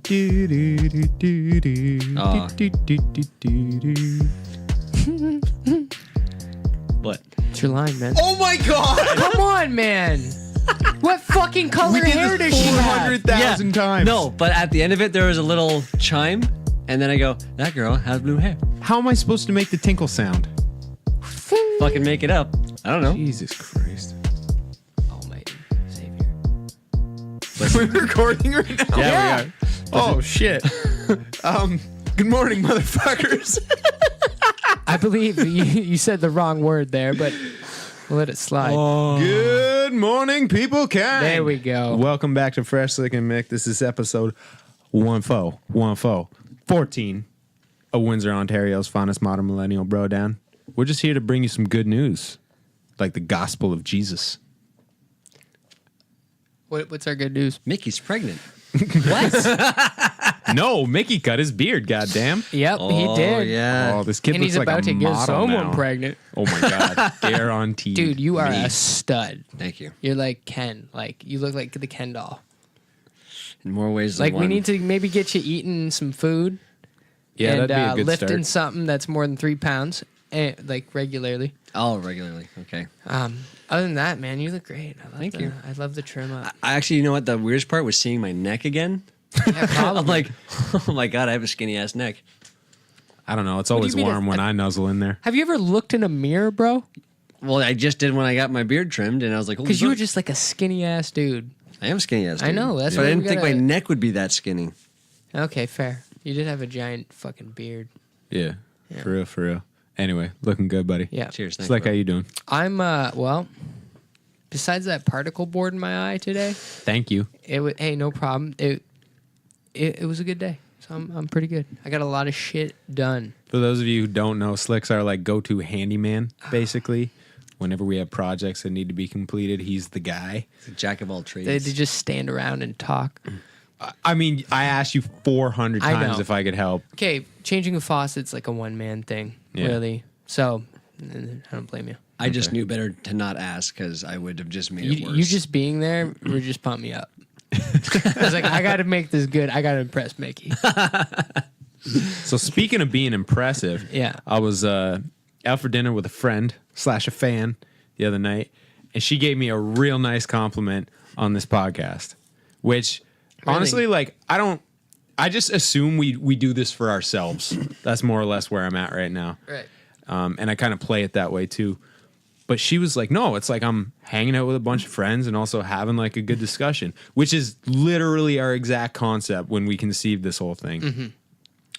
What? It's your line, man. Oh my god! Come on, man. What fucking color hair does she have? 400,000 times. No, but at the end of it, there was a little chime, and then I go, that girl has blue hair. How am I supposed to make the tinkle sound? Fucking make it up. I don't know. Jesus Christ. Almighty Savior. We're recording right now? Yeah, we are. Oh, shit. Good morning, motherfuckers. I believe you said the wrong word there, but we'll let it slide. Good morning, people kind. There we go. Welcome back to Fresh Slick and Mick. This is episode 14 of Windsor, Ontario's finest modern millennial bro down. We're just here to bring you some good news, like the gospel of Jesus. What's our good news? Mickey's pregnant. What? No, Mickey cut his beard, goddamn. Yep, he did. Yeah. Oh, this kid And looks he's like about a to get model someone now. pregnant. Oh my God, guaranteed. Dude, you are a stud. Thank you. You're like Ken. Like, you look like the Ken doll. In more ways than Like, one. we need to maybe get you eating some food. Yeah, and that'd be a good lifting start. something that's more than 3 pounds, like regularly. Oh, regularly. Okay. Other than that, man, you look great. Thank you. I love the trim up. I actually, you know what? The weirdest part was seeing my neck again. Yeah, probably. I'm like, oh my God, I have a skinny ass neck. I don't know. It's do you always mean warm when I nuzzle in there. Have you ever looked in a mirror, bro? Well, I just did when I got my beard trimmed, and I was like, Because you were just like a skinny ass dude. I am skinny ass. I know, that's but why I we didn't think my gotta- neck would be that skinny. Okay, fair. You did have a giant fucking beard. Yeah, Yeah. for real, for real. Anyway, looking good, buddy. Yeah. Cheers. Thanks, Slick, bro. how you doing? I'm well. Besides that particle board in my eye today, Thank you. it was no problem. It was a good day. So I'm pretty good. I got a lot of shit done. For those of you who don't know, Slick's our like go-to handyman, basically. Whenever we have projects that need to be completed, he's the guy. It's a jack of all trades. They just stand around and talk. I mean, I asked you 400 I times know. if I could help. Okay, changing a faucet's like a one-man thing, Yeah. really. So I don't blame you. I just knew better to not ask because I would have just made it worse. You just being there would just pump me up. I was like, I got to make this good. I got to impress Mickey. So speaking of being impressive, Yeah. I was out for dinner with a friend / a fan the other night, and she gave me a real nice compliment on this podcast, which Really? honestly, like, I just assume we do this for ourselves. That's more or less where I'm at right now. Right. And I kind of play it that way too. But she was like, no, it's like I'm hanging out with a bunch of friends and also having like a good discussion, which is literally our exact concept when we conceived this whole thing. Mm-hmm.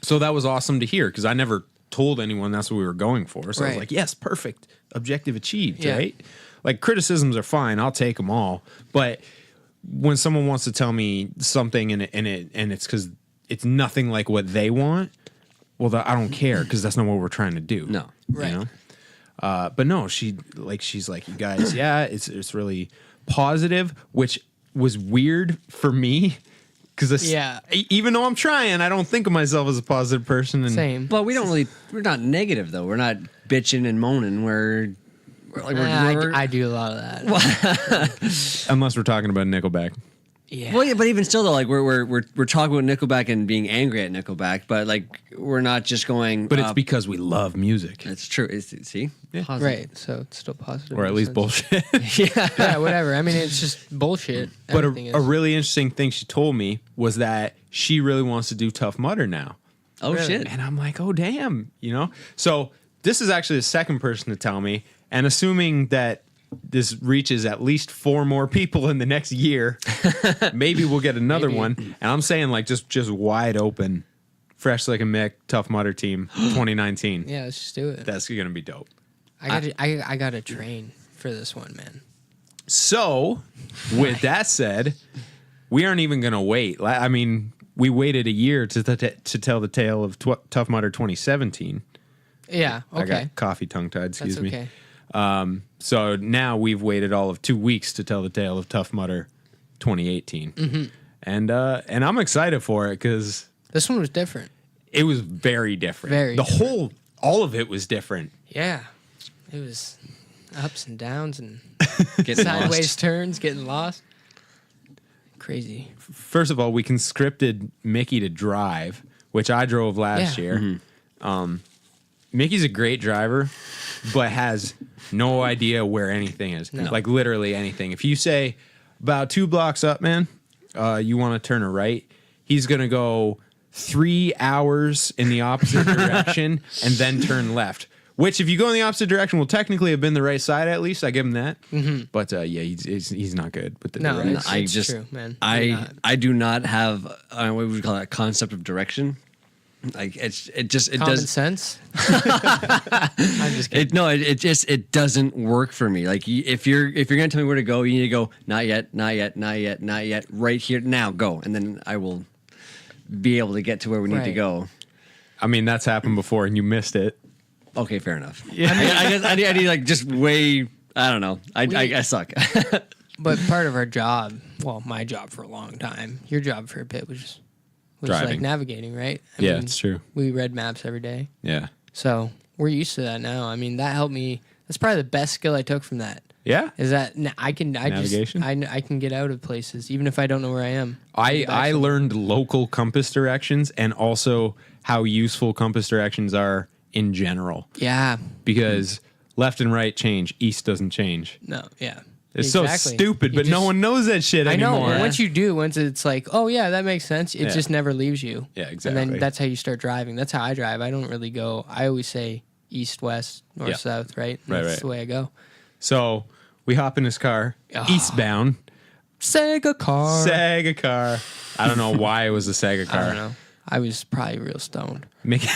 So that was awesome to hear because I never told anyone that's what we were going for. So I was Right. like, yes, perfect. Objective achieved, Yeah. right? Like criticisms are fine. I'll take them all. But when someone wants to tell me something and it's because it's nothing like what they want, well, I don't care because that's not what we're trying to do. No. Right. You know? But no, she's like, you guys, yeah, it's really positive, which was weird for me because Yeah. even though I'm trying, I don't think of myself as a positive person. And Same. But we're not negative though. We're not bitching and moaning. We're like, I do a lot of that. unless we're talking about Nickelback. Yeah. Well, yeah, but even still though, like we're talking about Nickelback and being angry at Nickelback, but like we're not just going. But it's because we love music, it's true. See, Positive. Right. So it's still positive. or at in a least sense. bullshit. Yeah. Yeah, whatever. I mean, it's just bullshit. But Everything a is. really interesting thing she told me was that she really wants to do Tough Mudder now. Oh Really? shit. And I'm like, oh, damn, you know? So this is actually the second person to tell me. And assuming that this reaches at least 4 more people in the next year, maybe we'll get another Maybe. one. And I'm saying like just wide open, Fresh Like a Mick, Tough Mudder team 2019. Yeah, let's just do it. That's going to be dope. I got to train for this one, man. So with that said, we aren't even going to wait. I mean, we waited a year to tell the tale of Tough Mudder 2017. Yeah. I Okay. got coffee tongue-tied, excuse That's me. okay. So now we've waited all of 2 weeks to tell the tale of Tough Mudder 2018. Mm-hmm. And I'm excited for it because This one was different. it was very different. Very All of it was different. Yeah. It was ups and downs and Getting sideways lost. turns, getting lost. crazy. First of all, we conscripted Mickey to drive, which I drove last Yeah. year. Mickey's a great driver, but has no idea where anything is. No. Like literally anything. If you say about 2 blocks up, man, you want to turn a right, he's going to go 3 hours in the opposite direction and then turn left. Which, if you go in the opposite direction, will technically have been the right side at least. I give him that. But yeah, he's not good with the No, direction. it's true, man. I do not have what would we call that concept of direction. Like it Common does sense. I'm just kidding. it doesn't work for me. Like if you're gonna tell me where to go, you need to go not yet, right here now, go, and then I will be able to get to where we need to Right. go. I mean, that's happened before and you missed it. Okay, fair enough. Yeah. I guess I need like just way. I don't know. I suck. But part of our job, well, my job for a long time, your job for a bit was Driving. like navigating, right? Yeah, it's true. We read maps every day. Yeah. So we're used to that now. I mean, that helped me. That's probably the best skill I took from that. Yeah. Is that I Navigation? I can get out of places even if I don't know where I am. I learned local compass directions and also how useful compass directions are in general. Yeah. Because left and right change, east doesn't change. No. Yeah. It's so stupid, but no one knows that shit I know. anymore. And once you do, once it's like, oh yeah, that makes sense. It Yeah. just never leaves you. Yeah, exactly. And then that's how you start driving. That's how I drive. I don't really go. I always say east, west, north, Yeah. south, right? And Right, That's right. the way I go. So we hop in his car, eastbound, Sega car. Sega car. I don't know why it was a Sega car. I don't know. I was probably real stoned. Mickey.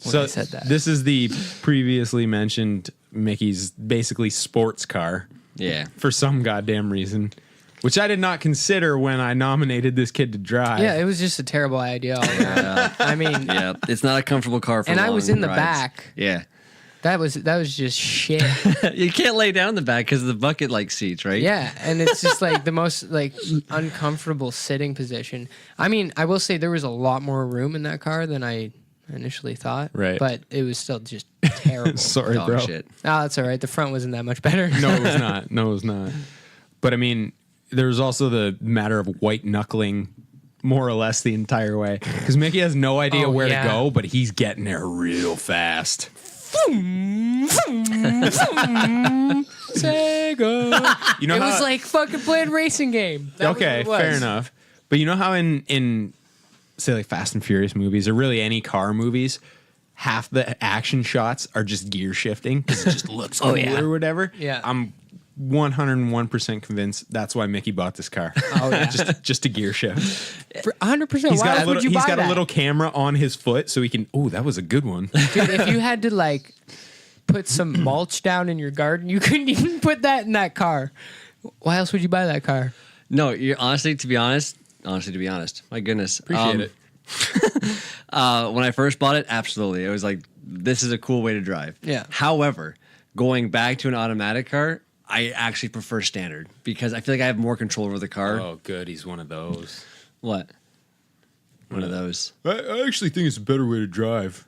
When I said that. This is the previously mentioned Mickey's basically sports car Yeah. for some goddamn reason, which I did not consider when I nominated this kid to drive. Yeah, it was just a terrible idea all around. I mean, Yeah. It's not a comfortable car for and I long was in the rides. back. Yeah. That was just shit. You can't lay down in the back because of the bucket like seats, right? Yeah, and it's just like the most like uncomfortable sitting position. I mean, I will say there was a lot more room in that car than I initially thought. Right. But it was still just terrible. Sorry, Dog bro. shit. Oh, that's all right. The front wasn't that much better. No, it was not. No, it was not. But I mean, there was also the matter of white knuckling more or less the entire way because Mickey has no idea Oh, where yeah. to go, but he's getting there real fast. Sega. You know It how was like fucking playing racing game. That was okay, what it was. fair enough. But you know how in say like Fast and Furious movies or really any car movies, half the action shots are just gear shifting because it just looks cool or whatever. Yeah. I'm 101% convinced that's why Mickey bought this car. Oh yeah. just a gear shift. For 100%. He's Why got a would little, you he's buy got that? a little camera on his foot so he can. Oh, that was a good one. Dude, if you had to like put some mulch down in your garden, you couldn't even put that in that car. Why else would you buy that car? No, you honestly, to be honest, my goodness. Appreciate it. When I first bought it, absolutely. It was like, this is a cool way to drive. Yeah. However, going back to an automatic car, I actually prefer standard because I feel like I have more control over the car. Oh, good. He's one of those. What? One of those. I actually think it's a better way to drive.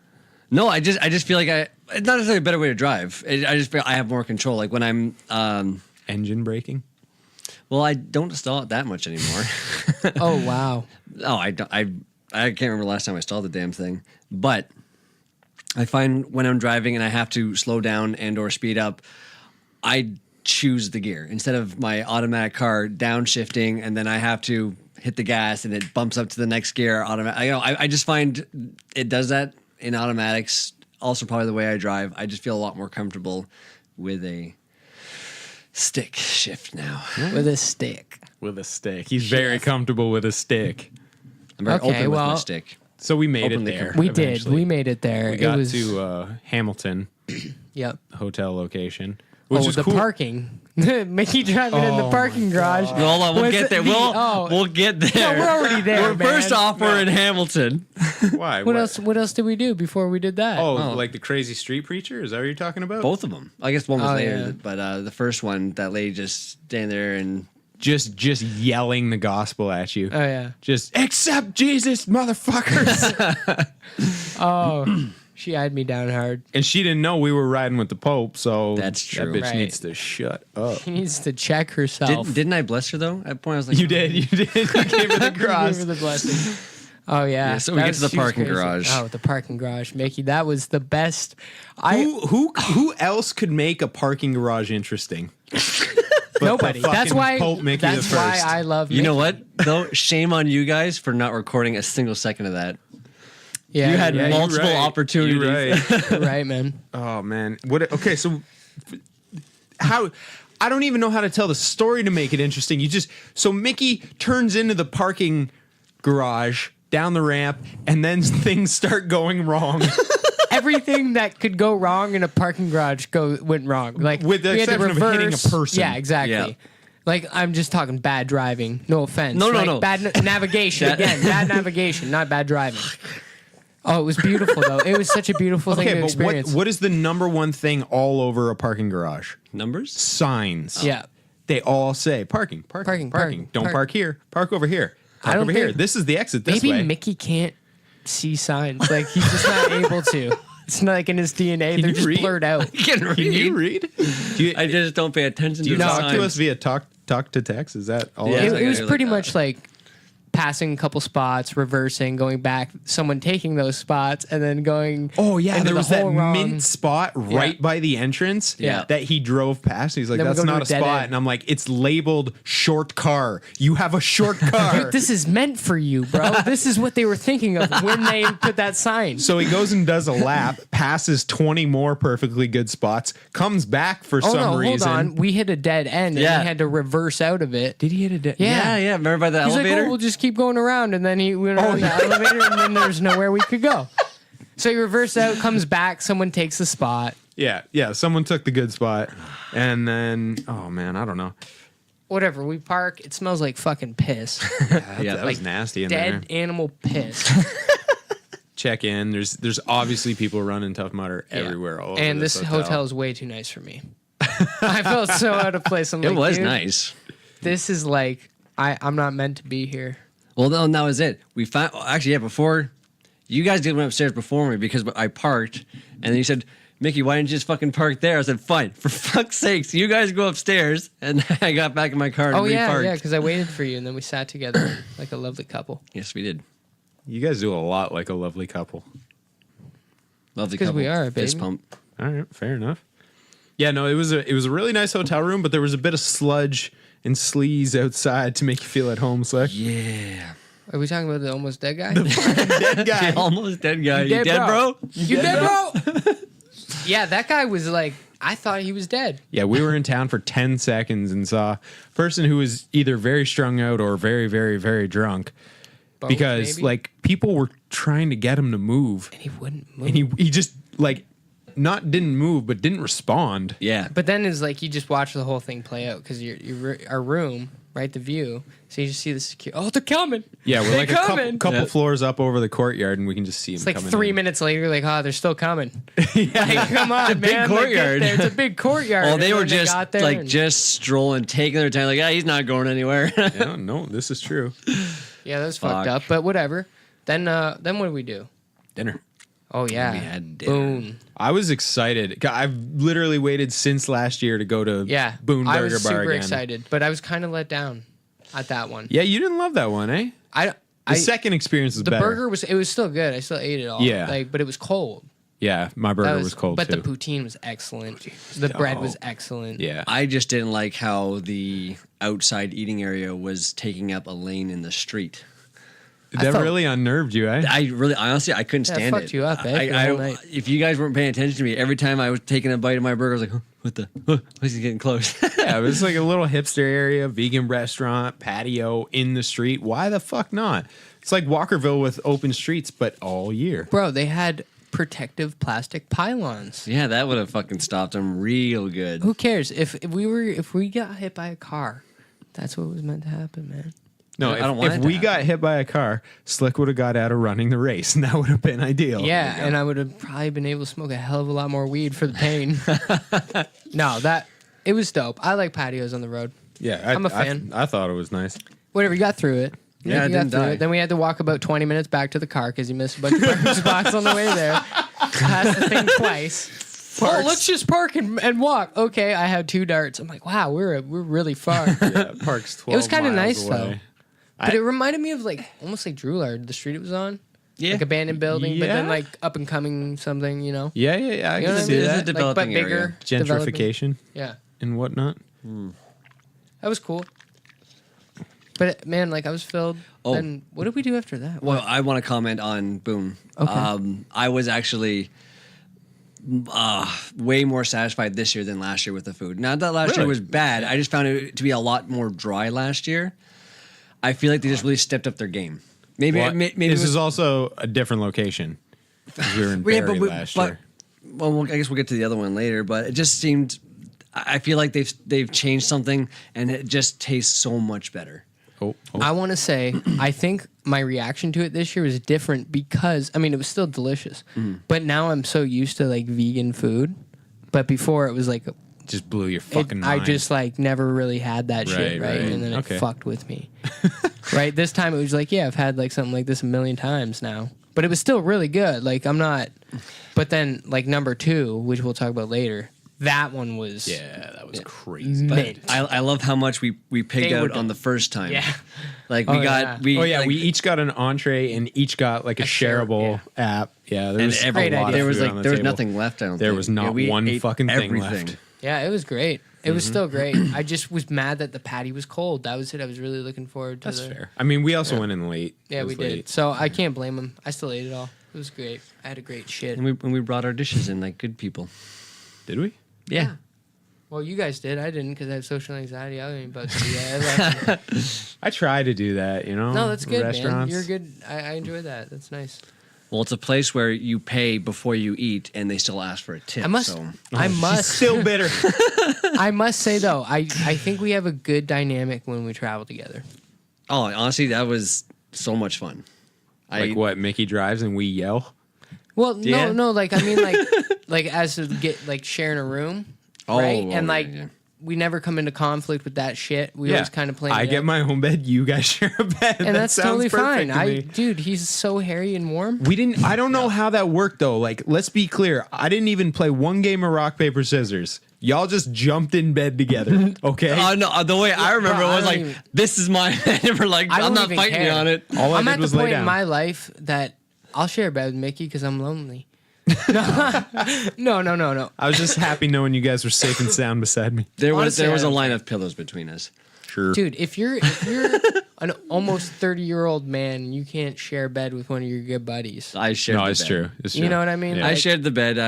No, I just feel like it's not necessarily a better way to drive. I just feel I have more control. Like when I'm, Engine braking. well, I don't stall it that much anymore. Oh wow. No, I don't. I can't remember the last time I stalled the damn thing. But I find when I'm driving and I have to slow down and or speed up, I choose the gear instead of my automatic car downshifting, and then I have to hit the gas and it bumps up to the next gear. I just find it does that in automatics. Also, probably the way I drive, I just feel a lot more comfortable with a stick shift now. With a stick. With a stick. He's very comfortable with a stick. I'm very Okay, open with my well, stick. So we made Openly it there. We did. eventually. We made it there. We got it was to Hamilton yep. hotel location, which Oh, is the cool. parking. Mickey driving in the Oh parking garage. Hold on, we'll Was get there. the- We'll get there. No, we're already there, First man. off, we're in Hamilton. Why? What else? What else did we do before we did that? Oh, like the crazy street preacher? Is that what you're talking about? Both of them. I guess one was Oh, later, yeah. but the first one, that lady just standing there and Just yelling the gospel at you. Oh yeah. Just accept Jesus, motherfuckers. Oh She eyed me down hard. And she didn't know we were riding with the Pope, so That's true. That bitch Right. needs to shut up. She needs to check herself. Didn't I bless her though? At that point, I was like, You did. You gave her the Give cross. her the blessing. Oh yeah. Yeah, so we get to the she was parking crazy. garage. Oh, the parking garage, Mickey. That was the best. Who else could make a parking garage interesting? But Nobody. the That's fucking why. Pope Mickey That's the why first. I love. You know Mickey. what though? Shame on you guys for not recording a single second of that. Yeah, You had yeah, multiple opportunities. You're right. you're right, man. Oh man. What? Okay, so how? I don't even know how to tell the story to make it interesting. So Mickey turns into the parking garage down the ramp, and then things start going wrong. Everything that could go wrong in a parking garage went wrong. Like With the we had to exception of hitting a reverse- person. Yeah, exactly. Yeah. Like I'm just talking bad driving. No offense. No, Like, no. Bad navigation again. Bad navigation, not bad driving. Oh, it was beautiful though. It was such a beautiful thing Okay, to but experience. what is the number one thing all over a parking garage? Numbers? Signs. Yeah. They all say parking. Parking, Don't park. park here. Park over here. I Park don't over here. think- This is the exit this Maybe way. Mickey can't see signs. Like he's just not able to. It's not like in his DNA. They're you just read? blurred out. Can Can you read? Do you, I just don't pay attention do you to the talk signs. to us via talk to text? Is that all? Yeah. it is? It's like It was like pretty that. much like passing a couple spots, reversing, going back, someone taking those spots, and then going. Oh yeah, into there the was that whole wrong- mint spot right by the entrance Yeah. that he drove past. He's like, Then we that's go to not a a dead spot. end. And I'm like, it's labeled short car. You have a short car. Dude, this is meant for you, bro. This is what they were thinking of when they put that sign. So he goes and does a lap, passes 20 more perfectly good spots, comes back for Oh some no, reason. hold on. We hit a dead end, and Yeah. he had to reverse out of it. Did he hit a dead? Yeah. Yeah. Remember by the He's elevator? like, oh, we'll just keep going around, and then he went around the elevator, and then there's nowhere we could go. So he reversed out, comes back, someone takes the spot. Yeah. Someone took the good spot, and then oh man, I don't know. Whatever, we park. It smells like fucking piss. That was nasty in there. Dead animal piss. Check in. There's obviously people running Tough Mudder Yeah. everywhere. All over And this hotel is way too nice for me. I felt so out of place. I'm it like, was dude, nice. This is like I'm not meant to be here. Well, no, that was it. We found actually, yeah. Before you guys did went upstairs before me because I parked, and then you said, "Mickey, why didn't you just fucking park there?" I said, "Fine, for fuck's sakes, you guys go upstairs." And I got back in my car and Oh yeah, reparked. yeah, because I waited for you and then we sat together like a lovely couple. Yes, we did. You guys do a lot like a lovely couple. Lovely 'Cause couple. we are, Fist baby. pump. All right, fair enough. Yeah, no, it was a really nice hotel room, but there was a bit of sludge and sleaze outside to make you feel at home, Slick. Yeah. Are we talking about the almost dead guy? Dead guy. Almost dead guy. You dead, dead, bro? You dead, bro? Yeah, that guy was like, I thought he was dead. Yeah, we were in town for 10 seconds and saw a person who was either very strung out or very, very, very drunk. Both, Because maybe? like people were trying to get him to move, And he wouldn't move. and he just like didn't move, but didn't respond. Yeah. But then it's like you just watch the whole thing play out because our room, right, the view. So you just see the security. Oh, they're coming. Yeah, we're They're like a couple, coming. couple Yeah. floors up over the courtyard, and we can just see him. It's like coming 3 in. minutes later, like, oh, they're still coming. Like, come on, It's a big man. courtyard. It's a big courtyard. Oh, they And were then just got there like and- just strolling, taking their time. Like, yeah, he's not going anywhere. Yeah, no, this is true. Yeah, that was Fuck. fucked up. But whatever. Then what did we do? Dinner. Oh yeah, We had dinner. Boone. I was excited. I've literally waited since last year to go to Yeah, Boone I Burger was Bar super again. excited, but I was kind of let down at that one. Yeah, you didn't love that one, eh? The second experience was the better. burger was still good. I still ate it all. Yeah. like, but it was cold. Yeah, my That burger was cold but too. the poutine was excellent. The bread was dope. excellent. Yeah. I just didn't like how the outside eating area was taking up a lane in the street. that thought- really unnerved you, eh? I honestly, I couldn't Yeah, stand fucked it. you up, eh, for the whole night. If you guys weren't paying attention to me, every time I was taking a bite of my burger, I was like, huh, what the? Huh, why is he getting close? Yeah, it was like a little hipster area, vegan restaurant, patio in the street. Why the fuck not? It's like Walkerville with open streets, but all year. Bro, they had protective plastic pylons. Yeah, that would have fucking stopped him real good. Who cares if we got hit by a car? That's what was meant to happen, man. No, I don't want if it to we happen. got hit by a car, Slick would have got out of running the race, and that would have been ideal. Yeah, and I would have probably been able to smoke a hell of a lot more weed for the pain. No, it was dope. I like patios on the road. Yeah, I'm a fan. I thought it was nice. Whatever, you got through it. Yeah, I you got didn't through die. it. Then we had to walk about 20 minutes back to the car because you missed a bunch of parking spots on the way there. That's the thing twice. Oh, let's just park and walk. Okay, I had 2 darts. I'm like, wow, we're really far. Yeah, park's 12 It was kind of miles nice away. though. But it reminded me of like almost like Drouillard, the street it was on. Yeah. Like abandoned building, but then Yeah. like up and coming something, you know? Yeah, I You know can what I see mean? It's a that. Like, but developing area. bigger. developing. Gentrification Yeah. and whatnot. That was cool. But man, like I was filled. Oh. Then what did we do after that? Well, I want to comment on Boom. Okay. I was actually way more satisfied this year than last year with the food. Not that last year Really? was bad. I just found it to be a lot more dry last year. I feel like they just really stepped up their game. Maybe Well, maybe this it was, is also a different location. 'Cause we were in Yeah, Barrie last year. well, I guess we'll get to the other one later. But it just seemed. I feel like they've changed something, and it just tastes so much better. I want to say, I think my reaction to it this year was different because, I mean, it was still delicious, but now I'm so used to like vegan food. But before it was like, Just blew your fucking I mind. just like never really had that shit, Right, right? right. And then Okay. it fucked with me. Right? This time it was like, yeah, I've had like something like this a million times now, but it was still really good. Like I'm not, but then like number 2, which we'll talk about later, that one was Yeah, that was crazy. mint. I love how much we pigged They out would- on the first time. Yeah. Like we Oh, got yeah. we Oh yeah, like, we each got an entree and each got like a shareable app. Yeah, there and was every, great idea. there was food like on the there was table. nothing left. I don't There think. was not we one ate fucking thing everything. left. Yeah, it was great. It was still great. I just was mad that the patty was cold. That was it. I was really looking forward to That's the. fair. I mean, we also went in late. Yeah, It we was did. late. So I can't blame him. I still ate it all. It was great. I had a great shit. And we brought our dishes in like good people. Did we? Yeah. Well, you guys did. I didn't because I have social anxiety. I ain't about to do that. I left. I try to do that. You know. No, that's good, man. Restaurants. You're good. I enjoy that. That's nice. Well, it's a place where you pay before you eat, and they still ask for a tip. I must. So. I must. Still bitter. I must say though, I think we have a good dynamic when we travel together. Oh, honestly, that was so much fun. Like what? Mickey drives and we yell. Well, Yeah. no. Like I mean, like as to get like sharing a room, Oh, right? oh, And yeah, like yeah. we never come into conflict with that shit. We always kind of play. I get my home bed. You guys share a bed. and That that's sounds totally perfect fine. to me. Dude, he's so hairy and warm. We didn't. I don't know how that worked though. Like, let's be clear. I didn't even play one game of rock paper scissors. Y'all just jumped in bed together. Okay. Oh no! The way I remember Bro, it I was don't like, even- "This is mine." And we're like, I "I'm don't not even fighting you care. on it." All I I'm did at the was lay point in down. my life that I'll share a bed with Mickey because I'm lonely. No. I was just happy knowing you guys were safe and sound beside me. There was Honestly, there I was a don't line of pillows between us. Sure. Dude, if you're an almost 30-year-old man and you can't share a bed with one of your good buddies, I shared. No, the it's bed. true. It's true. you know what I mean? Yeah. I Like, shared the bed.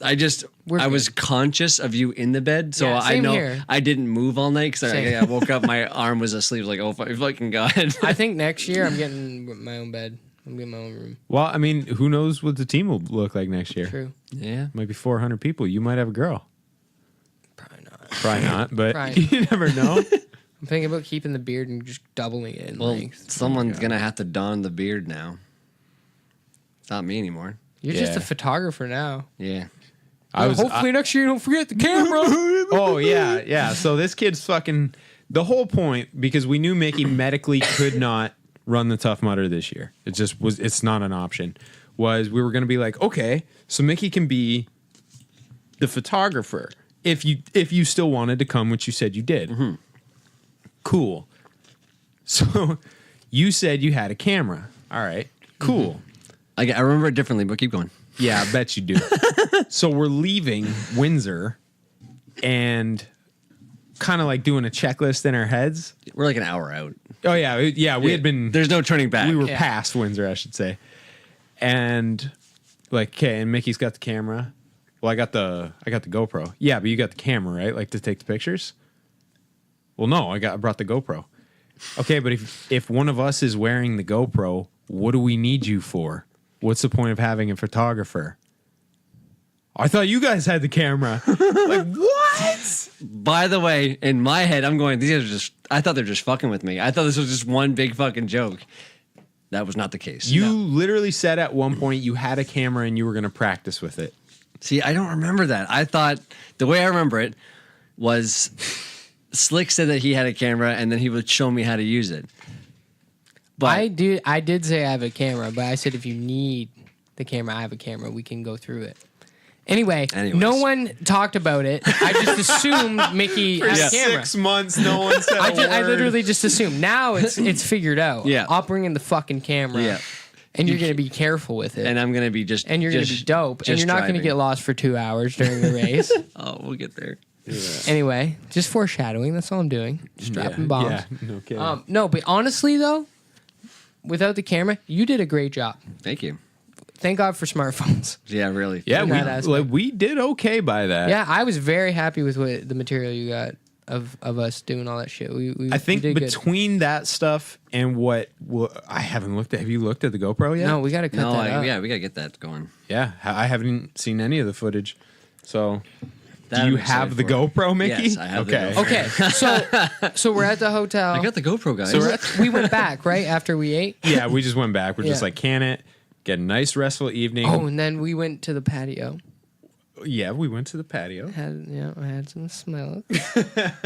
I just We're I was good. conscious of you in the bed, so Yeah, I same know here. I didn't move all night because Same. I woke up, my arm was asleep. Like, oh fucking god! I think next year I'm getting my own bed. I'm getting my own room. Well, I mean, who knows what the team will look like next year? True. yeah. Might be 400 people. You might have a girl. Probably not. Probably not, but Probably. you never know. I'm thinking about keeping the beard and just doubling it in Well, length. someone's gonna have to don the beard now. It's not me anymore. You're just Yeah. a photographer now. Yeah. Hopefully next year you don't forget the camera. Oh yeah. So this kid's fucking. The whole point, because we knew Mickey medically could not run the Tough Mudder this year. It just was. It's not an option. Was we were going to be like, okay, so Mickey can be the photographer if you still wanted to come, which you said you did. Mm-hmm. Cool. So you said you had a camera. All right. Cool. I remember it differently, but keep going. Yeah, I bet you do. So we're leaving Windsor and kind of like doing a checklist in our heads. We're like an hour out. Oh yeah. We had been. There's no turning back. We were Yeah. past Windsor, I should say. And like, okay, and Mickey's got the camera. Well, I got the GoPro. Yeah, but you got the camera, right? Like to take the pictures. Well, no, I brought the GoPro. Okay, but if one of us is wearing the GoPro, what do we need you for? What's the point of having a photographer? I thought you guys had the camera. Like, what? By the way, in my head, I'm going, these guys are just, I thought they're just fucking with me. I thought this was just one big fucking joke. That was not the case. You literally said at one point you had a camera and you were going to practice with it. See, I don't remember that. I thought, the way I remember it was Slick said that he had a camera and then he would show me how to use it. But I did say I have a camera, but I said if you need the camera. I have a camera. We can go through it. Anyway, Anyways. no one talked about it. I just assumed Mickey had a camera. 6 months, no one said I literally just assumed. Now it's figured out. Yeah. I'll bring in the fucking camera. Yeah. And you're going to be careful with it. And I'm going to be just... And you're going to be dope. And you're not going to get lost for 2 hours during the race. Oh, we'll get there. Yeah. Anyway, just foreshadowing. That's all I'm doing. Just dropping bombs. Yeah, no kidding. No, but honestly, though, without the camera, you did a great job. Thank you. Thank God for smartphones. Yeah, really. Yeah, in that aspect. we did okay by that. Yeah, I was very happy with what the material you got of us doing all that shit. I think we did good. between that stuff and what I haven't looked at. Have you looked at the GoPro yet? No, we got to cut that out. Yeah, we got to get that going. Yeah, I haven't seen any of the footage. So, That do you I'm excited have the for. GoPro, Mickey? Yes, I have the GoPro. Okay, so we're at the hotel. I got the GoPro, guys. So we went back, right, after we ate? Yeah, we just went back. We're just Yeah. like, can it? Get a nice restful evening. Oh, and then we went to the patio. Yeah, we went to the patio. I had some smoke.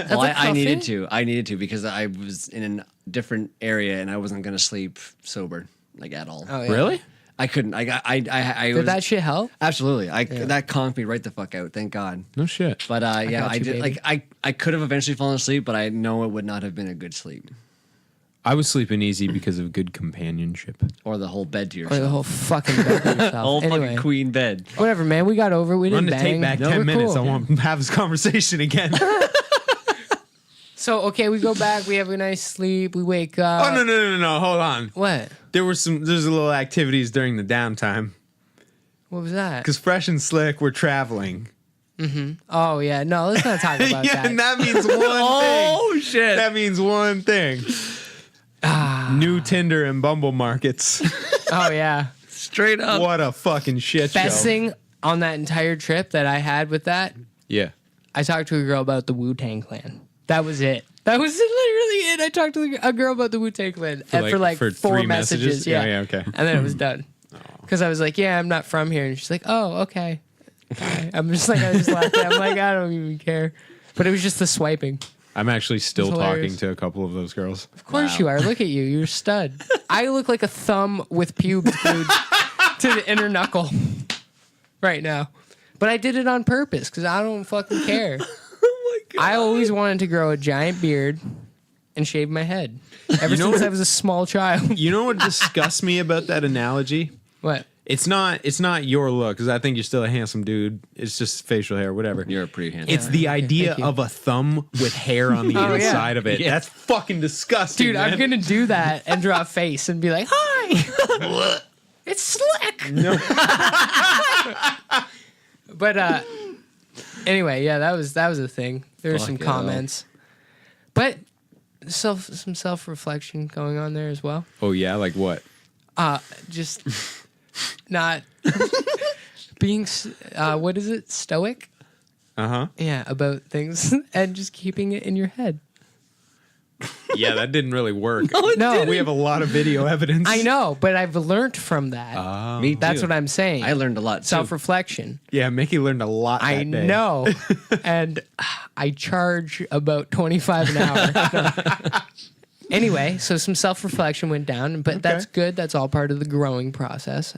Well, I needed to. I needed to because I was in a different area and I wasn't going to sleep sober, like, at all. Oh, yeah. Really? I couldn't. I Did was, that shit help? absolutely. That conked me right the fuck out. Thank God. No shit. But yeah, got I you, did. baby. Like I could have eventually fallen asleep, but I know it would not have been a good sleep I was sleeping easy because of good companionship. or the whole bed to Or yourself. the whole fucking bed to yourself. whole Anyway, fucking queen bed. whatever, man. We got over it. We Run didn't the bang. tape back No, 10 we're minutes. cool. I want to have this conversation again. So, okay, we go back. We have a nice sleep. We wake up. Oh, no. Hold on. What? There's a little activities during the downtime. What was that? Because Fresh and Slick, we're traveling. Oh, yeah. No, let's not talk about Yeah, that. and that means one thing. Oh shit! That means one thing. New Tinder and Bumble markets. Oh, yeah. Straight up. What a fucking shit show. Best thing on that entire trip that I had with that, Yeah. I talked to a girl about the Wu-Tang Clan. That was it. That was literally it. I talked to a girl about the Wu-Tang Clan for 4 3 messages. Yeah, okay. And then it was done. Because I was like, yeah, I'm not from here. And she's like, oh, okay. Bye. I just laughed at it. I'm like, I don't even care. But it was just the swiping. I'm actually still It's talking hilarious. to a couple of those girls. Of course you are. Look at you. You're a stud. I look like a thumb with pubes glued to the inner knuckle right now. But I did it on purpose because I don't fucking care. Oh my God. I always wanted to grow a giant beard and shave my head. Ever since I was a small child. You know what disgusts me about that analogy? What? It's not your look, because I think you're still a handsome dude. It's just facial hair, whatever. You're pretty handsome. It's the idea thank you. of a thumb with hair on the Oh, yeah. inside of it. Yeah. That's fucking disgusting, Dude, man. I'm going to do that and draw a face and be like, hi. It's Slick. No. But anyway, yeah, that was a thing. There were Fuck some it comments. But some self-reflection going on there as well. Oh, yeah? Like what? Just not being what is it? Stoic? Uh-huh. Yeah, about things and just keeping it in your head. Yeah, that didn't really work. No, We have a lot of video evidence. I know, but I've learned from that. Me That's too. what I'm saying. I learned a lot. Too. Self-reflection. Yeah, Mickey learned a lot I that day. know. And I charge about $25 an hour. Anyway, so some self-reflection went down, but that's good. That's all part of the growing process.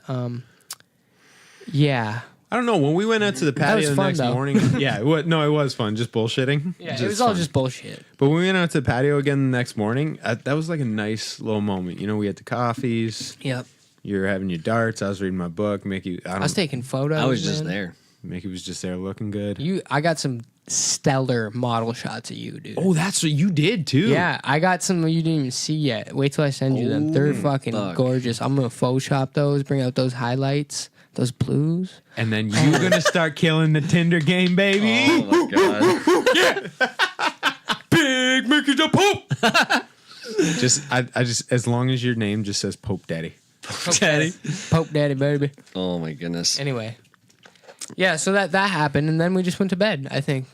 Yeah. I don't know. When we went out to the was patio the fun, next though. morning, it was fun. Just bullshitting. Yeah, it was all fun. just bullshit. But when we went out to the patio again the next morning, that was like a nice little moment. You know, we had the coffees. Yep. You were having your darts. I was reading my book. Mickey, I was taking photos. I was just man. there. Mickey was just there looking good. I got some stellar model shots of you, dude. Oh, that's what you did too. Yeah, I got some you didn't even see yet. Wait till I send you them. They're fucking fuck. gorgeous. I'm gonna Photoshop those, bring out those highlights, those blues. And then you're gonna start killing the Tinder game, baby. Oh my God. Big Mickey the Pope. I just as long as your name just says Pope Daddy. Daddy. Pope Daddy, baby. Oh my goodness. Anyway. Yeah, so that happened, and then we just went to bed, I think.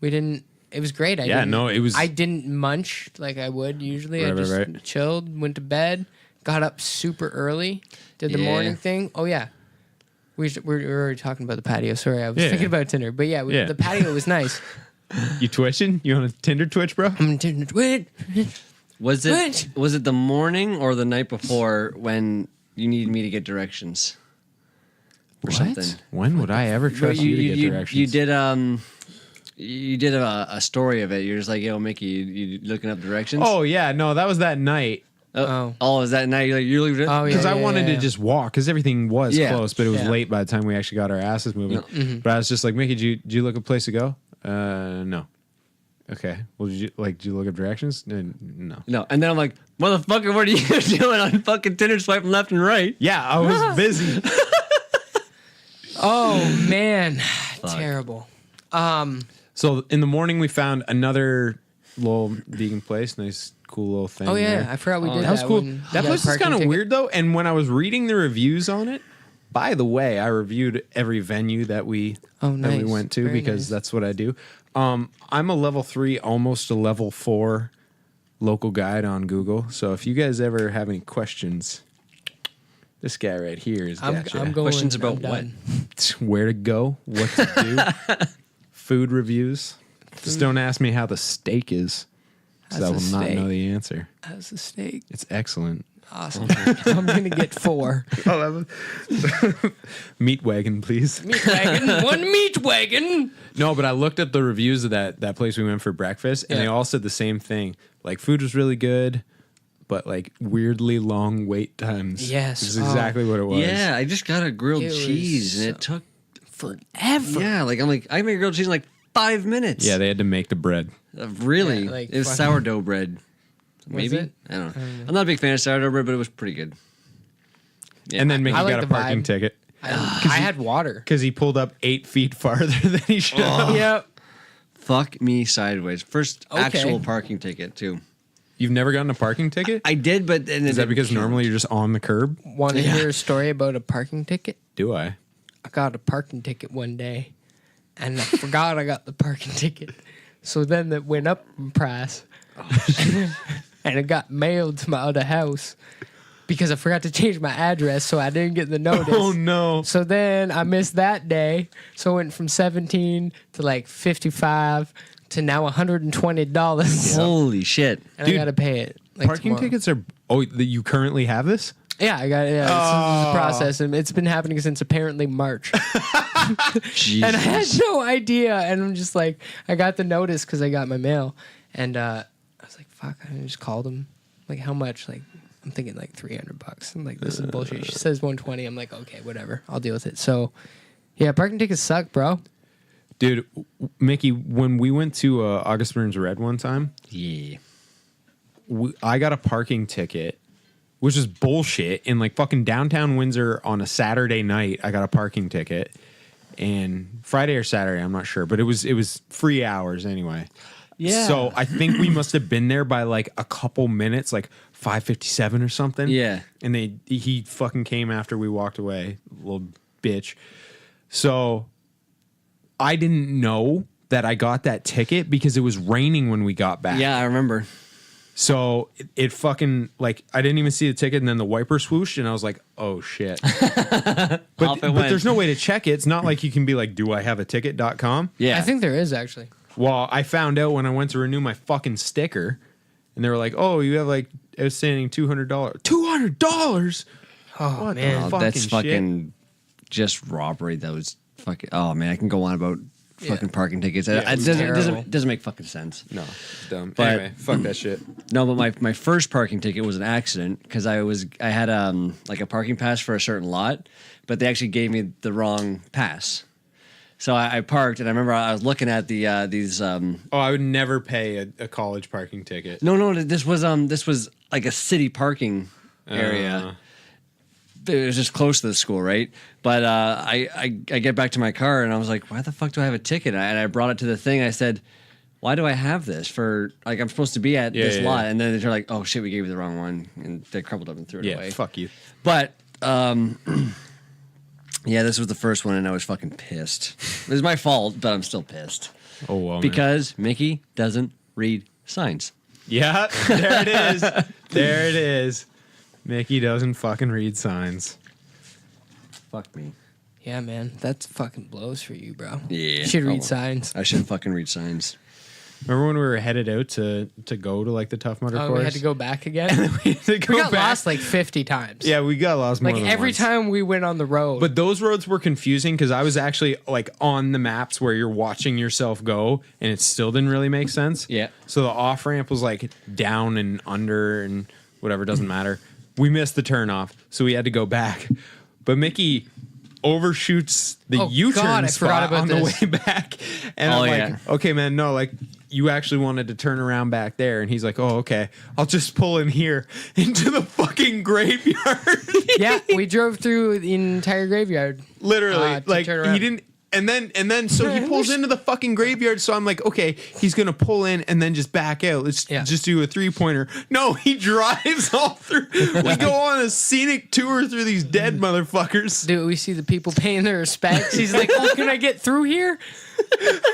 We didn't... It was great. I didn't munch like I would usually. I just chilled, went to bed, got up super early, did the morning thing. Oh, yeah. We're already talking about the patio. Sorry, I was thinking about Tinder. But yeah, the patio was nice. You twitching? You on a Tinder twitch, bro? I'm Tinder twitch. Was it the morning or the night before when you needed me to get directions? or something. When would I ever trust you to get directions? You did a story of it. You're just like, yo, Mickey, you looking up directions? Oh yeah, no, that was that night. Oh, is that night? You're like, Because I wanted to just walk because everything was Yeah. close, but it was late by the time we actually got our asses moving. But I was just like, Mickey, did you look up a place to go? No. Okay. Well, did you look up directions? No. No. And then I'm like, motherfucker, what are you doing on fucking Tinder swiping left and right? Yeah, I was busy. Oh man, terrible. So in the morning we found another little vegan place, nice, cool little thing. Oh yeah, there. I forgot we did that. That was cool. when you That got a place is parking kind of ticket. weird though. And when I was reading the reviews on it, by the way, I reviewed every venue that we nice. went to Very because nice. that's what I do. I'm a level 3, almost a level 4 local guide on Google. So if you guys ever have any questions, this guy right here is I'm gotcha. going. Questions about I'm done. Where to go, what to do, food reviews. Just don't ask me how the steak is, because I will How's the not steak? know the answer. How's the steak? It's excellent. Awesome. I'm gonna get 4. Meat wagon, please. Meat wagon, 1 meat wagon. No, but I looked at the reviews of that place we went for breakfast, and they all said the same thing. Like, food was really good, but like weirdly long wait times. Yes. This is exactly what it was. Yeah, I just got a grilled It was cheese and it took Forever. Yeah, like I made grilled cheese in like 5 minutes. Yeah, they had to make the bread. Really? Yeah, like it was fucking- sourdough bread. Maybe? it? I don't know. I'm not a big fan of sourdough bread, but it was pretty good. Yeah. And then Mickey I like got a the parking vibe. ticket I had water. because he pulled up 8 feet farther than he should have. Yep. Fuck me sideways. First Okay. actual parking ticket, too. You've never gotten a parking ticket? I did, but... And Is that because normally you're just on the curb? Want to hear a story about a parking ticket? Do I? I got a parking ticket one day, and I forgot I got the parking ticket. So then it went up in price, and it got mailed to my other house because I forgot to change my address, so I didn't get the notice. Oh, no. So then I missed that day, so I went from 17 to like 55 to now $120, Holy shit. and Dude, I gotta pay it. Like Parking tomorrow. tickets are... Oh, you currently have this? Yeah, I got it. Yeah, this is the process, and it's been happening since apparently March. Jesus. And I had no idea. And I'm just like, I got the notice because I got my mail. And I was like, fuck, I just called him. Like, how much? Like, I'm thinking like $300. I'm like, this is bullshit. She says 120. I'm like, okay, whatever. I'll deal with it. So, yeah, parking tickets suck, bro. Dude, Mickey, when we went to August Burns Red one time, Yeah. I got a parking ticket, which is bullshit. In like fucking downtown Windsor on a Saturday night, I got a parking ticket. And Friday or Saturday, I'm not sure, but it was free hours anyway. Yeah. So I think we must have been there by like a couple minutes, like 5:57 or something. Yeah. And he fucking came after we walked away, little bitch. So I didn't know that I got that ticket because it was raining when we got back. Yeah, I remember. So it fucking, like, I didn't even see the ticket, and then the wiper swooshed, and I was like, oh shit. Off But it went. there's no way to check it. It's not like you can be like, do I have a ticket.com? Yeah. I think there is actually. Well, I found out when I went to renew my fucking sticker, and they were like, oh, you have like outstanding $200. $200? Oh, What man. the Oh, that's shit. fucking just robbery. That was fucking... Oh, man, I can go on about fucking parking tickets. Yeah, It it's doesn't make fucking sense. No, it's dumb. But- Anyway, fuck that shit. No, but my first parking ticket was an accident because I had like a parking pass for a certain lot, but they actually gave me the wrong pass. So I parked, and I remember I was looking at these. Oh, I would never pay a college parking ticket. No, this was like a city parking area. It was just close to the school, right? But I get back to my car, and I was like, why the fuck do I have a ticket? And I brought it to the thing. I said, why do I have this for? Like, I'm supposed to be at this lot, yeah. and then they're like, oh shit, we gave you the wrong one, and they crumpled up and threw it Yeah, away. fuck you. But yeah, this was the first one, and I was fucking pissed. It was my fault, but I'm still pissed Oh, well, man. because Mickey doesn't read signs. Yeah, there it is. There it is. Mickey doesn't fucking read signs. Fuck me. Yeah, man. That's fucking blows for you, bro. Yeah. You should Oh, read signs. I should fucking read signs. Remember when we were headed out to go to like the Tough Mudder course? We had to go back again. we had to go We got back. lost like 50 times. Yeah, we got lost more Like than every once. time we went on the road. But those roads were confusing because I was actually like on the maps where you're watching yourself go, and it still didn't really make sense. Yeah. So the off ramp was like down and under and whatever, doesn't matter. We missed the turnoff, so we had to go back. But Mickey overshoots the Oh, U-turn God, I forgot spot about on this. the way back, and Oh, I'm yeah. like, okay, man, no, like you actually wanted to turn around back there, and he's like, oh, okay, I'll just pull in here into the fucking graveyard. yeah, we drove through the entire graveyard. Literally, To like turn around. he didn't. And then so he pulls into the fucking graveyard. So I'm like, okay, he's gonna pull in and then just back out. Let's just do a 3-pointer. No, he drives all through. We go on a scenic tour through these dead motherfuckers. Dude, we see the people paying their respects. He's like, oh, can I get through here?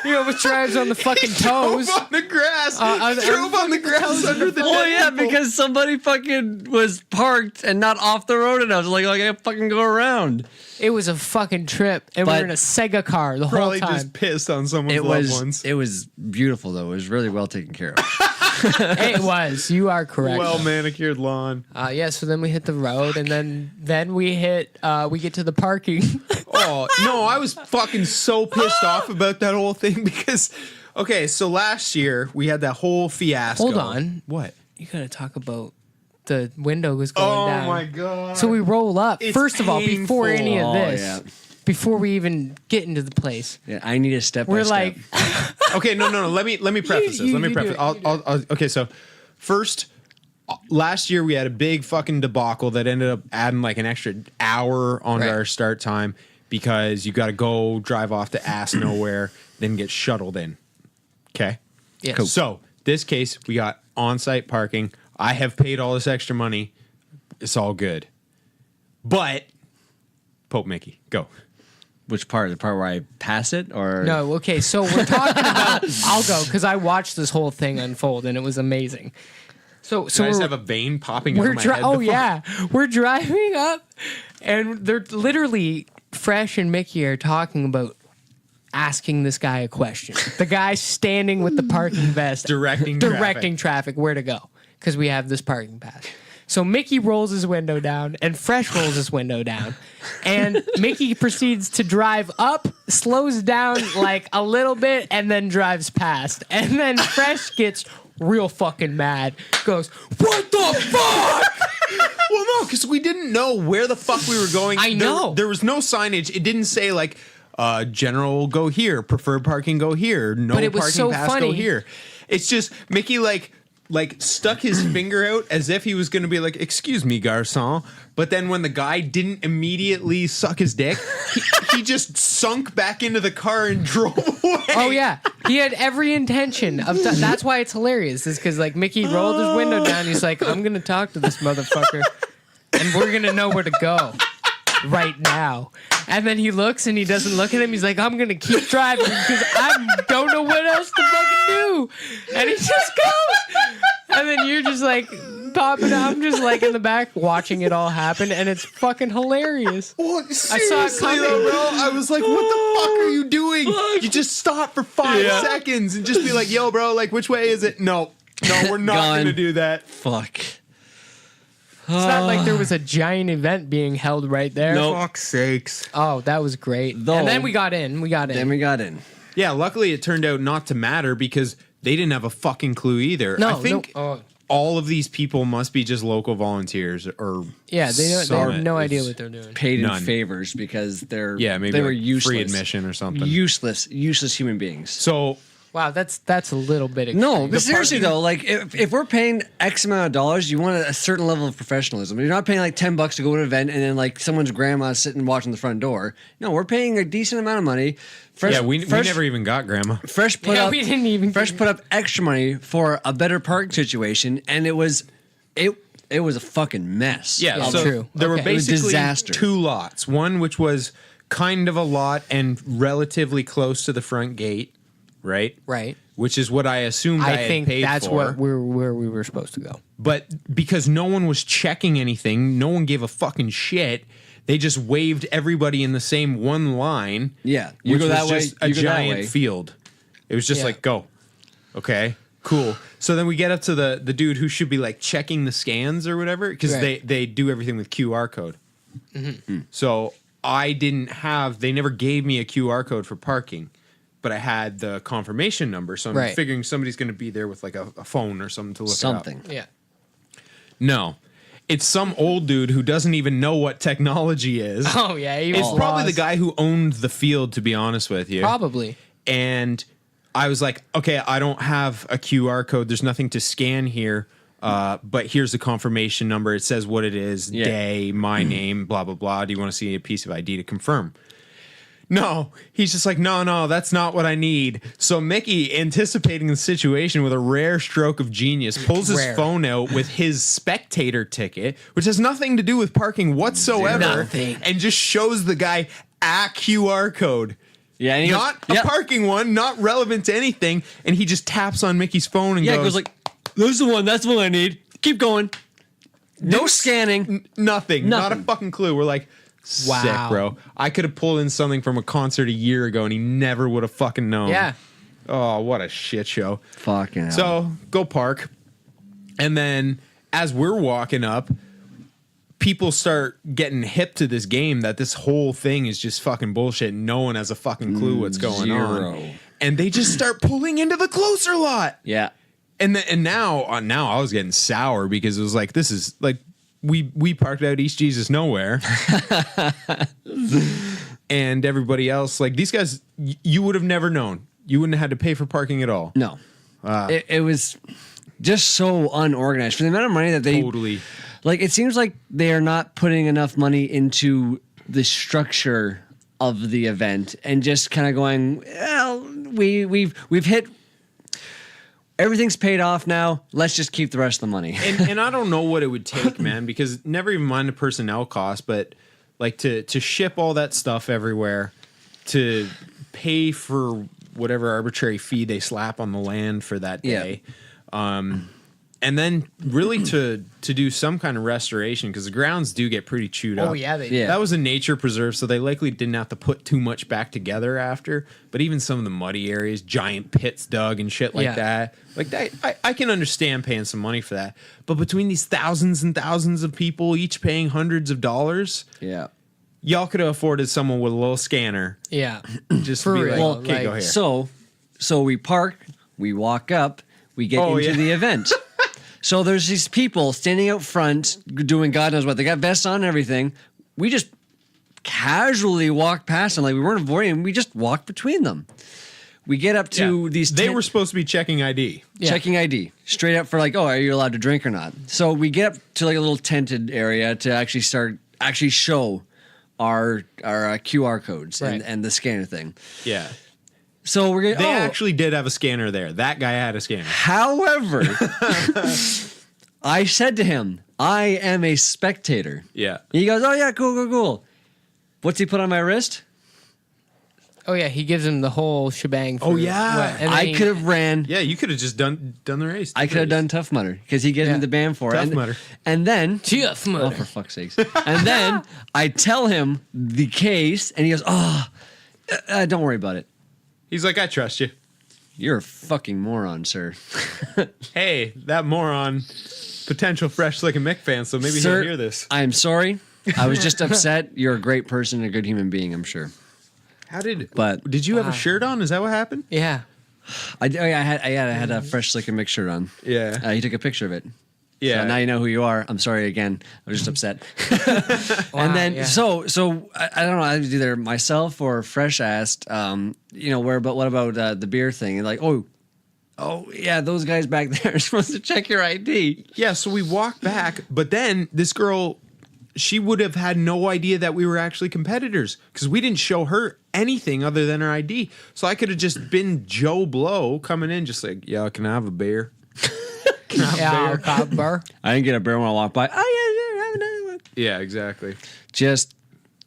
He almost drives on the fucking toes. Drove on the grass. He Drove on the grass under the. Oh dead yeah, people. because somebody fucking was parked and not off the road, and I was like, I gotta fucking go around. It was a fucking trip, and we But- were in a Sega car the Probably whole time. just pissed on someone's It loved was ones. it was beautiful though. It was really well taken care of. It was. You are correct. Well manicured lawn. Yeah. So then we hit the road, and then we hit. We get to the parking. Oh, no, I was fucking so pissed off about that whole thing because, okay, so last year we had that whole fiasco. Hold on. What? You gotta talk about the window was going down. Oh my God. So we roll up. It's First of all, before painful. any of Oh, this, yeah. before we even get into the place, Yeah, I need a step. we're by like, step. Okay, no. Let me preface this. You- Let me you preface. do it, I'll okay. So first, last year we had a big fucking debacle that ended up adding like an extra hour onto Right. our start time because you got to go drive off to ass nowhere, then get shuttled in. Okay. yeah. Cool. So this case, we got on-site parking. I have paid all this extra money. It's all good. But Pope Mickey, go. Which part? The part where I pass it, or No, okay, so we're talking about. I'll go because I watched this whole thing unfold and it was amazing. So So I just we're, have a vein popping out we're of my head. oh The fuck- yeah, we're driving up, and they're literally Fresh and Mickey are talking about asking this guy a question. The guy standing with the parking vest, Directing traffic where to go because we have this parking pass. So Mickey rolls his window down and Fresh rolls his window down. And Mickey proceeds to drive up, slows down like a little bit, and then drives past. And then Fresh gets real fucking mad. Goes, what the fuck? Well, no, because we didn't know where the fuck we were going. I know. There was no signage. It didn't say like general go here, preferred parking go here, no But it was parking so pass funny. go here. It's just Mickey like stuck his finger out as if he was going to be like, excuse me, garçon. But then when the guy didn't immediately suck his dick, he just sunk back into the car and drove away. Oh yeah, he had every intention of. That's why it's hilarious. Is because like Mickey rolled his window down. He's like, I'm gonna talk to this motherfucker, and we're gonna know where to go right now. And then he looks and he doesn't look at him. He's like, I'm gonna keep driving because I don't know what else to fucking do. And he just goes. And then you're just like popping. I'm just like in the back watching it all happen, and it's fucking hilarious. Well, saw it seriously coming. though, bro. I was like, what the fuck are you doing? You just stop for 5 Yeah. seconds and just be like, yo, bro, like, which way is it? No, we're not Gone. going to do that. fuck. It's not like there was a giant event being held right there. Nope. Fuck's sakes. Oh, that was great. Though- and then we got in. Then we got in. Yeah, luckily it turned out not to matter because they didn't have a fucking clue either. No, I think no. Oh. all of these people must be just local volunteers or Yeah, they have summit. no idea It's- what they're doing. Paid in None. favors because Yeah, maybe they were like useless. free admission or something. Useless human beings. So Wow, that's a little bit extreme. No, but seriously parking- though, like if we're paying X amount of dollars, you want a certain level of professionalism. You're not paying like $10 to go to an event and then like someone's grandma sitting watching the front door. No, we're paying a decent amount of money. Fresh, yeah, we never even got grandma. Fresh put Yeah, up. we didn't even- Fresh put up extra money for a better parking situation, and it was a fucking mess. Yeah, Yeah, so true. there were Okay. It was basically disaster. 2 lots. One which was kind of a lot and relatively close to the front gate, right? Right. Which is what I assumed I I had think paid that's for. where we were supposed to go. But because no one was checking anything, no one gave a fucking shit. They just waved everybody in the same one line. Yeah, you which go was that way, just a you go that giant way. field. It was just Yeah. like go. Okay, cool. So then we get up to the dude who should be like checking the scans or whatever, because they do everything with QR code. So they never gave me a QR code for parking, but I had the confirmation number. So I'm figuring somebody's going to be there with like a phone or something to look something. it up. Yeah. No. It's some old dude who doesn't even know what technology is. Oh, yeah. It's probably the guy who owned the field, to be honest with you. Probably. And I was like, okay, I don't have a QR code. There's nothing to scan here. But here's the confirmation number. It says what it is, day, my name, blah, blah, blah. Do you want to see a piece of ID to confirm? No, he's just like, no, that's not what I need. So Mickey, anticipating the situation with a rare stroke of genius, pulls his phone out with his spectator ticket, which has nothing to do with parking whatsoever, and just shows the guy a QR code. Yeah, and not a parking one, not relevant to anything, and he just taps on Mickey's phone and goes like, "That's the one. That's the one I need. Keep going. No scanning. Nothing. Not a fucking clue." We're like, wow, sick, bro. I could have pulled in something from a concert a year ago, and he never would have fucking known. Yeah. Oh, what a shit show. Fucking hell. So go park, and then as we're walking up, people start getting hip to this game that this whole thing is just fucking bullshit. No one has a fucking clue what's going on. And they just start pulling into the closer lot. Yeah. And now I was getting sour because it was like, this is like, we parked out East Jesus Nowhere. And everybody else, like these guys, you would have never known. You wouldn't have had to pay for parking at all. No. It was just so unorganized for the amount of money that they totally. Like, it seems like they are not putting enough money into the structure of the event and just kind of going, well, we've hit, everything's paid off now. Let's just keep the rest of the money. and I don't know what it would take, man, because never even mind the personnel cost, but like to ship all that stuff everywhere, to pay for whatever arbitrary fee they slap on the land for that day. And then really to do some kind of restoration, because the grounds do get pretty chewed up. Oh, yeah, they do. Yeah. That was a nature preserve, so they likely didn't have to put too much back together after. But even some of the muddy areas, giant pits dug and shit like that. Like that, I can understand paying some money for that. But between these thousands and thousands of people, each paying hundreds of dollars, y'all could have afforded someone with a little scanner. Yeah. Just For to be real. like, Well, okay, go here. So we park, we walk up, we get into the event. So there's these people standing out front doing God knows what. They got vests on and everything. We just casually walked past them like we weren't avoiding them. We just walked between them. We get up to these. They were supposed to be checking ID. Checking ID. Straight up for like, oh, are you allowed to drink or not? So we get up to like a little tented area to actually show our QR codes and the scanner thing. Yeah. So we're They actually did have a scanner there. That guy had a scanner. However, I said to him, I am a spectator. Yeah. He goes, oh, yeah, cool. What's he put on my wrist? Oh, yeah, he gives him the whole shebang. For I could have ran. Yeah, you could have just done the race. I could have done Tough Mudder because he gives me the band for it. Tough Mudder. And then... Tough Mudder. Oh, for fuck's sakes. And then I tell him the case, and he goes, don't worry about it. He's like, I trust you. You're a fucking moron, sir. Hey, that moron, potential Fresh Slick and Mick fan, so maybe he'll hear this. I'm sorry. I was just upset. You're a great person and a good human being, I'm sure. Did you have a shirt on? Is that what happened? Yeah. I had a Fresh Slick and Mick shirt on. Yeah. He took a picture of it. Yeah. So now you know who you are. I'm sorry again. I was just upset. And then so I don't know. I was either myself or Fresh asked, what about the beer thing? And like, oh yeah, those guys back there are supposed to check your ID. Yeah. So we walk back, but then this girl, she would have had no idea that we were actually competitors because we didn't show her anything other than her ID. So I could have just been Joe Blow coming in, just like, yeah, can I have a beer? Bar. I didn't get a beer when I walked by. Oh yeah, have another one. Yeah, exactly. Just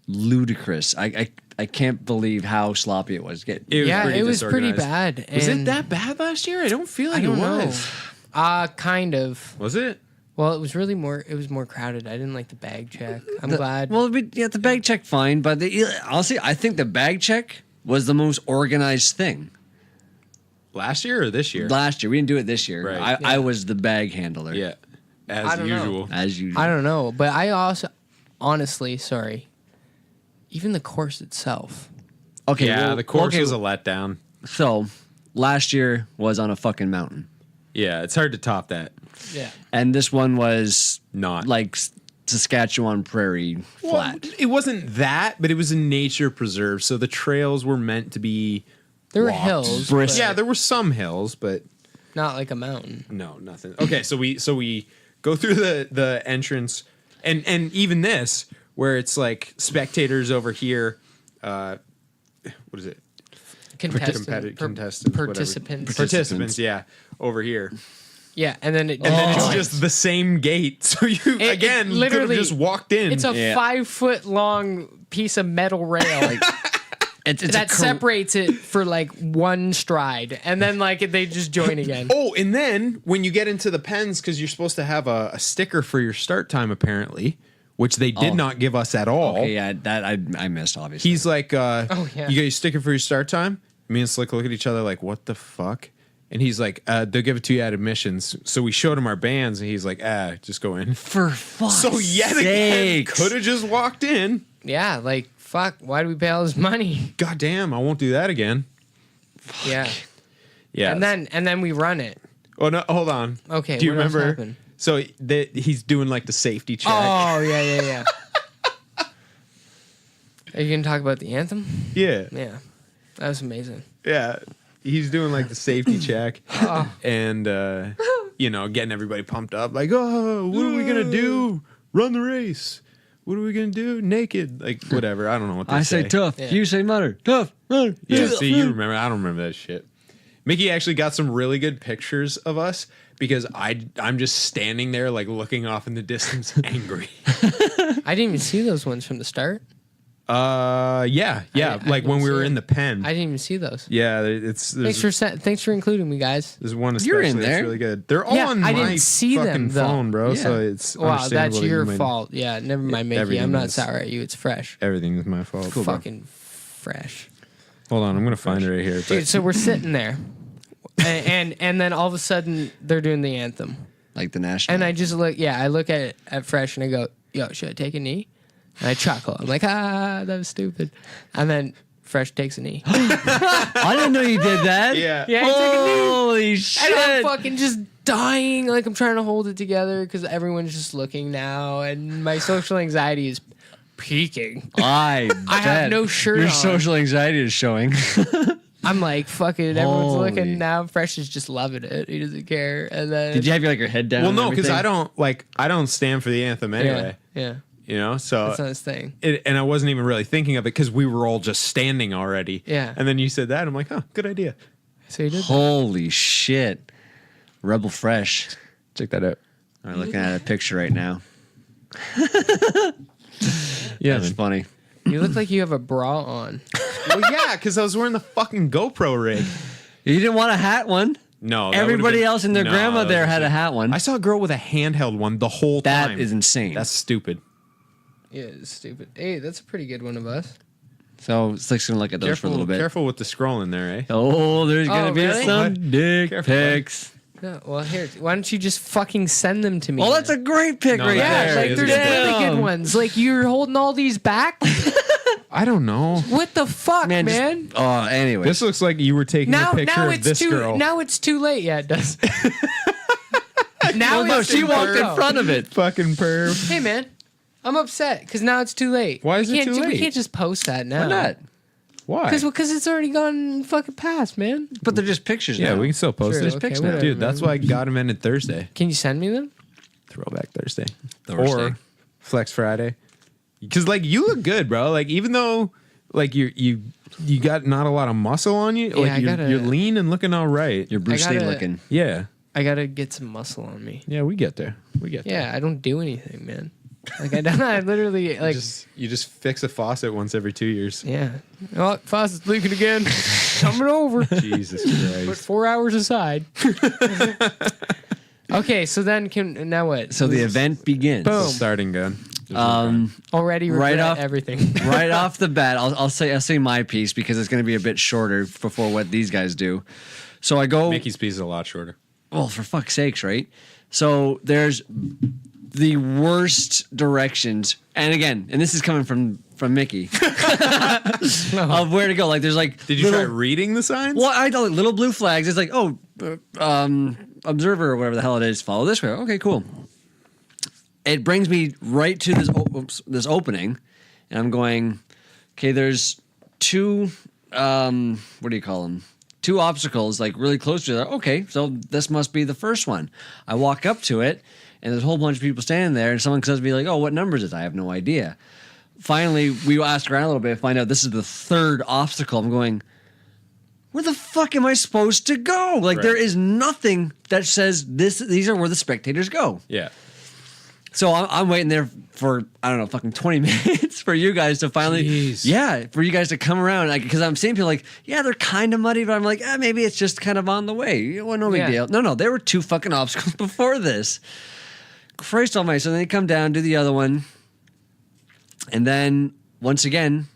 ludicrous. I can't believe how sloppy it was. It was pretty bad. Was it that bad last year? I don't feel like it was. Kind of. Was it? Well, it was really more. It was more crowded. I didn't like the bag check. I'm glad. Well, the bag check fine, but honestly, I think the bag check was the most organized thing. Last year or this year? Last year. We didn't do it this year. Right. I was the bag handler. Yeah. I As don't know. usual. As usual. I don't know, but I also, honestly, sorry, even the course itself. Okay. Yeah, well, the course okay, was a letdown. So last year was on a fucking mountain. Yeah, it's hard to top that. Yeah. And this one was Not. like Saskatchewan prairie flat. Well, it wasn't that, but it was a nature preserve, so the trails were meant to be There were walked. hills, Brisk. but Yeah, there were some hills, but not like a mountain. no, nothing. Okay, so we go through the entrance, and even this where it's like spectators over here. What is it? Contestants, Contestants, whatever. Participants, yeah, over here. Yeah, and then And then it's just the same gate. So you It again could have literally- just walked in. it's a Yeah. 5-foot long piece of metal rail It's that separates it for like one stride, and then like they just join again. Oh, and then when you get into the pens, because you're supposed to have a sticker for your start time, apparently, which they did not give us at all. Okay, yeah, that I missed obviously. He's like, yeah. you got your sticker for your start time? Me and Slick look at each other like, what the fuck? And he's like, they'll give it to you at admissions. So we showed him our bands, and he's like, just go in. For fuck's So yet again, sakes. could have just walked in. Yeah, like fuck. Why do we pay all this money? God damn, I won't do that again. Yeah, Yeah. and then we run it. Oh no, hold on. Okay, Do you what else remember? happened? So he's doing like the safety check. Oh yeah. Are you gonna talk about the anthem? Yeah. Yeah, that was amazing. Yeah. He's doing like the safety check and getting everybody pumped up. Like, oh, what are we gonna do? Run the race. What are we gonna do? Naked. Like whatever. I don't know what they I say tough. Yeah. You say mutter. Tough. Mutter. Yeah, see, you remember. I don't remember that shit. Mickey actually got some really good pictures of us because I'm just standing there like looking off in the distance angry. I didn't even see those ones from the start. Yeah. I Like when didn't we see were it. in the pen. I didn't even see those. Yeah, thanks Thanks for including me, guys. There's one especially You're in that's there. really good. They're all Yeah, on I my didn't see them, fucking though. phone, bro. Yeah. So it's Wow, that's understandable that your you might- fault. Yeah, never mind, Mickey. Everything I'm not is- sour at you. It's fresh. Everything is my fault. Fucking fresh. Hold on, I'm gonna find it right here. Dude, so we're sitting there. And then all of a sudden they're doing the anthem. Like the national. And I just look at Fresh and I go, yo, should I take a knee? And I chuckle. I'm like, that was stupid. And then Fresh takes a knee. I didn't know you did that. Yeah. Yeah, he took a knee. Holy shit. And I'm fucking just dying. Like I'm trying to hold it together because everyone's just looking now. And my social anxiety is peaking. I have no shirt Your on. social anxiety is showing. I'm like, fuck it. Everyone's Holy. looking now. Fresh is just loving it. He doesn't care. And then Did you have your head down? Well, and no, because everything? I don't stand for the anthem anyway. Yeah. You know, so That's not his thing. and I wasn't even really thinking of it because we were all just standing already. Yeah. And then you said that, I'm like, oh, good idea. So he did that. Holy shit. Rebel Fresh. Check that out. I'm looking at a picture right now. Yeah, That's funny. You look like you have a bra on. well, yeah, because I was wearing the fucking GoPro rig. You didn't want a hat one? No, that Everybody would've been- else and their No, grandma that there was had a insane. hat one. I saw a girl with a handheld one the whole That time. is insane. That's stupid. Yeah, it's stupid. Hey, that's a pretty good one of us. So Slick's gonna look at those for a little bit. Careful with the scrolling there, eh? Oh, there's gonna be really? some dick Careful, bud. pics. No, well, here, why don't you just fucking send them to me? Oh, that's a great pic No, right that yeah, there. actually like is a there's good really Damn. good ones. Like you're holding all these back. I don't know. What the fuck, man? just- oh, anyway. This looks like you were taking Now, a picture now of it's this too. girl. Now it's too late. Yeah, it does. Now no, it's she too walked late. in front of it. Fucking perv. Hey, man, I'm upset because now it's too late. Why is we it can't, too We late? can't just post that now. Why not? Why? Because it's already gone fucking past, man. But they're just pictures Yeah, now. we can still post Sure, it. okay, pics now. whatever, Dude, that's man. why I got him ended Thursday. Can you send me them? Throwback Thursday. Thursday. Or Flex Friday. Because, like, you look good, bro. Like, even though, like, you got not a lot of muscle on you, Yeah, like, I gotta- you're lean and looking all right. You're Bruce I Lee gotta- looking. Yeah. I gotta get some muscle on me. Yeah, we get there. We get there. Yeah, I don't do anything, man. Like I don't. I literally like. You just fix a faucet once every 2 years. Yeah. Oh, faucet's leaking again. Coming over. Jesus Put Christ. 4 hours aside. Okay, so then now what? So the event begins. Boom. Starting gun. Already regret everything. Right off the bat, I'll say my piece because it's going to be a bit shorter before what these guys do. So I go. Mickey's piece is a lot shorter. Well, for fuck's sakes, right? So there's the worst directions, and this is coming from Mickey of where to go. Like there's like. Did you try reading the signs? Well, I don't. Little blue flags. It's like observer or whatever the hell it is. Follow this way. Okay, cool. It brings me right to this opening, and I'm going, okay, there's two, what do you call them? Two obstacles, like really close to each other. Okay, so this must be the first one. I walk up to it, and there's a whole bunch of people standing there, and someone says to me like, oh, what number is it? I have no idea. Finally, we ask around a little bit, find out this is the third obstacle. I'm going, where the fuck am I supposed to go? Like, there is nothing that says these are where the spectators go. Yeah. So I'm waiting there for, I don't know, fucking 20 minutes for you guys to finally, for you guys to come around. Because I'm seeing people like, yeah, they're kind of muddy, but I'm like, maybe it's just kind of on the way. Well, no big deal. No, there were two fucking obstacles before this. Christ almighty. So then they come down, do the other one. And then, once again,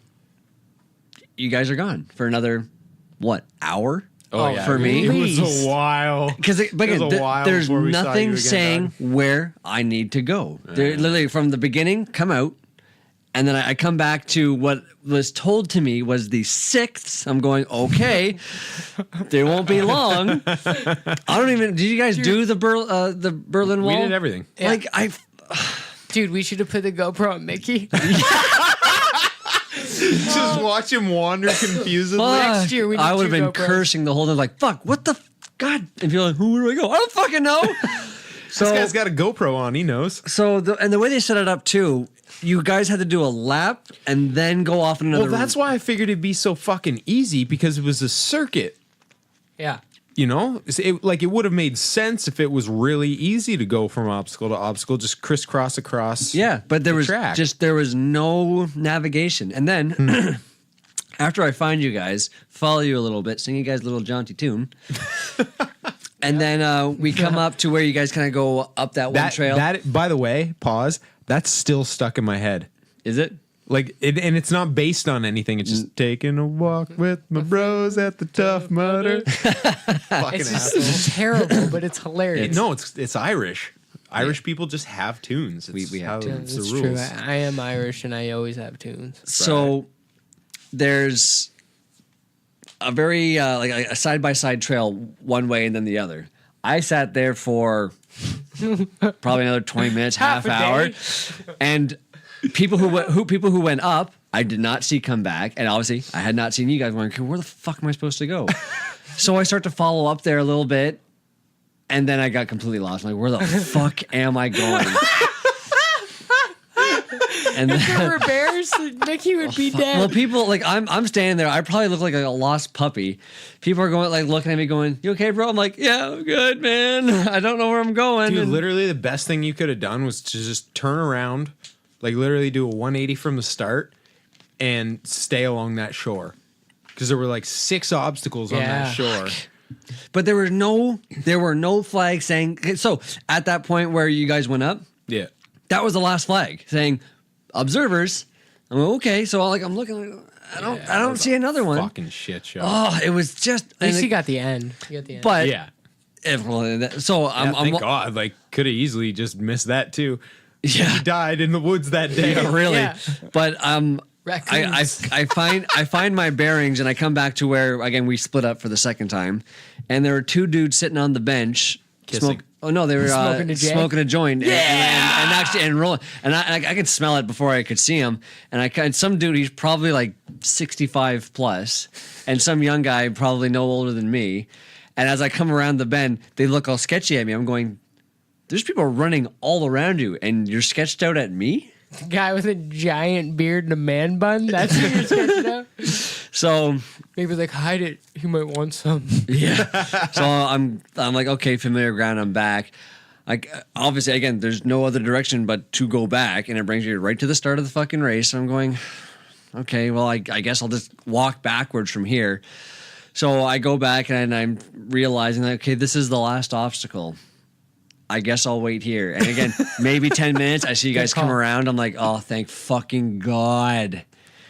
you guys are gone for another, hour? Oh, yeah. For me, it was a while. Because there's nothing saying where I need to go. They're literally from the beginning, come out, and then I come back to what was told to me was the 6th. I'm going, okay, they won't be long. I don't even. Did you guys do the Berlin Wall? We did everything. Like Dude, we should have put the GoPro on Mickey. Just watch him wander confusedly. Next year, I would have been cursing the whole time, like, fuck, what the God? And you're like, where do I go? I don't fucking know. So, this guy's got a GoPro on, he knows. So, the way they set it up, too, you guys had to do a lap and then go off in another. Well, that's why I figured it'd be so fucking easy, because it was a circuit. Yeah. You know, it would have made sense if it was really easy to go from obstacle to obstacle, just crisscross across. Yeah, but there was track. there was no navigation. And then after I find you guys, follow you a little bit, sing you guys a little jaunty tune, and then we come up to where you guys kind of go up that one trail. That, by the way, pause. That's still stuck in my head. Is it? Like, and it's not based on anything. It's just taking a walk with my bros at the Tough Mudder. Fucking It's asshole. just terrible, but it's hilarious. No, it's Irish. Irish people just have tunes. We have tunes. It's It's the true. rules. I am Irish, and I always have tunes. So there's a very like a side-by-side trail one way and then the other. I sat there for probably another 20 minutes, half a hour, day. and people who went up, I did not see come back, and obviously I had not seen you guys. Going, where the fuck am I supposed to go? So I start to follow up there a little bit, and then I got completely lost. I'm like, where the fuck am I going? And If there were bears, Mickey would be dead. well, people like I'm standing there. I probably look like a lost puppy. People are going like looking at me, going, "You okay, bro?" I'm like, "Yeah, I'm good, man. I don't know where I'm going." Dude, And literally the best thing you could have done was to just turn around, like literally do a 180 from the start and stay along that shore. Because there were like 6 obstacles on that shore. But there were no flags saying. So at that point where you guys went up, Yeah. that was the last flag saying observers. I'm like, okay, so I'm looking. Like, I don't see another one. Fucking shit show. Oh, it was just. At least you got the end. You got the end. But yeah. So I'm Thank God. Like, could have easily just missed that too. Yeah. He died in the woods that day. Yeah, really. Yeah. But Raccoons. I find my bearings and I come back to where again we split up for the second time, and there were 2 dudes sitting on the bench Kissing. Oh no, they were Smoking a joint? and actually and rolling, and I could smell it before I could see him, and some dude, he's probably like 65 plus, and some young guy probably no older than me, and as I come around the bend, they look all sketchy at me. I'm going, there's people running all around you, and you're sketched out at me. Guy with a giant beard and a man bun. That's what you're sketching out. So Maybe like hide it. He might want some. yeah. So I'm like, okay, familiar ground. I'm back. Like obviously, again, there's no other direction but to go back, and it brings you right to the start of the fucking race. I'm going, okay, well, I guess I'll just walk backwards from here. So I go back, and I'm realizing that okay, this is the last obstacle. I guess I'll wait here. And again, maybe 10 minutes. I see you guys come around. I'm like, oh, thank fucking God.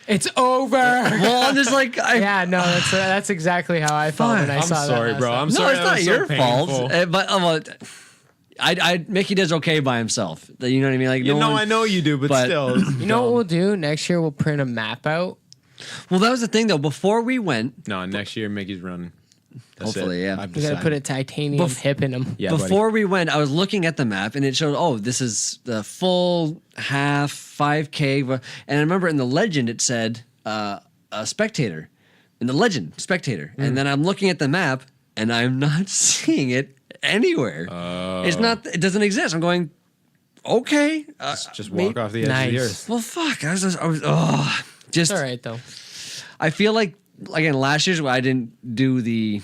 It's over. Well, I'm just like, yeah, no, that's exactly how I felt when I saw that. I'm sorry, bro. I'm sorry. No, it's not your fault. But Mickey does okay by himself. You know what I mean? Like, I know you do, but still. You know what we'll do next year? We'll print a map out. Well, that was the thing though. Before we went, no, next year Mickey's running. That's hopefully, yeah. We gotta put a titanium hip in him. Yeah, before we went, I was looking at the map and it showed, oh, this is the full half 5K. And I remember in the legend it said a spectator. In the legend, spectator. And then I'm looking at the map and I'm not seeing it anywhere. It's not. It doesn't exist. I'm going, okay. Just walk off the edge of the earth. Well, fuck. I was just It's all right though. I feel like, again, last year's I didn't do the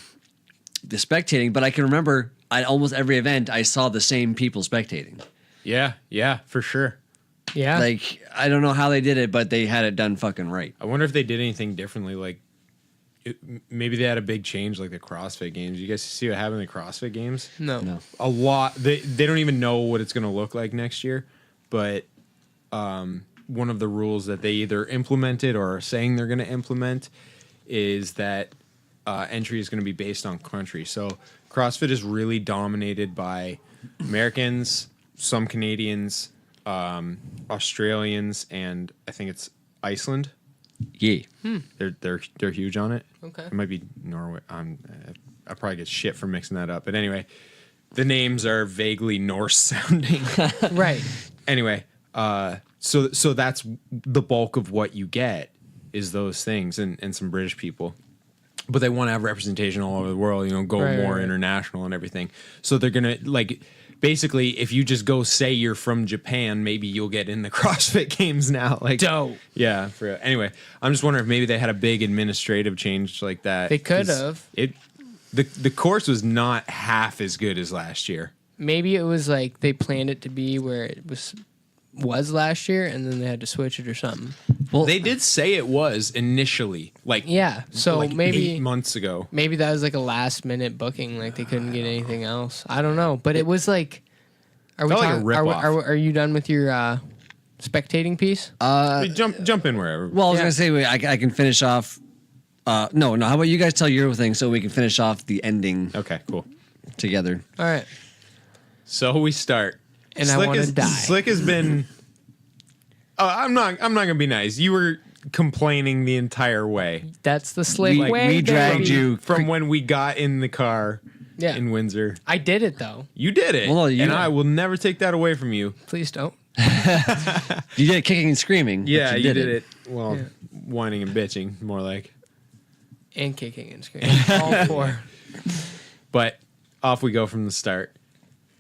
spectating, but I can remember at almost every event I saw the same people spectating. Yeah, for sure. Yeah. Like, I don't know how they did it, but they had it done fucking right. I wonder if they did anything differently. Like, maybe they had a big change, like the CrossFit Games. You guys see what happened in the CrossFit Games? No. A lot. They don't even know what it's going to look like next year, but one of the rules that they either implemented or are saying they're going to implement is that entry is going to be based on country. So CrossFit is really dominated by Americans, some Canadians, Australians, and I think it's Iceland. Yeah. They're huge on it. Okay. It might be Norway. I probably get shit for mixing that up. But anyway, the names are vaguely Norse sounding. Right. Anyway, so that's the bulk of what you get is those things and some British people. But they want to have representation all over the world, go more international and everything. So they're going to, like, basically, if you just go say you're from Japan, maybe you'll get in the CrossFit Games now. Like, dope. Yeah. For real. Anyway, I'm just wondering if maybe they had a big administrative change like that. They could have. The course was not half as good as last year. Maybe it was like they planned it to be where it was last year, and then they had to switch it or something. Well, they did say it was initially, like so like maybe 8 months ago. Maybe that was like a last minute booking, like they couldn't get anything else. I don't know, but it was like, are we Felt like a talking? rip-off. Are you done with your spectating piece? Jump in wherever. Well, I was going to say, I can finish off. No. How about you guys tell your thing so we can finish off the ending Okay, cool. together? All right. So we start. And I want to die. Slick has been. I'm not gonna be nice. You were complaining the entire way. That's the Slick way. We dragged you from when we got in the car. Yeah. In Windsor. I did it though. You did it. Well, and I will never take that away from you. Please don't. You did it kicking and screaming. Yeah, you did it. Well, whining and bitching, more like. And kicking and screaming. All four. But off we go from the start.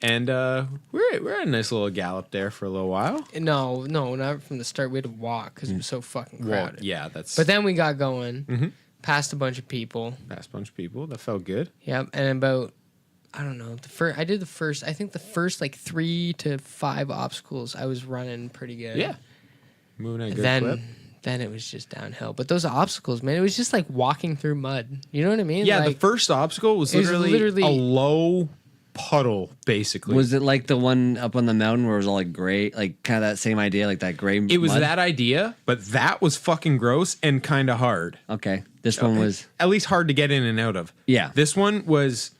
And we're at a nice little gallop there for a little while. No, not from the start. We had to walk because it was so fucking crowded. Well, yeah, that's. But then we got going, past a bunch of people. Past a bunch of people. That felt good. Yep, and about, I don't know, I think the first like 3 to 5 obstacles, I was running pretty good. Yeah. Moving at a good clip. Then it was just downhill. But those obstacles, man, it was just like walking through mud. You know what I mean? Yeah, like, the first obstacle was literally a low puddle, basically. Was it like the one up on the mountain where it was all like gray, like kind of that same idea, like that gray? It was mud? that idea, but that was fucking gross and kind of hard. Okay, this one was at least hard to get in and out of. Yeah, this one was.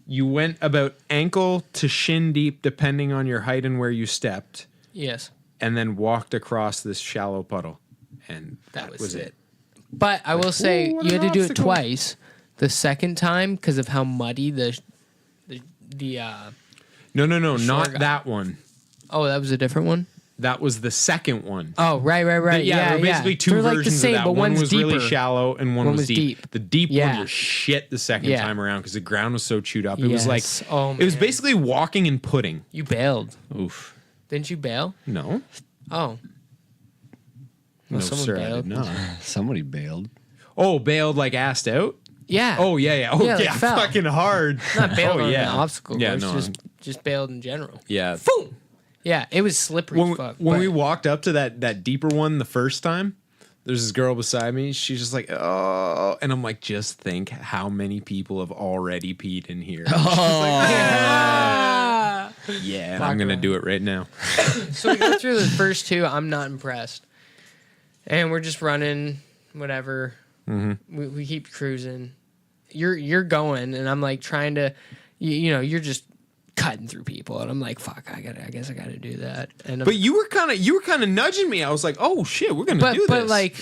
You went about ankle to shin deep, depending on your height and where you stepped. Yes, and then walked across this shallow puddle, and that was it. But I will say you had to do it twice. The second time, because of how muddy the No, not that one. Oh, that was a different one? That was the second one. Oh, right. There were basically two They're versions like the same, of that. but One one's was deeper. really shallow and one was deep. The deep one was shit the second time around because the ground was so chewed up. It was like it was basically walking and pudding. You bailed. Oof. Didn't you bail? No. Oh. No, sir, I did not. Somebody bailed. Oh, bailed like assed out? Yeah. Oh, yeah. Oh, yeah, fell. fucking hard. Not bailed on an obstacle. Yeah, no. Just bailed in general. Yeah. Boom. Yeah, it was slippery as fuck. When we walked up to that deeper one the first time, there's this girl beside me. She's just like, oh. And I'm like, just think how many people have already peed in here. Yeah, Rock I'm gonna and do it right now. So we go through the first two. I'm not impressed, and we're just running, whatever. Mm-hmm. We keep cruising. You're going, and I'm like trying to, you're just cutting through people, and I'm like, fuck, I guess I gotta do that. And But you were kind of nudging me. I was like, oh shit, we're gonna do this. But like,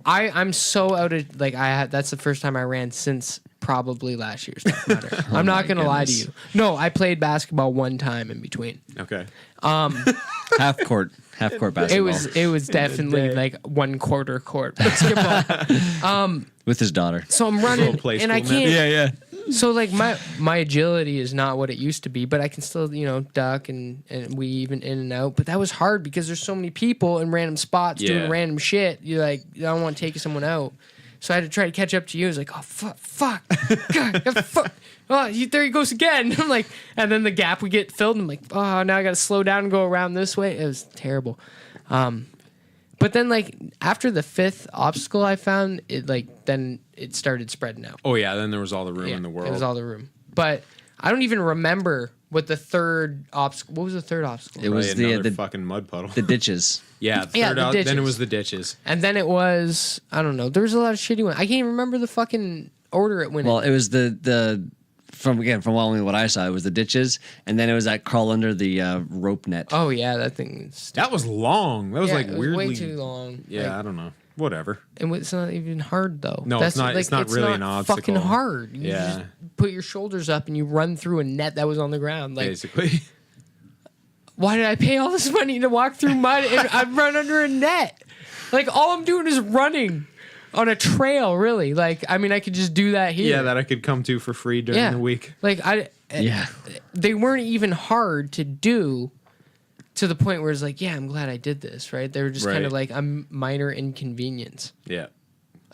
I'm so out of like that's the first time I ran since probably last year's Tough Mudder. I'm not gonna lie to you. No, I played basketball one time in between. Okay. half court basketball. It was definitely like 1/4 court basketball. With his daughter. So I'm running, and I can't. Yeah. So like my agility is not what it used to be, but I can still duck and weave and in and out. But that was hard because there's so many people in random spots doing random shit. You're like, I don't want to take someone out, so I had to try to catch up to you. I was like, oh fuck, God, fuck. Oh, there he goes again. I'm like, and then the gap would get filled. And I'm like, oh, now I got to slow down and go around this way. It was terrible. But then, like, after the 5th obstacle I found, then it started spreading out. Oh, yeah, then there was all the room in the world. It was all the room. But I don't even remember what the third obstacle... What was the third obstacle? It was the fucking mud puddle. The ditches. Yeah, the ditches. Then it was the ditches. And then it was... I don't know. There was a lot of shitty ones. I can't even remember the fucking order it went in. Well, it was the from only what I saw, it was the ditches, and then it was that crawl under the rope net. Oh, yeah, that thing... That was long. That was like it was weirdly... way too long. Yeah, I don't know. Whatever. And it's not even hard, though. No, it's not. It's not really an obstacle. Fucking hard. You Yeah. just put your shoulders up and you run through a net that was on the ground. Like, basically. why did I pay all this money to walk through mud and I run under a net? Like, all I'm doing is running on a trail, really. Like, I mean, I could just do that here. Yeah, that I could come to for free during the week. Like, they weren't even hard to do to the point where it's like, yeah, I'm glad I did this, right? They were just kind of like a minor inconvenience. Yeah.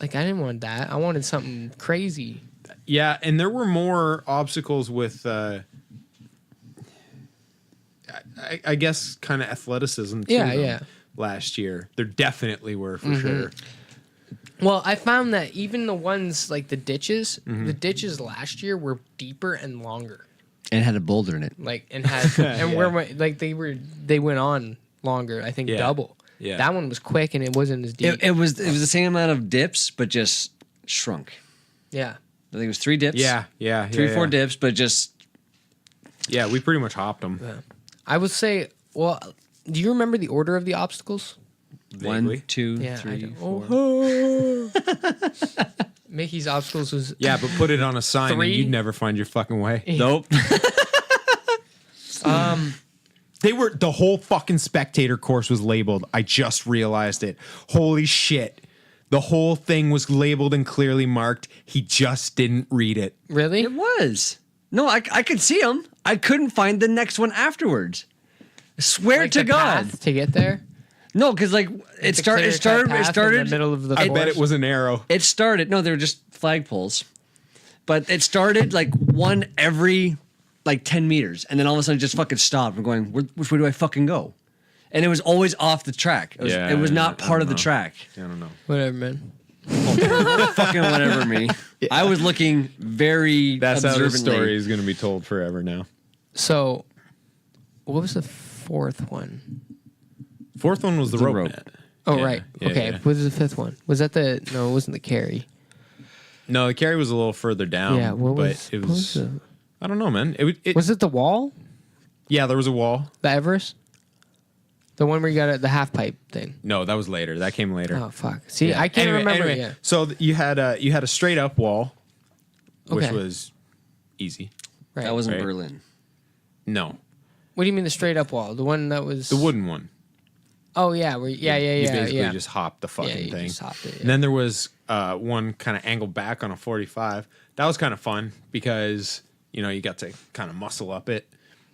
Like, I didn't want that. I wanted something crazy. Yeah, and there were more obstacles with, I guess, kind of athleticism to them last year. There definitely were, for sure. Well, I found that even the ones like the ditches last year were deeper and longer. And had a boulder in it. Like, and had, and they went on longer, I think double. Yeah. That one was quick and it wasn't as deep. It was the same amount of dips, but just shrunk. Yeah. I think it was 3 dips. Yeah. 4 dips, but just... Yeah, we pretty much hopped them. Yeah. I would say, well, do you remember the order of the obstacles? Vaguely. 1, 2, Yeah, 3, 4. Mickey's obstacles was... Yeah, but put it on a sign 3? and you'd never find your fucking way. Nope. They were... The whole fucking spectator course was labeled. I just realized it. Holy shit. The whole thing was labeled and clearly marked. He just didn't read it. Really? It was. No, I could see them. I couldn't find the next one afterwards. I swear Like to the God. path to get there? No, because like it started in the middle of the I course. bet it was an arrow. It started. No, they were just flagpoles, but it started like one every like 10 meters, and then all of a sudden it just fucking stopped. We're going, which way do I fucking go? And it was always off the track. It was not part of the track. I don't know. Whatever, man. Fucking whatever, me. I was looking very. That's how the observantly. story is going to be told forever now. So, what was the 4th one? 4th one was the rope net. Oh, Yeah, right. yeah, Okay. yeah. What was the 5th one? Was that the... No, it wasn't the carry. No, the carry was a little further down. Yeah, what was... But it what was... the- I don't know, man. was it the wall? Yeah, there was a wall. The Everest? The one where you got the half pipe thing? No, that was later. That came later. Oh, fuck. See, Yeah. I can't remember Anyway, it yet. so you had a straight up wall, which Okay. was easy. Right. That wasn't Right. Berlin. No, What do you mean the straight up wall? The one that was... the wooden one. Oh, yeah. Where, yeah. You basically just hopped the Yeah, fucking you thing. just hopped it, yeah. And then there was one kind of angled back on a 45. That was kind of fun because, you got to kind of muscle up it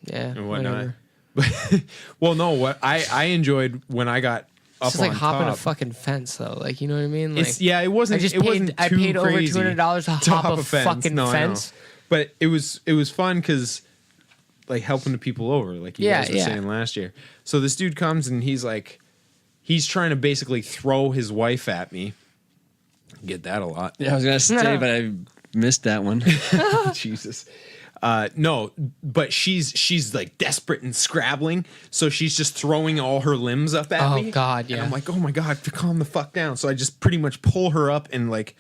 Yeah. and whatnot. Whatever. Well, no, what I enjoyed when I got up It's just like on hopping top. a fucking fence, though. Like, you know what I mean? Like, It wasn't. I wasn't I too paid over crazy $200 to hop a fucking No, I know. fence. But it was fun because like helping the people over, like you guys were saying last year. So this dude comes and he's trying to basically throw his wife at me. Get that a lot. Yeah, I was gonna say, but Missed that one. Jesus. No, but she's like desperate and scrabbling, so she's just throwing all her limbs up at me. Oh God, And yeah. I'm like, oh my God, calm the fuck down. So I just pretty much pull her up and like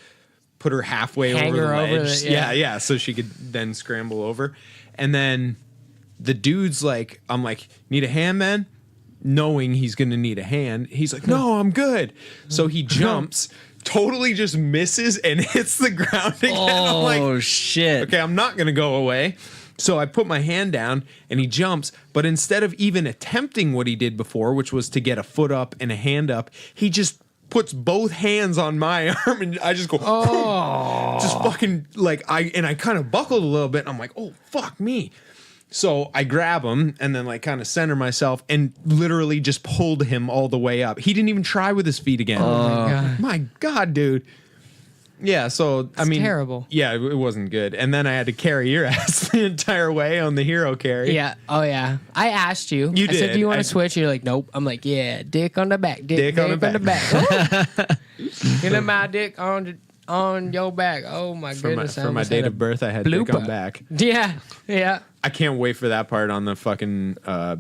put her halfway Hang over the her over ledge. the- yeah. Yeah, so she could then scramble over. And then the dude's like, I'm like, need a hand, man? Knowing he's gonna need a hand, he's like, no, I'm good. So he jumps, totally just misses and hits the ground again. I'm like, Oh shit! okay, I'm not going to go away. So I put my hand down and he jumps, but instead of even attempting what he did before, which was to get a foot up and a hand up, he just puts both hands on my arm and I just go, just fucking like I kind of buckled a little bit and I'm like, oh, fuck me. So I grab him and then like kind of center myself and literally just pulled him all the way up. He didn't even try with his feet again. My God, dude. Yeah, so I mean, terrible. Yeah, it wasn't good. And then I had to carry your ass the entire way on the hero carry. Yeah. Oh yeah. I asked you. You I said, did. do you want I- to switch? You're like, nope. I'm like, yeah, dick on the back. Dick on the back. Get my dick on your back. Oh my goodness. I For my almost date had of a birth, I had to blooper. come back. Yeah. Yeah. I can't wait for that part on the fucking Oh,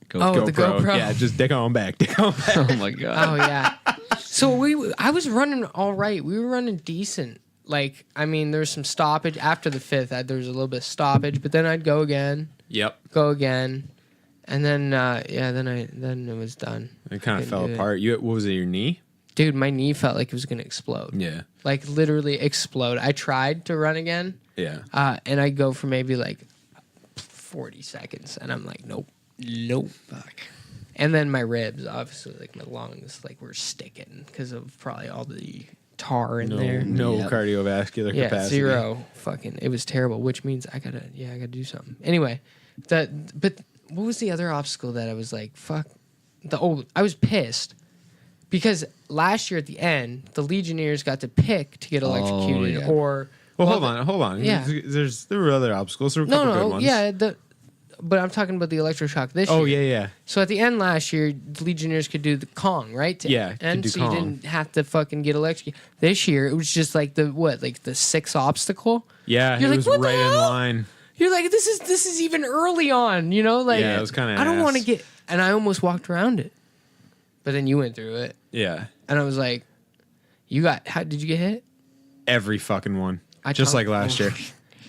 GoPro. the GoPro. Yeah, just dick on back. Dick on back. Oh my god! Oh yeah. So I was running all right. We were running decent. Like, I mean, there's some stoppage after the fifth. There was a little bit of stoppage, but then I'd go again, Yep. and then then it was done. It kind of Couldn't fell do it. apart. What was it, your knee? Dude, my knee felt like it was gonna explode. Yeah. Like literally explode. I tried to run again, Yeah. and I go for maybe like 40 seconds, and I'm like, nope. Fuck. And then my ribs, obviously, like my lungs, like were sticking because of probably all the tar in there. No Yep. cardiovascular Yeah, capacity. 0. Fucking, it was terrible. Which means I gotta do something. Anyway, but what was the other obstacle that I was like, fuck? I was pissed because last year at the end, the Legionnaires got to pick to get electrocuted yeah. or. Well, hold on. Yeah. There were other obstacles. There were a couple good ones. Yeah, but I'm talking about the electroshock this year. Oh, yeah. So at the end last year, the Legionnaires could do the Kong, right? Yeah, and could do so Kong. you didn't have to fucking get electrocuted. This year, it was just like the 6th obstacle. Yeah, You're it like, was what the right in hell? line. You're like, this is even early on, you know? Like, Yeah, it was kinda I don't want to ass. get, and I almost walked around it, but then you went through it, Yeah. and I was like, how did you get hit? Every fucking one. I Just Tom- like last year.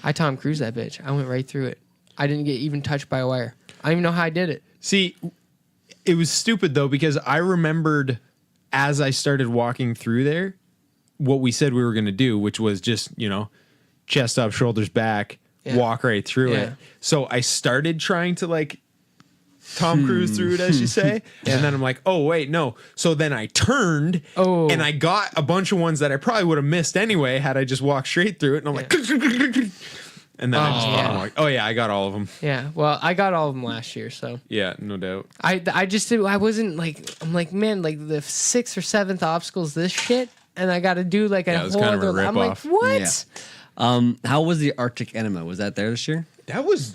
I Tom Cruise that bitch. I went right through it. I didn't get even touched by a wire. I don't even know how I did it. See, it was stupid though, because I remembered as I started walking through there, what we said we were going to do, which was just, chest up, shoulders back, Yeah. walk right through Yeah. it. So I started trying to like Tom Cruise through it, as you say. And then I'm like, oh, wait, no. So then I turned and I got a bunch of ones that I probably would have missed anyway had I just walked straight through it. And I'm like, and then I just fucking walked. Oh, yeah, I got all of them. Yeah, well, I got all of them last year, so. Yeah, no doubt. I just did. I wasn't like. I'm like, man, like the 6th or 7th obstacles, this shit, and I got to do like Yeah, it a was whole kind of a other. I'm like, rip-off. what? Yeah. How was the Arctic Enema? Was that there this year? That was,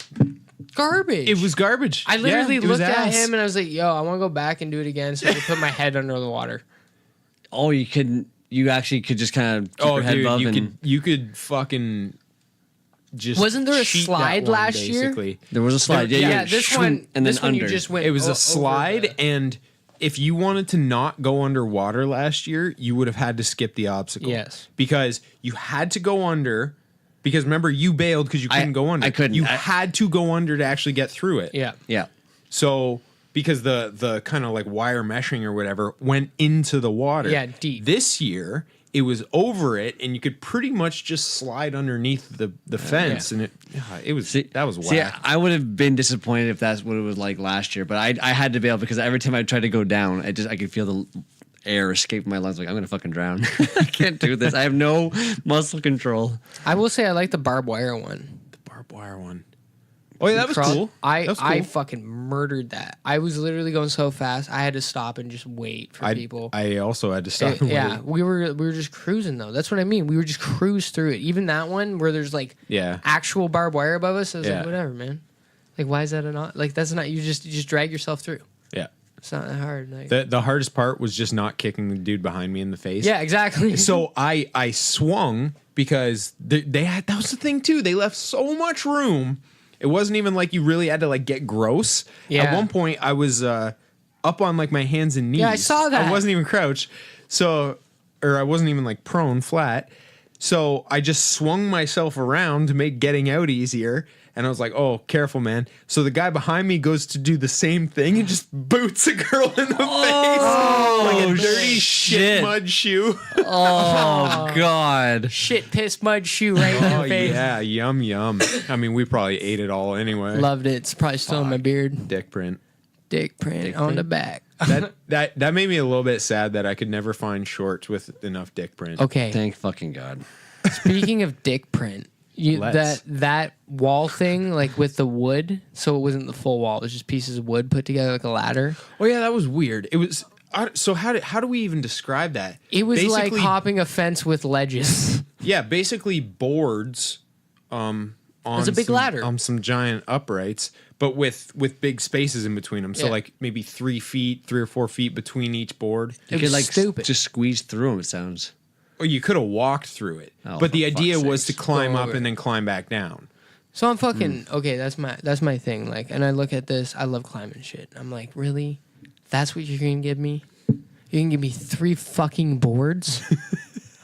Garbage. it was garbage. I literally Yeah, it was looked at ass. him and I was like, yo, I want to go back and do it again so I can put my head under the water. Oh, you couldn't. You actually could just kind of keep your head above and you could fucking just Wasn't there a cheat that slide one, last year? basically. there was a slide. Yeah, you this shroom- one. and then this one under. you just went. It was over a slide, the- and if you wanted to not go underwater last year, you would have had to skip the obstacle. Yes. Because you had to go under. Because remember, you bailed because you couldn't go under. I couldn't. You I- had to go under to actually get through it. Yeah. Yeah. So because the kind of like wire meshing or whatever went into the water. Yeah, deep. This year it was over it, and you could pretty much just slide underneath the fence, and it was that was whack. See, I would have been disappointed if that's what it was like last year, but I had to bail because every time I tried to go down, I could feel the air escape my lungs. Like, I'm gonna fucking drown. I can't do this. I have no muscle control. I will say I like the barbed wire one. The barbed wire one. Oh yeah, that was cool. I That was cool. I fucking murdered that. I was literally going so fast. I had to stop and just wait for people. I also had to stop. And Yeah, wait. we were just cruising though. That's what I mean. We were just cruise through it. Even that one where there's like Yeah. actual barbed wire above us. I was Yeah. like, whatever, man. Like, why is that not like that's not you just drag yourself through. Yeah. It's not that hard. Like, The hardest part was just not kicking the dude behind me in the face. yeah, exactly. So I swung because they had, that was the thing too. They left so much room. It wasn't even like you really had to like get gross. Yeah. At one point I was up on like my hands and knees. Yeah, I saw that. I wasn't even crouched. So, or I wasn't even like prone flat. So I just swung myself around to make getting out easier. And I was like, oh, careful, man. So the guy behind me goes to do the same thing and just boots a girl in the face. Like a dirty shit mud shoe. Oh, God. Shit, piss, mud, shoe right in Oh, the face. yeah. Yum, yum. I mean, we probably ate it all anyway. Loved it. It's probably still in my beard. Dick print. Dick print on the back. That made me a little bit sad that I could never find shorts with enough dick print. Okay. Thank fucking God. Speaking of dick print, that wall thing, like with the wood, so it wasn't the full wall. It was just pieces of wood put together like a ladder. Oh yeah, that was weird. It was so how do we even describe that? It was basically, like hopping a fence with ledges. Yeah, basically boards on It's a big ladder. on some giant uprights, but with big spaces in between them. So Yeah. like maybe 3 or 4 feet between each board. You It could was like stupid. just squeeze through them, it sounds. Or you could have walked through it. Oh, but the for idea fuck's was to sakes. climb Go up over and it. then climb back down. So I'm fucking okay. That's my thing. Like, and I look at this. I love climbing shit. I'm like, really? That's what you're gonna give me? You're gonna give me 3 fucking boards?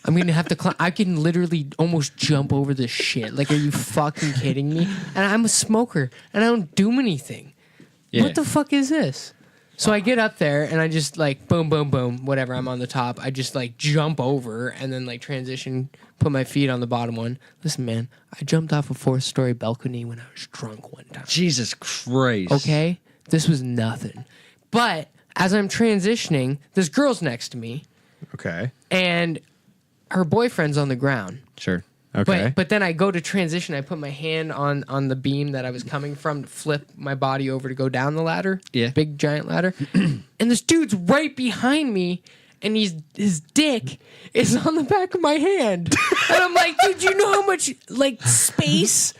I'm gonna have to climb. I can literally almost jump over this shit. Like, are you fucking kidding me? And I'm a smoker, and I don't do anything. Yeah. What the fuck is this? So I get up there and I just like boom, boom, boom, whatever. I'm on the top. I just like jump over and then like transition, put my feet on the bottom one. Listen, man, I jumped off a 4th-story balcony when I was drunk one time. Jesus Christ. Okay? This was nothing. But as I'm transitioning, this girl's next to me Okay. and her boyfriend's on the ground. Sure. Okay. But then I go to transition. I put my hand on the beam that I was coming from to flip my body over to go down the ladder. Yeah. Big giant ladder. And this dude's right behind me, and his dick is on the back of my hand. And I'm like, dude, you know how much like space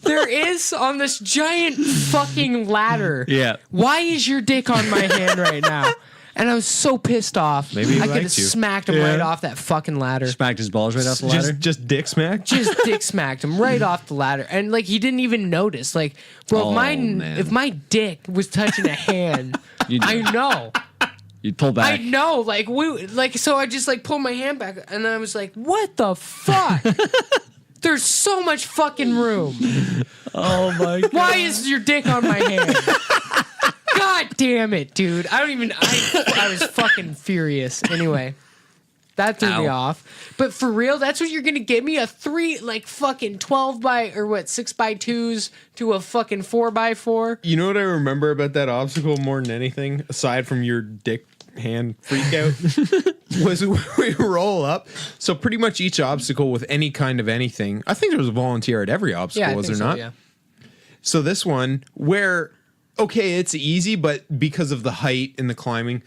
there is on this giant fucking ladder? Yeah. Why is your dick on my hand right now? And I was so pissed off. Maybe he I could have liked you. smacked him Yeah. right off that fucking ladder. Smacked his balls right off the ladder. Just dick smack? Just dick smacked him right off the ladder, and like he didn't even notice. Like, bro, Oh, man. if my dick was touching a hand, You'd I know, You'd pull back. I know. So I just like pulled my hand back, and I was like, what the fuck? There's so much fucking room. Oh my God. Why is your dick on my hand? God damn it, dude! I was fucking furious. Anyway. That threw me Ow. off. But for real, that's what you're gonna give me? A 3 like fucking 12 by or what 6x2s to a fucking 4x4? You know what I remember about that obstacle more than anything, aside from your dick hand freak out, was we roll up. So pretty much each obstacle with any kind of anything. I think there was a volunteer at every obstacle, Yeah, I was think there so, not? yeah. So this one, where, okay, it's easy, but because of the height and the climbing,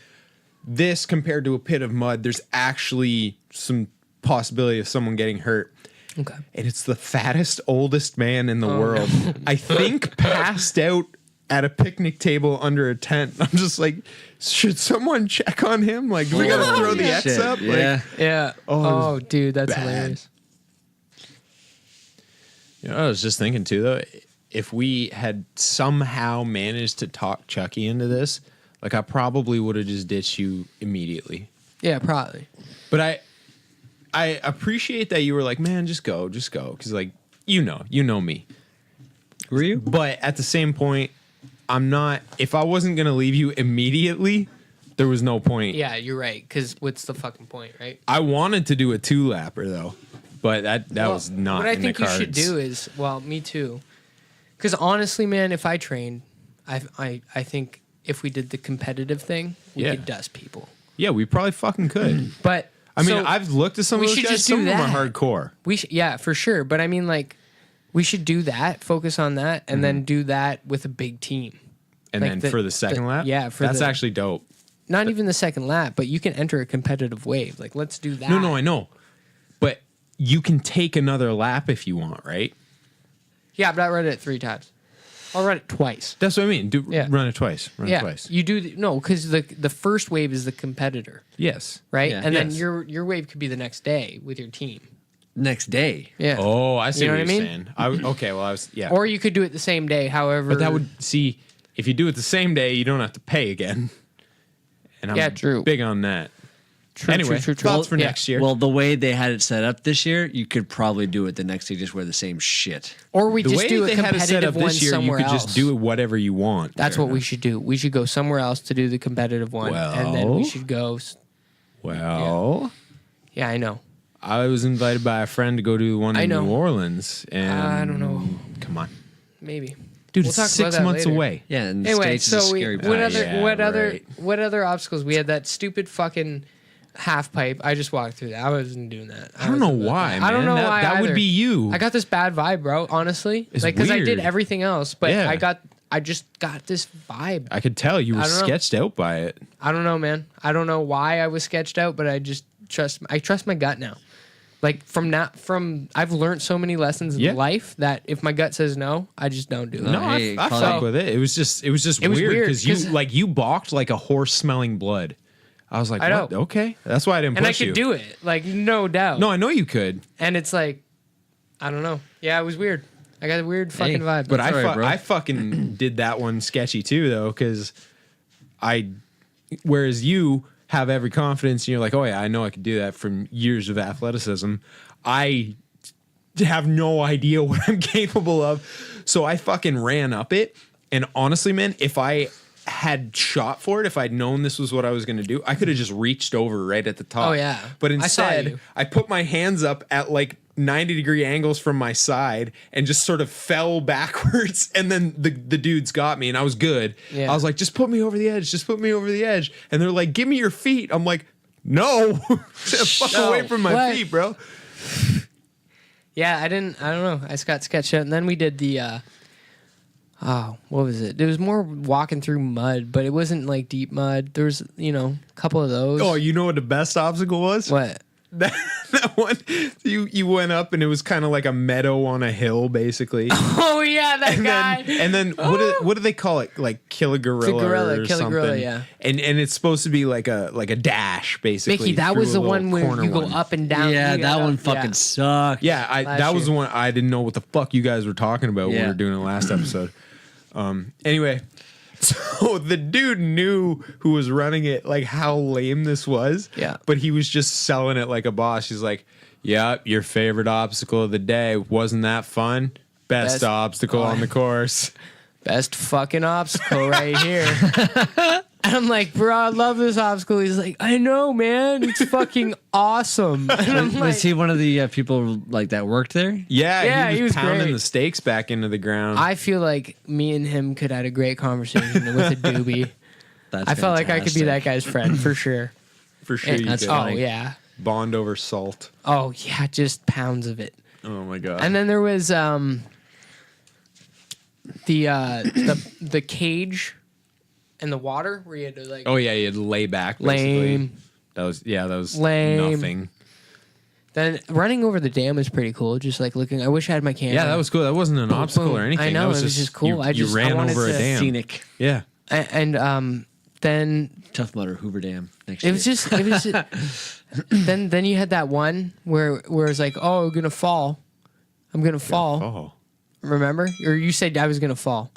this compared to a pit of mud, there's actually some possibility of someone getting hurt. Okay. And it's the fattest, oldest man in the world. I think passed out at a picnic table under a tent. I'm just like, should someone check on him? Like, do we gotta throw the X Shit, up? yeah. Yeah. Oh, Oh, dude, that's bad. hilarious. You know, I was just thinking too, though, if we had somehow managed to talk Chucky into this, like I probably would have just ditched you immediately. Yeah, probably. But I appreciate that you were like, man, just go, because like you know me. Were you? But at the same point, I'm not. If I wasn't gonna leave you immediately, there was no point. Yeah, you're right. Because what's the fucking point, right? I wanted to do a 2-lapper though, but that was not. What I in think the you cards. should do is, well, me too. Because honestly, man, if I trained, I think if we did the competitive thing, we Yeah. could dust people. Yeah, we probably fucking could. But I mean, so I've looked at some we of those should guys. just Some do of them that. are hardcore. yeah, for sure. But I mean, like, we should do that, focus on that, and then do that with a big team. And Like then for the second lap, yeah, that's actually dope. Not even the second lap, but you can enter a competitive wave. Like, let's do that. No, I know, but you can take another lap if you want, right? Yeah, but I read it 3 times. I'll run it twice. That's what I mean. Yeah. Run it twice. Run it twice. You do no, because the first wave is the competitor, Yes. right? Yeah. And then Yes. your wave could be the next day with your team. Next day. Yeah. Oh, I see You know what what I you're mean? saying. Okay, well, I was, yeah. Or you could do it the same day. However, But that would, see, if you do it the same day, you don't have to pay again. And I'm Yeah, true. big on that. true, Anyway, true. thoughts for Yeah. next year. Well, the way they had it set up this year, you could probably do it the next day, just wear the same shit. Or we the just way do a they had it set competitive up one this year, you somewhere could else. just do whatever you want. That's what we should do. We should go somewhere else to do the competitive one, and then we Well. should go. Well, Yeah, I know. I was invited by a friend to go do one I in know. New Orleans. And I don't know. Come on. Maybe. Dude, We'll it's talk about 6 that months later. away. Yeah, and the Anyway, States is a so scary what place. other yeah, what other obstacles? We had that stupid fucking half pipe. I just walked through that. I wasn't doing that. I don't know wasn't about why, that. man. I don't know why That would either. be you. I got this bad vibe, bro. Honestly, It's because I did weird. everything else, but Yeah. I just got this vibe. I could tell you were I don't know. sketched out by it. I don't know, man. I don't know why I was sketched out, but I just trust my gut now. Like I've learned so many lessons in Yeah. life that if my gut says no, I just don't do it. No, hey, I call fuck it- with it. It was just It was weird weird, because 'cause- you balked like a horse smelling blood. I was like, I know. what? Okay, that's why I didn't And I push could you. do it, like no doubt. No, I know you could, And it's like, I don't know. Yeah, it was weird. I got a weird fucking vibe. but That's all right, bro. I fucking did that one sketchy too though, because whereas you have every confidence and you're like, oh yeah, I know I could do that from years of athleticism. I have no idea what I'm capable of, so I fucking ran up it. And honestly, man, if I had shot for it, if I'd known this was what I was going to do, I could have just reached over right at the top. Oh, yeah. But I saw instead, you. I put my hands up at like 90-degree angles from my side and just sort of fell backwards. And then the dudes got me and I was good. Yeah. I was like, just put me over the edge. Just put me over the edge. And they're like, give me your feet. I'm like, no, fuck No. away from my What? feet, bro. Yeah, I don't know. I just got sketched out. And then we did the, what was it? It was more walking through mud, but it wasn't like deep mud. There was, a couple of those. Oh, you know what the best obstacle was? What? That one, you went up and it was kind of like a meadow on a hill, basically. Oh, yeah, that guy. And then what do they call it? Like kill a gorilla, or kill a something. gorilla, yeah. And it's supposed to be like a dash, basically. Mickey, that through was a the little one where corner you go one. up and down. Yeah, You that got one up- fucking sucked. Yeah, Last that was the year. one I didn't know what the fuck you guys were talking about when we Yeah. were doing the last episode. Anyway, so the dude knew who was running it, like how lame this was. Yeah. But he was just selling it like a boss. He's like, yeah, your favorite obstacle of the day. Wasn't that fun? Best Best- obstacle on the course. Best fucking obstacle right here. And I'm like, bro, I love this obstacle. He's like, I know, man. It's fucking awesome. And I'm like, Was he one of the people like that worked there? Yeah, he was pounding great. the stakes back into the ground. I feel like me and him could have a great conversation with a doobie. That's I felt like I could be that guy's friend for sure. For sure you That's could. Oh, funny. yeah. Bond over salt. Oh, yeah. Just pounds of it. Oh my god. And then there was the cage and the water where you had to like oh yeah, you had to lay back basically. lame. That was Lame. nothing. Then running over the dam was pretty cool. Just like looking. I wish I had my camera. Yeah, that was cool. That wasn't an obstacle or boom. anything. I know, that it was just cool. You, I you ran wanted over a to- dam. Scenic. Yeah. And then Tough Mudder, Hoover Dam. Next it was year. just then you had that one where it was like, oh, I'm gonna fall. Oh. Remember? Or you said I was gonna fall.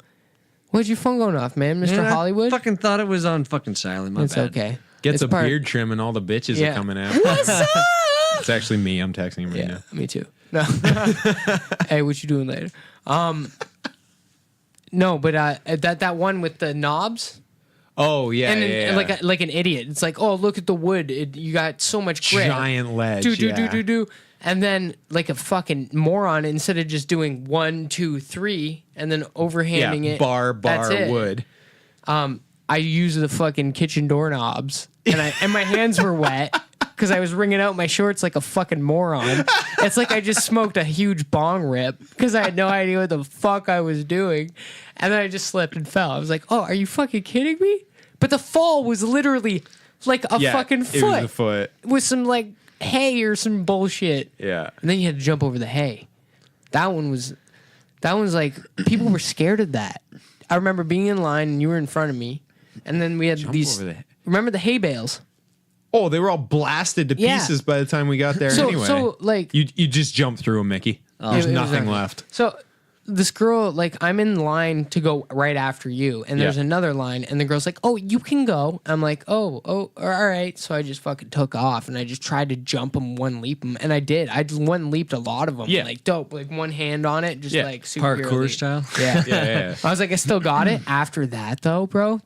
Where's your phone going off, man, Mr. Man, I Hollywood? fucking thought it was on fucking silent. My It's bad. okay. Gets It's a part- beard trim and all the bitches Yeah. are coming out. What's up? It's actually me. I'm texting him right Yeah, now. me too. No. Hey, what you doing later? No, but that one with the knobs. Oh yeah, And yeah, yeah. like an idiot. It's like, oh, look at the wood. You got so much grip. giant ledge. Do. And then like a fucking moron, instead of just doing 1, 2, 3, and then overhanding Yeah, it. bar that's it. wood. I used the fucking kitchen doorknobs, and my hands were wet because I was wringing out my shorts like a fucking moron. It's like I just smoked a huge bong rip because I had no idea what the fuck I was doing, and then I just slipped and fell. I was like, "Oh, are you fucking kidding me?" But the fall was literally like a Yeah, fucking It was a foot. with some like hay or some bullshit. Yeah. And then you had to jump over the hay. That one was That one's like, people were scared of that. I remember being in line and you were in front of me. And then we had remember the hay bales? Oh, they were all blasted to pieces by the time we got there anyway. So, like... You just jumped through them, Mickey. There's nothing left. So... This girl, like, I'm in line to go right after you, and there's another line, and the girl's like, "Oh, you can go." I'm like, "Oh, all right." So I just fucking took off, and I just tried to jump them, one leap them, and I did. I one leaped a lot of them, like dope, like one hand on it, just like super parkour style. Yeah. I was like, I still got it. After that, though, bro,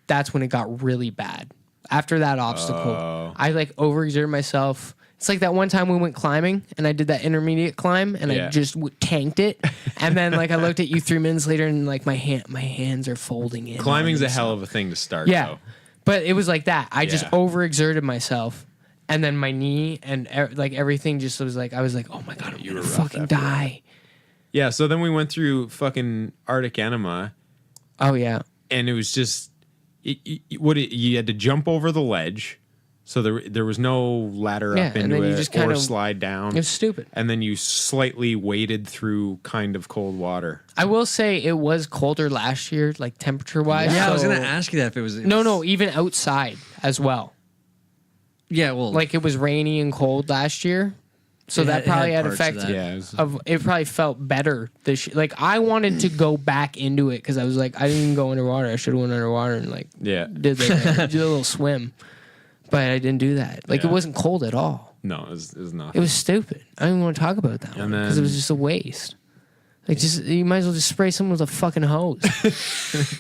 that's when it got really bad. After that obstacle, I like overexerted myself. It's like that one time we went climbing and I did that intermediate climb and I just tanked it. And then like I looked at you 3 minutes later and like my hands are folding in. Climbing's a hell of a thing to start. Yeah. Though. But it was like that. I just overexerted myself. And then my knee and like everything just was like, I was like, oh my God, I'm going to fucking die. Yeah. So then we went through fucking Arctic Enema. Oh yeah. And it was just, you had to jump over the ledge. So there was no ladder up into it just or slide down. It was stupid. And then you slightly waded through kind of cold water. I will say it was colder last year, like temperature-wise. Yeah, I was going to ask you that if it was... No, even outside as well. Yeah, well... Like it was rainy and cold last year. So that probably had effect. It probably felt better this year. Like I wanted to go back into it because I was like, I didn't even go underwater. I should have went underwater and like did a little swim. But I didn't do that. Like, it wasn't cold at all. No, it was nothing. It was stupid. I don't even want to talk about that one because it was just a waste. Like, you might as well just spray someone with a fucking hose.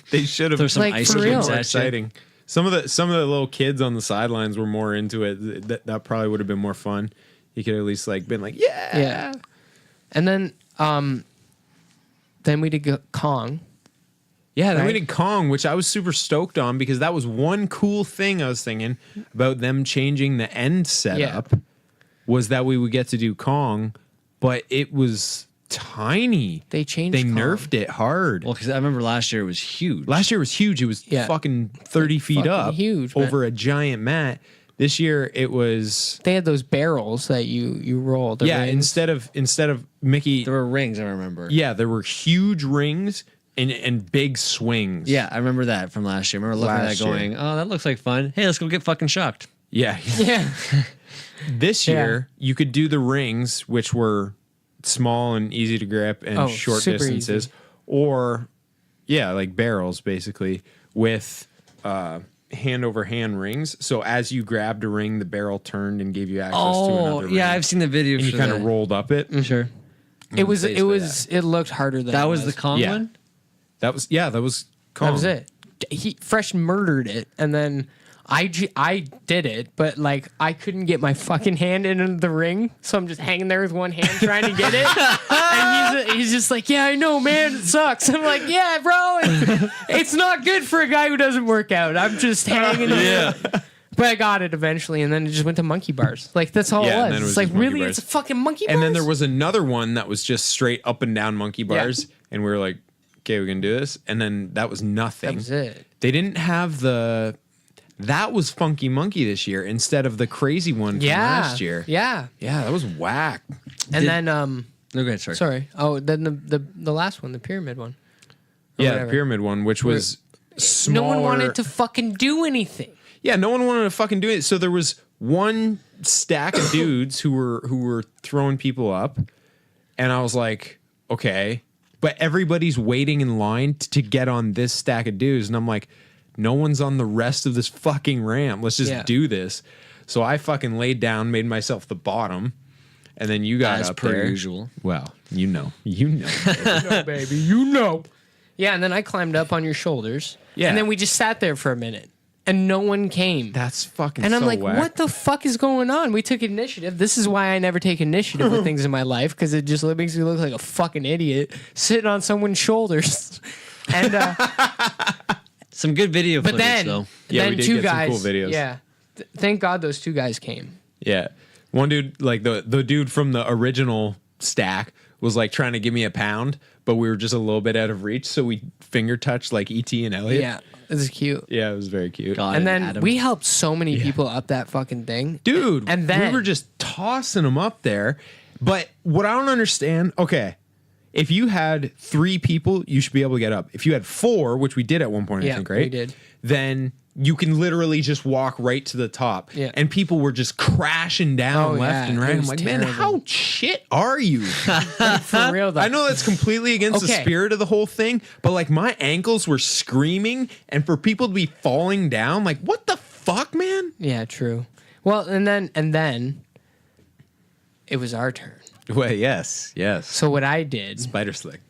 They should have. There's some ice creams. More exciting. Some of the little kids on the sidelines were more into it. That probably would have been more fun. You could at least like been like, yeah. And then we did Kong. Yeah, then we did Kong, which I was super stoked on because that was one cool thing I was thinking about them changing the end setup was that we would get to do Kong, but it was tiny. They changed They Kong. nerfed it hard. Well, because I remember last year it was huge. Last year was huge. It was fucking 30 feet up huge, over a giant mat. This year it was... They had those barrels that you rolled. Yeah, instead of Mickey... There were rings, I remember. Yeah, there were huge rings and big swings. Yeah, I remember that from last year. I remember looking at that going, oh, that looks like fun. Hey, let's go get fucking shocked. Yeah. Yeah. This year, you could do the rings, which were small and easy to grip and short distances. Easy. Or, like barrels, basically, with hand over hand rings. So as you grabbed a ring, the barrel turned and gave you access to another ring. Yeah, I've seen the video. And you kind of rolled up it. Sure. It looked harder than that was the Kong one? That was Kong. That was it. He fresh murdered it, and then I did it, but like I couldn't get my fucking hand into the ring, so I'm just hanging there with one hand trying to get it. And he's just like, yeah, I know, man, it sucks. I'm like, yeah, bro, it's not good for a guy who doesn't work out. I'm just hanging there. But I got it eventually, and then it just went to monkey bars. Like, that's all it was. It's like, really? It's a fucking monkey bars? And then there was another one that was just straight up and down monkey bars, and we were like, okay, we're going to do this. And then that was nothing. That was it. They didn't have that was Funky Monkey this year instead of the crazy one from last year. Yeah. Yeah, that was whack. And then, no, go ahead, sorry. Sorry. Oh, then the last one, the pyramid one. The pyramid one, which was smaller. No one wanted to fucking do anything. Yeah, no one wanted to fucking do it. So there was one stack of dudes who were throwing people up, and I was like, okay. But everybody's waiting in line to get on this stack of dudes. And I'm like, no one's on the rest of this fucking ramp. Let's just do this. So I fucking laid down, made myself the bottom. And then you got up per there. usual. Well, you know, baby, you know. Yeah, and then I climbed up on your shoulders. Yeah. And then we just sat there for a minute. And no one came. That's fucking And I'm so like, whack. What the fuck is going on? We took initiative. This is why I never take initiative with things in my life, because it just makes me look like a fucking idiot sitting on someone's shoulders. And some good video footage, though. Yeah, then we did two get guys, some cool videos. Yeah. Thank God those two guys came. Yeah. One dude, like the dude from the original stack, was like trying to give me a pound, but we were just a little bit out of reach, so we finger touched like E.T. and Elliot. Yeah. This is cute. Yeah, it was very cute. And then we helped so many people up that fucking thing. Dude, and then we were just tossing them up there. But what I don't understand, okay, if you had 3 people, you should be able to get up. If you had 4, which we did at one point, I think, right? We did. Then you can literally just walk right to the top. Yeah. And people were just crashing down left and right. it I'm was like, man, terrible. how shit are you? For real though. I know that's completely against the Okay. spirit of the whole thing, but like my ankles were screaming, and for people to be falling down, like, what the fuck, man? Yeah, true. Well, and then it was our turn. Well, yes. So what I did, Spider slick.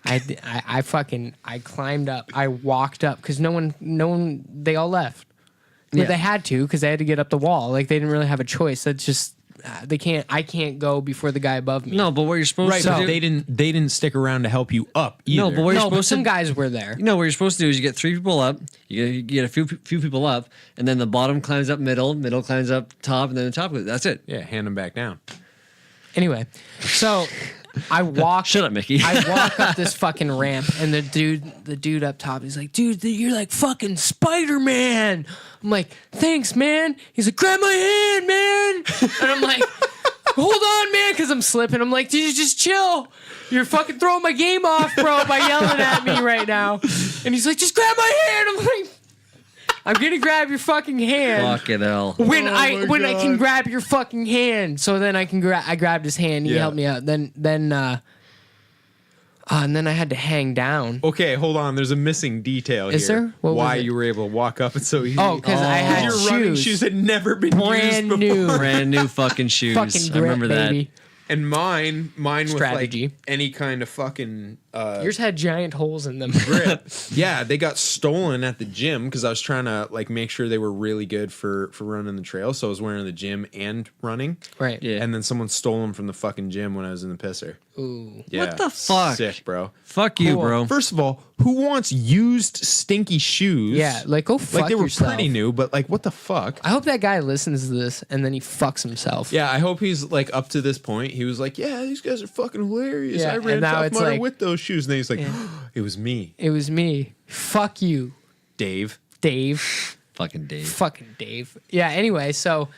I climbed up. I walked up because no one, they all left. But Yeah. they had to because they had to get up the wall. Like they didn't really have a choice. That's just I can't go before the guy above me. No, but what you're supposed Right, to but do. they didn't stick around to help you up either. No, but what you're No, but supposed some to guys were there. You know what you're supposed to do is you get 3 people up, you get a few people up, and then the bottom climbs up middle climbs up top, and then the top. That's it. Yeah, hand them back down. Anyway, so I walk. Shut up, Mickey. I walk up this fucking ramp, and the dude up top, he's like, dude, you're like fucking Spider-Man. I'm like, thanks, man. He's like, grab my hand, man. And I'm like, hold on, man, because I'm slipping. I'm like, dude, you just chill. You're fucking throwing my game off, bro, by yelling at me right now. And he's like, just grab my hand. I'm like, I'm gonna grab your fucking hand. Fucking hell. When I can grab your fucking hand, so then I can I grabbed his hand. He Yeah. helped me out. And then I had to hang down. Okay, hold on. There's a missing detail Is here. there? What was Why it? you were able to walk up it so easy? Oh, 'cause I had your running shoes. shoes had never been Brand used new. before. Brand new fucking shoes. Fucking I grip, remember baby. And mine with Strategy. like any kind of fucking Yours had giant holes in them. grip. Yeah, they got stolen at the gym because I was trying to like make sure they were really good for running the trail. So I was wearing the gym and running. Right. Yeah. And then someone stole them from the fucking gym when I was in the pisser. Ooh. Yeah. What the fuck? Sick, bro. Fuck you, Cool. bro. First of all, who wants used stinky shoes? Yeah, like go fuck like they were yourself. pretty new, but like what the fuck? I hope that guy listens to this and then he fucks himself. Yeah, I hope he's like up to this point. He was like, "Yeah, these guys are fucking hilarious. Yeah, I ran and now Tough it's Mudder like- with those shoes." And then he's like, Yeah. "It was me, It was me. Fuck you, Dave." Dave. Fucking Dave. Fucking Dave. Yeah, anyway, so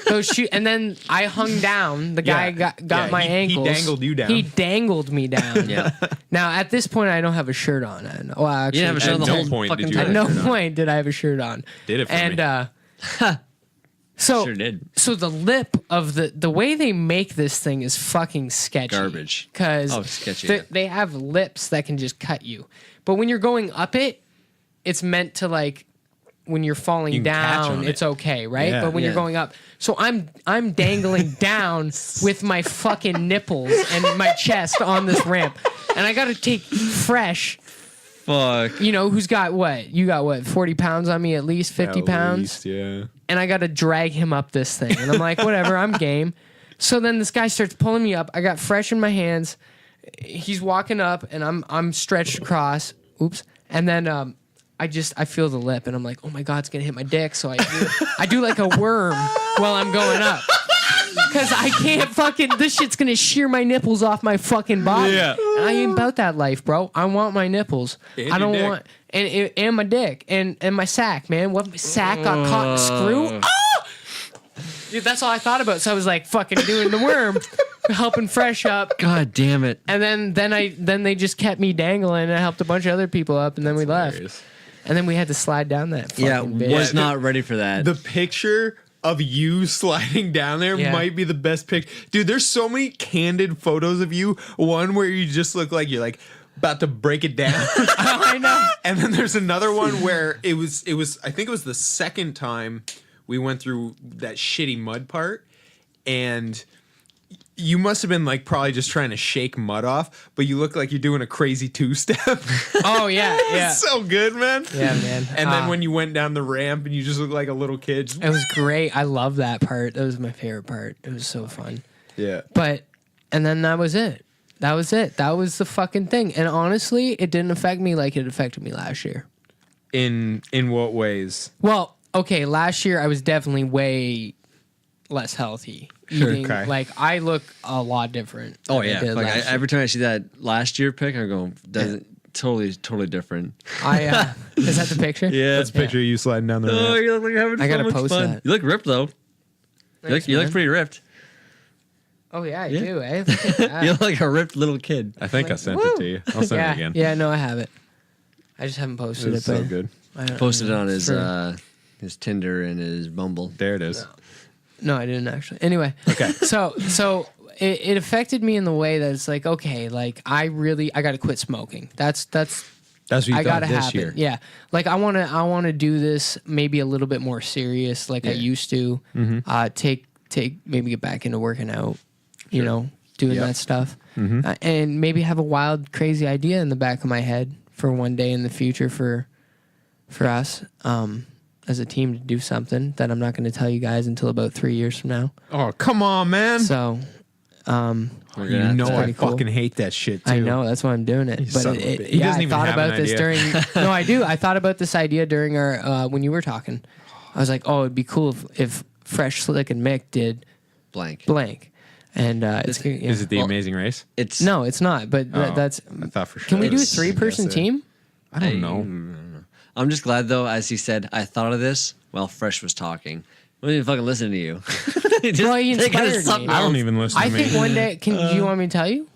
those shoes, and then I hung down. The guy Yeah. got Yeah, my he ankles. dangled you down. He dangled me down. Yeah. Now, at this point, I don't have a shirt on. Well, actually, You didn't have a shirt on the no whole point fucking did you time. at no shirt on. point did I have a shirt on. Did it for and, me. So, Sure did. so the lip of the way they make this thing is fucking sketchy. Garbage. Because Oh, sketchy, yeah. they have lips that can just cut you. But when you're going up it, it's meant to like when you're falling You can catch down, on it's it. okay, right? Yeah. But when you're Yeah. going up, so I'm dangling down with my fucking nipples and my chest on this ramp, and I got to take Fresh. Fuck. You know who's got what? You got what? 40 pounds on me at least, 50 At pounds. least, yeah. And I got to drag him up this thing. And I'm like, whatever, I'm game. So then this guy starts pulling me up. I got Fresh in my hands. He's walking up, and I'm stretched across. Oops. And then I feel the lip, and I'm like, oh my god, it's gonna hit my dick. So I do like a worm while I'm going up. Because I can't fucking, this shit's gonna shear my nipples off my fucking body. Yeah. And I ain't about that life, bro. I want my nipples. And I don't your dick. want, and my dick, and my sack, man. What, my sack got caught in a screw? Ah! Dude, that's all I thought about. So I was like fucking doing the worm, helping Fresh up. God damn it. And then they just kept me dangling, and I helped a bunch of other people up, and then we left. Hilarious. And then we had to slide down that fucking Yeah, bitch. was not ready for that. The picture of you sliding down there Yeah. might be the best pic. Dude, there's so many candid photos of you. One where you just look like you're like about to break it down. I know. And then there's another one where it was I think it was the second time we went through that shitty mud part, and you must have been like probably just trying to shake mud off, but you look like you're doing a crazy two-step. Oh yeah, yeah, It's so good, man. yeah, man. And then when you went down the ramp and you just look like a little kid. it was great. I love that part. That was my favorite part. It was so fun. Yeah. But and then that was it. That was it. That was the fucking thing. And honestly, it didn't affect me like it affected me last year. In what ways? Well, okay, last year I was definitely way less healthy. Sure, Eating, okay. like I look a lot different. Oh than I yeah. did Fuck, last year. every time I see that last year pic, I go, doesn't totally different. Is that the picture? Yeah. That's a picture of you sliding down the Oh, ramp. you look like you're having I so gotta much post fun. that. You look ripped though. Thanks, you look man. pretty ripped. Oh yeah, I do. Eh? Look at that. You look like a ripped little kid. I think I sent it to you. I'll send yeah, it again. yeah, no, I have it. I just haven't posted It's it. so But good. I don't Posted it know. on Sure. his Tinder and his Bumble. There it is. No, I didn't actually. Anyway, Okay. so it affected me in the way that it's like, okay, like I got to quit smoking. That's That's what you I thought gotta this happen. year. Yeah, like I wanna do this maybe a little bit more serious, like I used to. Take maybe get back into working out, you know, doing Yep. that stuff, and maybe have a wild, crazy idea in the back of my head for one day in the future for us as a team to do something that I'm not going to tell you guys until about 3 years from now. Oh, come on, man. So. You know I pretty cool. fucking hate that shit, too. I know, that's why I'm doing it. son But of a it, bitch. He yeah, doesn't I even thought have an about this idea. during. No, I do. I thought about this idea during our when you were talking. I was like, oh, it'd be cool if Fresh, Slick, and Mick did blank, and it's yeah. Is it the Amazing Race? It's No, it's not. But Oh, that's. I thought for sure. Can we do a It's- 3-person yes, team? I don't know. I'm just glad though, as he said, I thought of this while Fresh was talking. I didn't even fucking listen to you. Just Well, he thinking of inspired me. something I don't else. even listen I to me. think one day. Do you want me to tell you?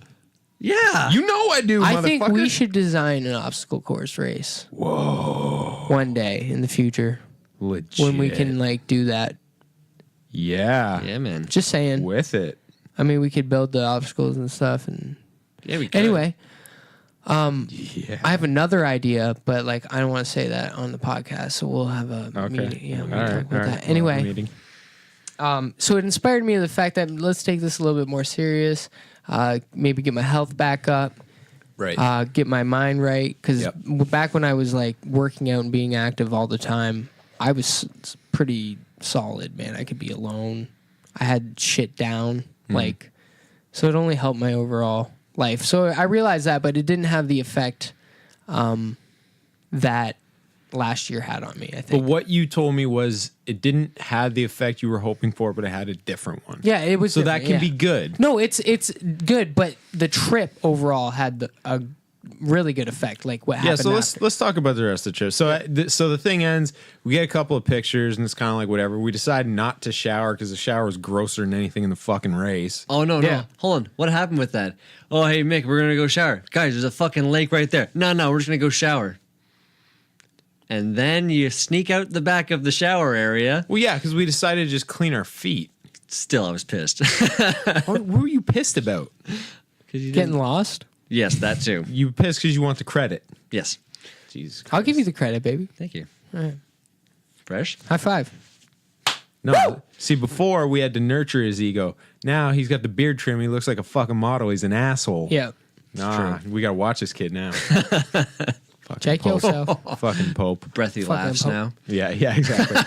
Yeah. You know I do, I think we motherfucker. should design an obstacle course race. Whoa! One day in the future, Legit. when we can like do that. Yeah. Yeah, man. Just saying. With it. I mean, we could build the obstacles and stuff, and Yeah, we could. anyway. Yeah. I have another idea, but like I don't want to say that on the podcast, so we'll have a Okay. meeting. Yeah, we'll All talk right. about all that. right. Anyway, Meeting. so it inspired me to the fact that let's take this a little bit more serious. Maybe get my health back up. Right. Get my mind right, because Yep. back when I was like working out and being active all the time, I was pretty solid, man. I could be alone. I had shit down, like, so it only helped my overall life. So I realized that, but it didn't have the effect that last year had on me, I But think. what you told me was it didn't have the effect you were hoping for, but it had a different one. Yeah, it was So that different, can yeah. be good. No, it's good, but the trip overall had a really good effect. Like what Yeah, happened. so after. let's talk about the rest of the trip. So so the thing ends. We get a couple of pictures, and it's kind of like whatever. We decide not to shower because the shower is grosser than anything in the fucking race. Oh no, Yeah. no. Hold on. What happened with that? Oh hey Mick, we're gonna go shower. Guys, there's a fucking lake right there. No, we're just gonna go shower. And then you sneak out the back of the shower area. Well, yeah, because we decided to just clean our feet. Still, I was pissed. What were you pissed about? 'Cause you Getting didn't- lost. Yes, that too. You pissed because you want the credit. Yes. Jesus. I'll give you the credit, baby. Thank you. All right. Fresh. High five. No, see, before we had to nurture his ego. Now he's got the beard trim. He looks like a fucking model. He's an asshole. Yeah. Nah, we gotta watch this kid now. Fucking Check Pope. yourself. Fucking Pope. Breathy Fucking laughs Pope. now. Yeah, exactly.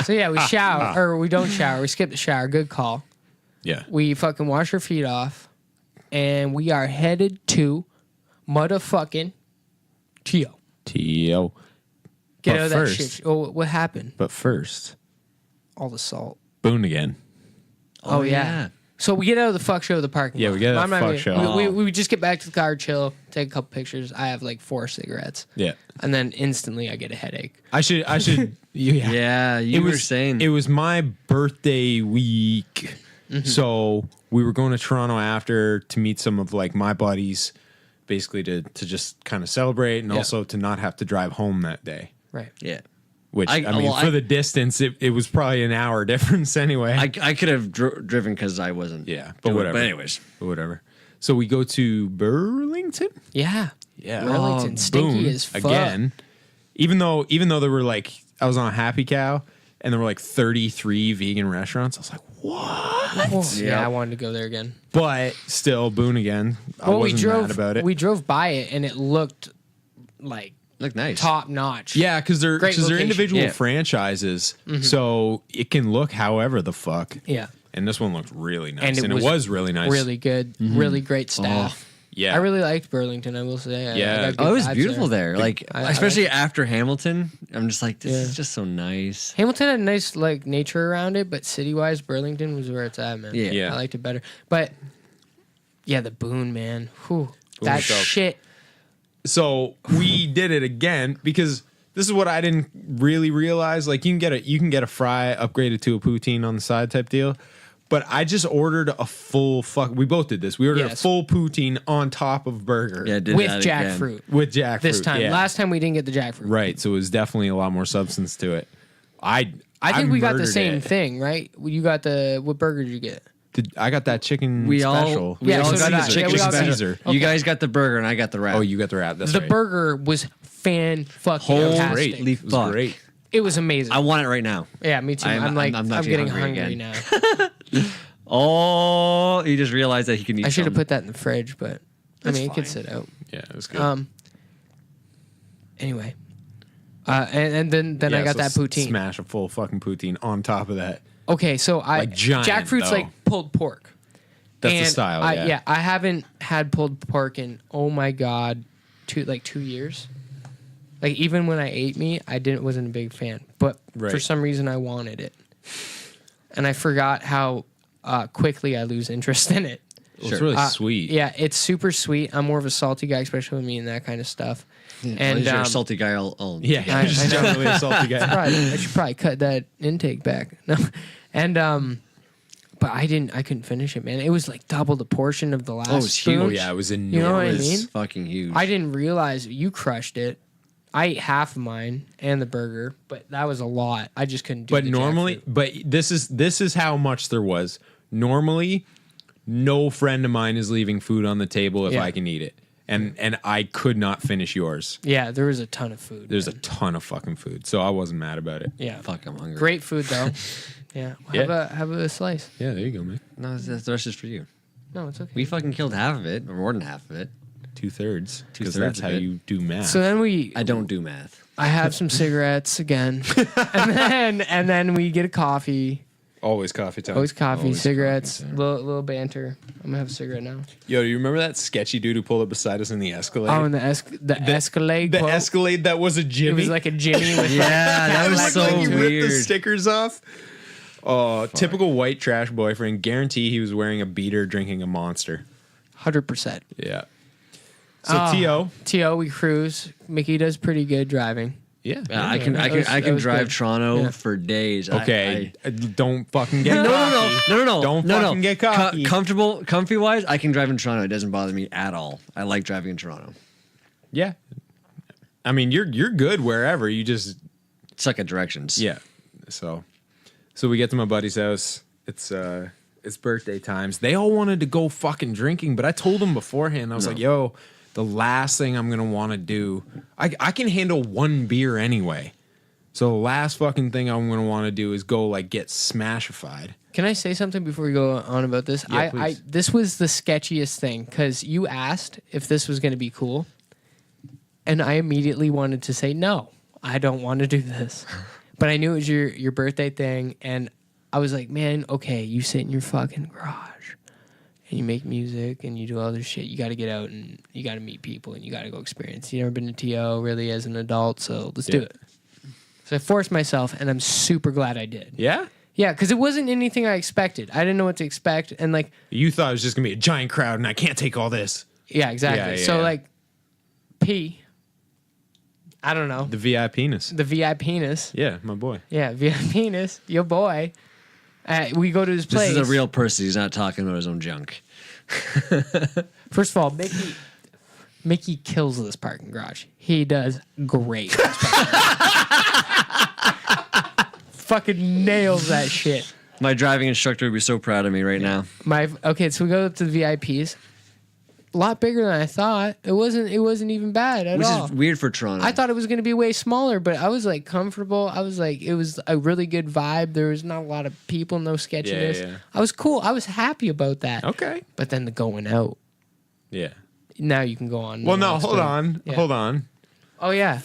So yeah, we shower or we don't shower. We skip the shower. Good call. Yeah. We fucking wash our feet off, and we are headed to motherfucking Tio. T.O. Get But out of that first- shit. Oh, what happened? But first, All the salt. Boone again. Oh, yeah. So we get out of the fuck show of the parking lot. Yeah, we get out of I'm the not fuck even- show. We just get back to the car, chill, take a couple pictures. I have like 4 cigarettes. Yeah. And then instantly I get a headache. I should. Yeah. Yeah, you were saying. It was my birthday week, Mm-hmm. so we were going to Toronto after to meet some of like my buddies, basically to just kind of celebrate and Yeah. also to not have to drive home that day. Right. yeah. Which I- I mean, well, for I- the distance, it was probably an hour difference anyway. I could have driven because I wasn't. yeah, but doing it. whatever. But anyways. But whatever. So we go to Burlington. Yeah. Yeah, Burlington, stinky Boone, as fuck. again. Even though there were like I was on Happy Cow and there were like 33 vegan restaurants. I was like, what? Oh, Yeah. yeah, I wanted to go there again. But still, Boone again. I Well, wasn't mad about it. We drove by it and it looked like Look nice. top notch. yeah, because they're Great location. individual Yeah. franchises, so it can look however the fuck. Yeah. And this one looked really nice, And and it it was really nice. Really good. Really great staff. yeah. I really liked Burlington, I will say. I Yeah. got good Oh, it was vibes beautiful there. Like, I especially after Hamilton, I'm just like, this Yeah. is just so nice. Hamilton had nice like nature around it, but city-wise, Burlington was where it's at, man. Yeah. Yeah. I liked it better. But yeah, the Boone, man. Whew. That was dope. shit. So we did it again because this is what I didn't really realize. Like you can get a fry upgraded to a poutine on the side type deal, But I just ordered a full We both did this. We ordered a Yes. full poutine on top of burger. Yeah, did with that again. jackfruit. With jackfruit. This time. yeah. Last time we didn't get the jackfruit. Right. So it was definitely a lot more substance to it. I think we got the murdered same it. thing, right? You got what burger did you get? I got that chicken We special. all, we Yeah, all so got did the I. chicken Yeah, we all got it. Caesar. Okay. You guys got the burger and I got the wrap. Oh, you got the wrap. That's The right. burger was fan-fucking-tastic. Great. Holy It was fuck. great. It was amazing. I want it right now. Yeah, me too. I'm I'm actually getting hungry hungry again. now. Oh, he just realized that he can eat I should have some. put that in the fridge, but That's it could fine. sit out. Yeah, it was good. Anyway, and then Yeah, I got so that poutine. Smash a full fucking poutine on top of that. Okay, so Like giant, jackfruit's though. like pulled pork. That's the And style. I haven't had pulled pork in oh my god, 2 years. Like even when I ate meat, wasn't a big fan, but for Right. some reason I wanted it, and I forgot how quickly I lose interest in it. Well, it's really sweet. Yeah, it's super sweet. I'm more of a salty guy, especially with meat and that kind of stuff. And you're a salty guy. All Yeah, I you're just know. definitely a salty guy. I should probably cut that intake back. No, and but I couldn't finish it, man. It was like double the portion of the last. Oh, it was huge. spoon. Oh yeah, it was enormous. You know what I It's mean? fucking huge. I didn't realize you crushed it. I ate half of mine and the burger, but that was a lot. I just couldn't do. But the normally, jackfruit. but this is how much there was. Normally, no friend of mine is leaving food on the table if Yeah. I can eat it, and I could not finish yours. Yeah, there was a ton of food. There's a man. ton of fucking food, so I wasn't mad about it. Yeah, Fuck, I'm hungry. great food though. Yeah, have a slice. Yeah, there you go, man. No, the rest is for you. No, it's okay. We fucking killed half of it, or more than half of it. 2/3, because 2/3 that's of how it. you do math. So then I don't do math. I have some cigarettes again, and then we get a coffee. Always coffee time. Always coffee, Always cigarettes, coffee time. little banter. I'm gonna have a cigarette now. Yo, do you remember that sketchy dude who pulled up beside us in the Escalade? Oh, and the Escalade. the quote. Escalade that was a Jimmy. It was like a Jimmy with Yeah, that It was looked so like he ripped the weird. stickers off. Oh, typical white trash boyfriend. Guarantee he was wearing a beater, drinking a Monster. 100%. Yeah. So T.O. we cruise. Mickey does pretty good driving. Yeah. Yeah, I can that was drive good. Toronto Yeah. for days. Okay. Don't fucking get No, cocky. no. Don't fucking get cocky. Comfy wise, I can drive in Toronto. It doesn't bother me at all. I like driving in Toronto. Yeah. I mean, you're good wherever. You just Suck at directions. yeah. So we get to my buddy's house. It's birthday times. They all wanted to go fucking drinking, but I told them beforehand. I was like, yo, the last thing I'm gonna want to do, I can handle one beer anyway. So the last fucking thing I'm gonna want to do is go like get smashified. Can I say something before we go on about this? Yeah, please. This was the sketchiest thing because you asked if this was going to be cool, and I immediately wanted to say no. I don't want to do this, but I knew it was your birthday thing, and I was like, man, okay, you sit in your fucking garage and you make music and you do all this shit. You got to get out and you got to meet people and you got to go experience. You never been to TO really as an adult, so let's do Yeah. it. So I forced myself, and I'm super glad I did. Yeah. Yeah, because it wasn't anything I expected. I didn't know what to expect, and like, You thought it was just gonna be a giant crowd, and I can't take all this. yeah, exactly. Yeah, so yeah. like, I don't know, The VI penis. the VIP penis. Yeah, my boy. Yeah, VIP penis, your boy. We go to his This place. is a real person. He's not talking about his own junk. First of all, Mickey kills this parking garage. He does great. Fucking nails that shit. My driving instructor would be so proud of me right now. Okay, so we go up to the VIPs. A lot bigger than I thought. It wasn't even bad at Which all. is weird for Toronto. I thought it was going to be way smaller, but I was like comfortable. I was like, it was a really good vibe. There was not a lot of people, no sketchiness. Yeah. I was cool. I was happy about that. Okay. But then the going out. Yeah. Now you can go on. Well, no, I'll hold explain. on. Yeah. Hold on. Oh yeah.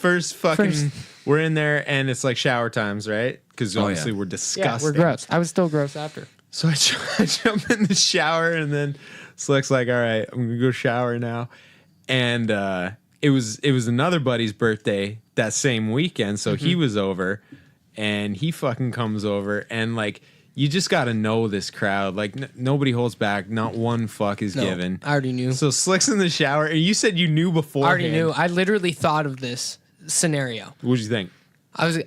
We're in there and it's like shower times, right? Because Oh, obviously yeah. we're Yeah, disgusting. we're gross. I was still gross after. So I jump in the shower and then Slick's like, all right, I'm gonna go shower now. And it was another buddy's birthday that same weekend, so he was over and he fucking comes over and like you just got to know this crowd. Like nobody holds back. Not one fuck is given. I already knew. So Slick's in the shower and you said you knew before. I already knew. I literally thought of this scenario. What'd you think? I was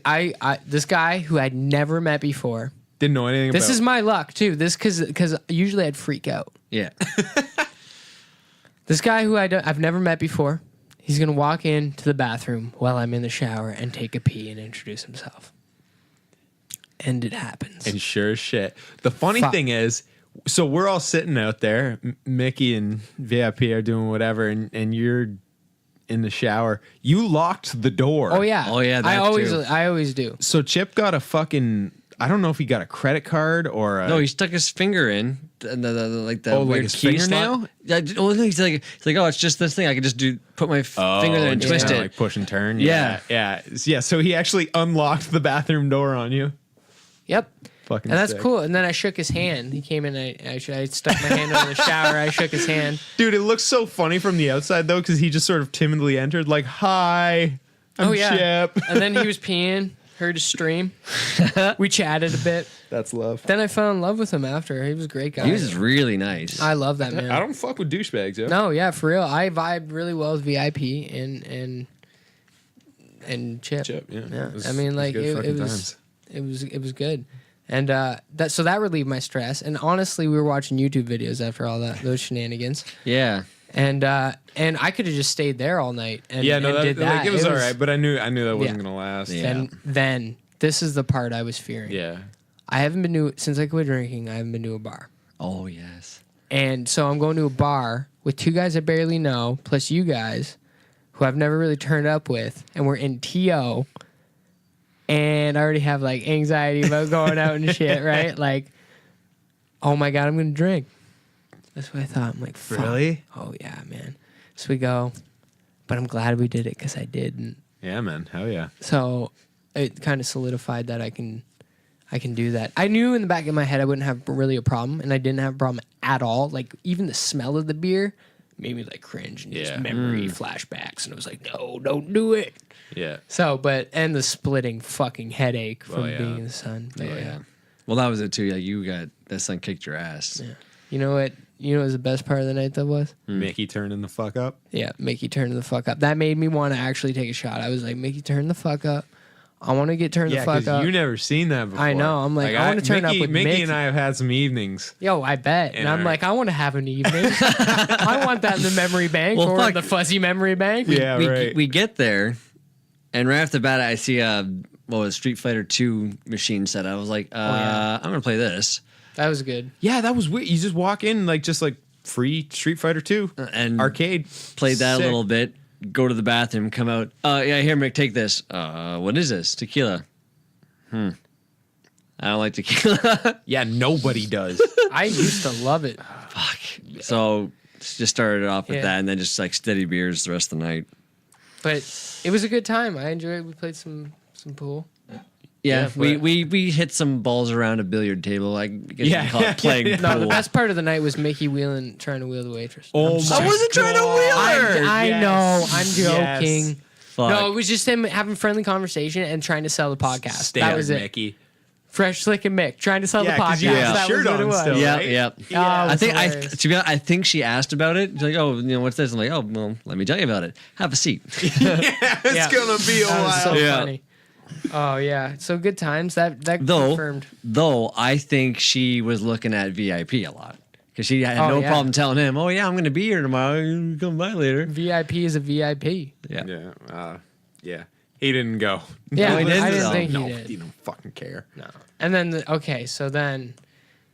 this guy who I'd never met before. Didn't know anything This about is my luck too. This because usually I'd freak out. Yeah. This guy who I've never met before, he's gonna walk into the bathroom while I'm in the shower and take a pee and introduce himself. And it happens. And sure as shit. The funny Fuck. thing is, so we're all sitting out there. Mickey and VIP are doing whatever, and you're in the shower. You locked the door. Oh yeah. Oh, yeah, I that always do. So Chip got a fucking. I don't know if he got a credit card or a. No, he stuck his finger in like the Oh, like weird his key slot. fingernail? Yeah, well, he's like, oh, it's just this thing. I could just put my finger there and just twist kinda it. like push and turn. Yeah. Yeah. So he actually unlocked the bathroom door on you. Yep. Fucking And that's sick. cool. And then I shook his hand. He came in. I stuck my hand under the shower. I shook his hand. Dude, it looks so funny from the outside though, because he just sort of timidly entered, like, "Hi, I'm Chip." And then he was peeing. Heard his stream. We chatted a bit. That's love. Then I fell in love with him after. He was a great guy. He was really nice. I love that man. I don't fuck with douchebags, yo. No, yeah, for real. I vibed really well with VIP and Chip. Chip, yeah. Yeah. was- I mean, like good it fucking was times. it was good. And that relieved my stress. And honestly, we were watching YouTube videos after all those shenanigans. Yeah. And I could have just stayed there all night and, Yeah, no, and that, did that. like, it was all right, but I knew that wasn't Yeah. gonna last. Yeah. And then this is the part I was fearing. Yeah. I haven't been to since I quit drinking. I haven't been to a bar. Oh yes. And so I'm going to a bar with two guys I barely know, plus you guys, who I've never really turned up with, and we're in TO. And I already have like anxiety about going out and shit, right? Like, oh my God, I'm gonna drink. That's what I thought. I'm like, fuck. Really? Oh yeah, man. So we go, but I'm glad we did it because I didn't. Yeah, man. Hell yeah. So it kind of solidified that I can do that. I knew in the back of my head I wouldn't have really a problem, and I didn't have a problem at all. Like even the smell of the beer made me like cringe and just memory flashbacks, and I was like, no, don't do it. Yeah. So, and the splitting fucking headache from yeah. being in the sun. But yeah. Well, that was it too. Yeah, you got that son kicked your ass. Yeah. You know what? You know what was the best part of the night that was? Mickey turning the fuck up. Yeah, Mickey turned the fuck up. That made me want to actually take a shot. I was like, Mickey, turn the fuck up. I want to get turned the fuck up. you never seen that before. I know. I'm like I want to turn up with Mickey and I have had some evenings. Yo, I bet. And I'm our- like, I want to have an evening. I want that in the memory bank Well, or fuck. in the fuzzy memory bank. Yeah, right. We get there, and right off the bat, I see a Street Fighter 2 machine set. I was like, yeah. I'm gonna play this. That was good. Yeah, that was weird. You just walk in just like free Street Fighter 2 And arcade. Played that Sick. a little bit. Go to the bathroom. Come out. Yeah, here, Mick, take this. What is this? Tequila. I don't like tequila. Yeah, nobody does. I used to love it. Fuck. So just started off with Yeah. that, and then just like steady beers the rest of the night. But it was a good time. I enjoyed it. We played some pool. Yeah, Yeah, we hit some balls around a billiard table. I guess Yeah. you call it playing Yeah. pool. No, the best part of the night was Mickey trying to wheel the waitress. Oh I'm my I wasn't trying to wheel her. I Yes. know. I'm Yes. joking. Fuck. No, it was just him having friendly conversation and trying to sell the podcast. Stay that up, was it. Mickey. Fresh, Slick, and Mick trying to sell Yeah, the 'cause podcast. you had the That shirt was what on it was. still. Yeah, right? yeah. Yeah. I think hilarious. to be honest, I think she asked about it. She's like, "Oh, what's this?" I'm like, "Oh, well, let me tell you about it. Have a seat." It's Yeah. gonna be a That was so while. Yeah. funny. Oh yeah, so good times. That Though, confirmed. I think she was looking at VIP a lot because she had Oh, no yeah. problem telling him, "Oh yeah, I'm going to be here tomorrow. You come by later." VIP is a VIP. Yeah. Yeah. He didn't go. Yeah, No, he didn't, I didn't though. think No, he did. he don't fucking care. No. And then so then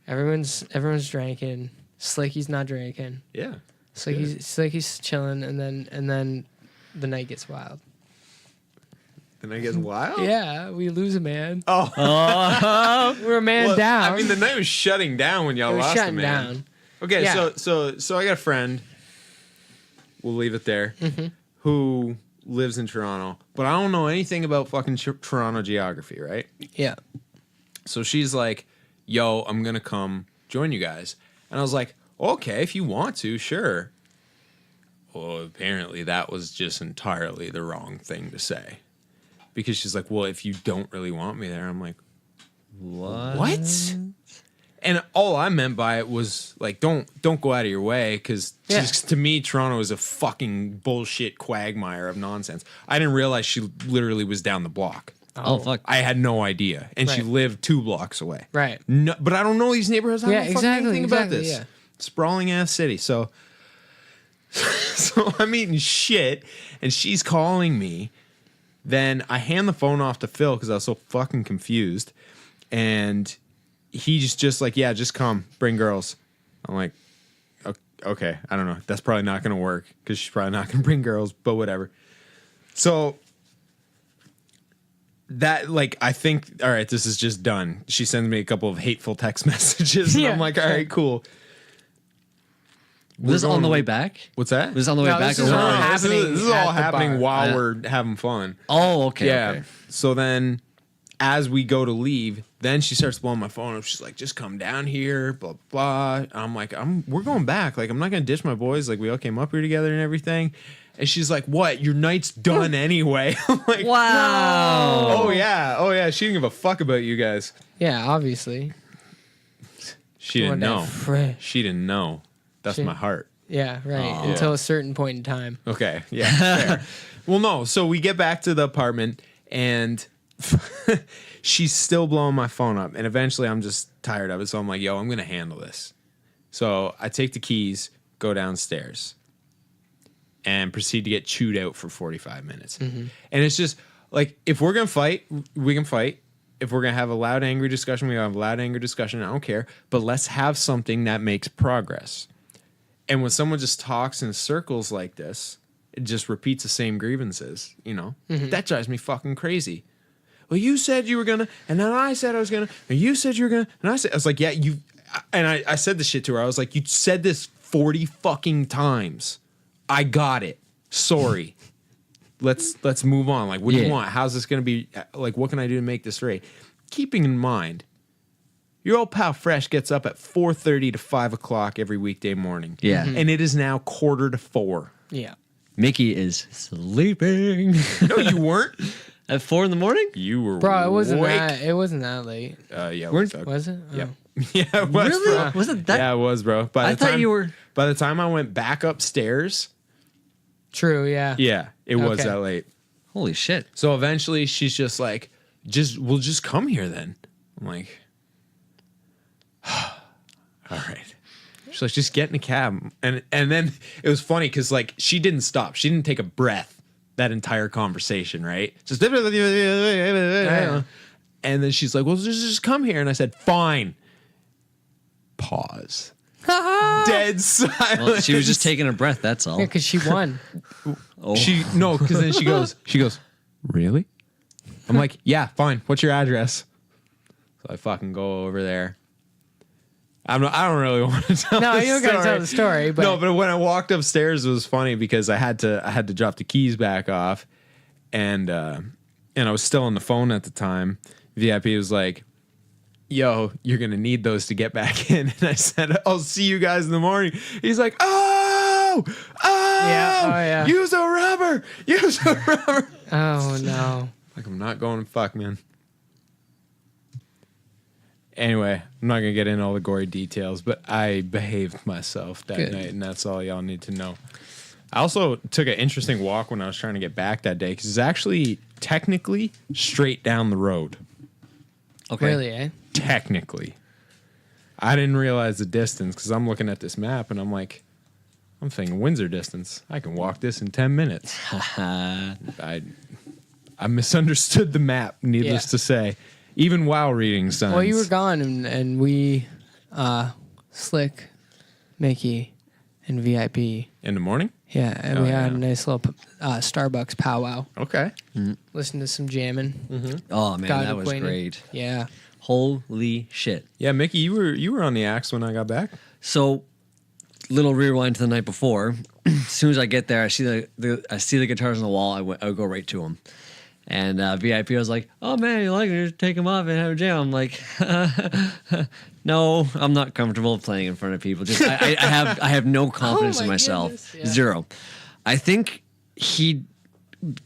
everyone's drinking. Slicky's not drinking. Yeah. Slicky's chilling, and then the night gets wild. Then I guess wild. Yeah, we lose a man. Oh, We're a man well, down. I mean, the night was shutting down when y'all We're lost shutting a man. down. Okay, Yeah. so I got a friend. We'll leave it there. Who lives in Toronto, but I don't know anything about fucking Toronto geography, right? Yeah. So she's like, "Yo, I'm gonna come join you guys," and I was like, "Okay, if you want to, sure." Well, apparently that was just entirely the wrong thing to say, because she's like, "Well, if you don't really want me there," I'm like, "What?" And all I meant by it was like, don't go out of your way, because Yeah. to me, Toronto is a fucking bullshit quagmire of nonsense. I didn't realize she literally was down the block. Oh, fuck. I had no idea, and she Right. lived 2 blocks away. Right. No, but I don't know these neighborhoods. I don't Yeah, fucking know anything about exactly, this. yeah. Sprawling ass city. So I'm eating shit, and she's calling me. Then I hand the phone off to Phil because I was so fucking confused, and he's just like, "Yeah, just come, bring girls." I'm like, "Okay, I don't know. That's probably not gonna work because she's probably not gonna bring girls, but whatever." So that, like, I think, all right, this is just done. She sends me a couple of hateful text messages, and Yeah, I'm like, all right, cool. Was this on the way back? What's that? Was this on the way No, back? this is or all what? happening This is all at the happening bar. while we're having fun. Oh, okay. Yeah. Okay. So then, as we go to leave, then she starts blowing my phone up. She's like, "Just come down here, blah blah." And I'm like, we're going back. Like, I'm not gonna ditch my boys. Like, we all came up here together and everything." And she's like, "What? Your night's done anyway." I'm like, Wow. "Oh yeah. She didn't give a fuck about you guys." Yeah, obviously. She didn't Want that know. fresh. She didn't know. That's She- my heart. Yeah, right. Oh. Until a certain point in time. Okay. Yeah. Fair. Well, no. So we get back to the apartment, and she's still blowing my phone up. And eventually, I'm just tired of it. So I'm like, "Yo, I'm gonna handle this." So I take the keys, go downstairs, and proceed to get chewed out for 45 minutes. And it's just like, if we're gonna fight, we can fight. If we're gonna have a loud, angry discussion, we have a loud, angry discussion. I don't care. But let's have something that makes progress. And when someone just talks in circles like this, it just repeats the same grievances, that drives me fucking crazy. Well, you said you were gonna, and then I said I was gonna, and you said you were gonna, and I was like, yeah, and I said this shit to her. I was like, you said this 40 fucking times. I got it. Sorry. Let's move on. Like, what do you want? How's this gonna be? Like, what can I do to make this right? Keeping in mind, your old pal Fresh gets up at 4:30 to 5 o'clock every weekday morning. Yeah. And it is now 3:45. Yeah. Mickey is sleeping No, you weren't. at 4 in the morning. You were Bro, it wasn't awake. that. It wasn't that late. Yeah, Weren't- Was it? Oh. Yep. Yeah, it was, Really? bro. Was it that? Yeah, it was, bro. I thought you were. By the time I went back upstairs, True. Yeah. yeah, it was Okay. that late. Holy shit. So eventually, she's just like, we'll just come here then. I'm like, all right. She's like, just get in a cab, and then it was funny because, like, she didn't stop. She didn't take a breath that entire conversation, right? Just and then she's like, well, just come here, and I said, fine. Pause. Dead silence. Well, she was just taking a breath. That's all. Yeah, because she won. Oh. Because then she goes, really? I'm like, yeah, fine. What's your address? So I fucking go over there. I don't really want to tell. No, the you don't gotta tell the story. But No, but when I walked upstairs, it was funny because I had to drop the keys back off, and I was still on the phone at the time. VIP was like, "Yo, you're gonna need those to get back in," and I said, "I'll see you guys in the morning." He's like, "Oh, yeah. use a rubber, use a rubber." Oh no. Like, I'm not going to fuck, man. Anyway, I'm not going to get into all the gory details, but I behaved myself that Good. night, and that's all y'all need to know. I also took an interesting walk when I was trying to get back that day, because it's actually technically straight down the road. Okay. Really? Eh? Technically. I didn't realize the distance, because I'm looking at this map, and I'm like, I'm thinking Windsor distance. I can walk this in 10 minutes. I misunderstood the map, needless Yeah. to say. Even while reading signs. Well, you were gone, and we, Slick, Mickey, and VIP. in the morning? Yeah, and Oh, we had yeah. a nice little Starbucks powwow. Okay. Listen to some jamming. Oh man, Got that was acquainted. great. Yeah. Holy shit. Yeah, Mickey, you were on the axe when I got back. So, little rewind to the night before. As soon as I get there, I see the guitars on the wall. I would go right to them. And VIP was like, "Oh man, you like it? Just take them off and have a jam." I'm like, "No, I'm not comfortable playing in front of people. Just I have no confidence Oh, in my myself. goodness, yeah. Zero. I think he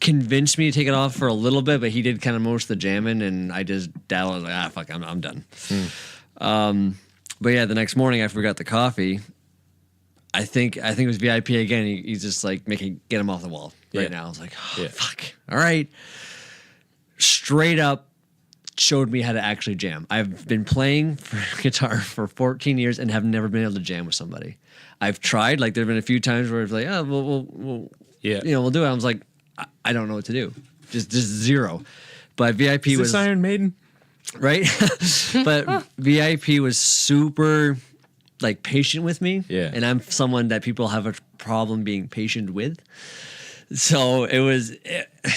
convinced me to take it off for a little bit, but he did kind of most of the jamming, and I just daddled. I was like, fuck, I'm done." But yeah, the next morning after we got the coffee, I think it was VIP again. He's just like, "Mickey, get him off the wall right Yeah. now." I was like, "Oh, Yeah. fuck. All right." straight up showed me how to actually jam. I've been playing guitar for 14 years and have never been able to jam with somebody. I've tried, like there've been a few times where it's like, oh, we'll we'll do it. I was like, I don't know what to do. Just zero. But VIP Is was this Iron Maiden? right. But VIP was super like patient with me. Yeah. And I'm someone that people have a problem being patient with. So it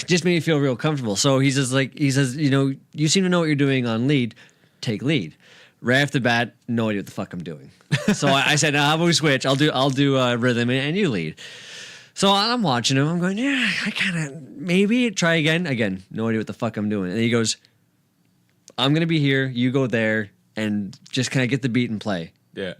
just made me feel real comfortable. So he says, you seem to know what you're doing on lead. Take lead. Right off the bat, no idea what the fuck I'm doing. So I said, how about we switch? I'll do rhythm and you lead. So I'm watching him. I'm going, yeah, I kind of maybe try again. Again, no idea what the fuck I'm doing. And he goes, I'm gonna be here. You go there, and just kind of get the beat and play. Yeah.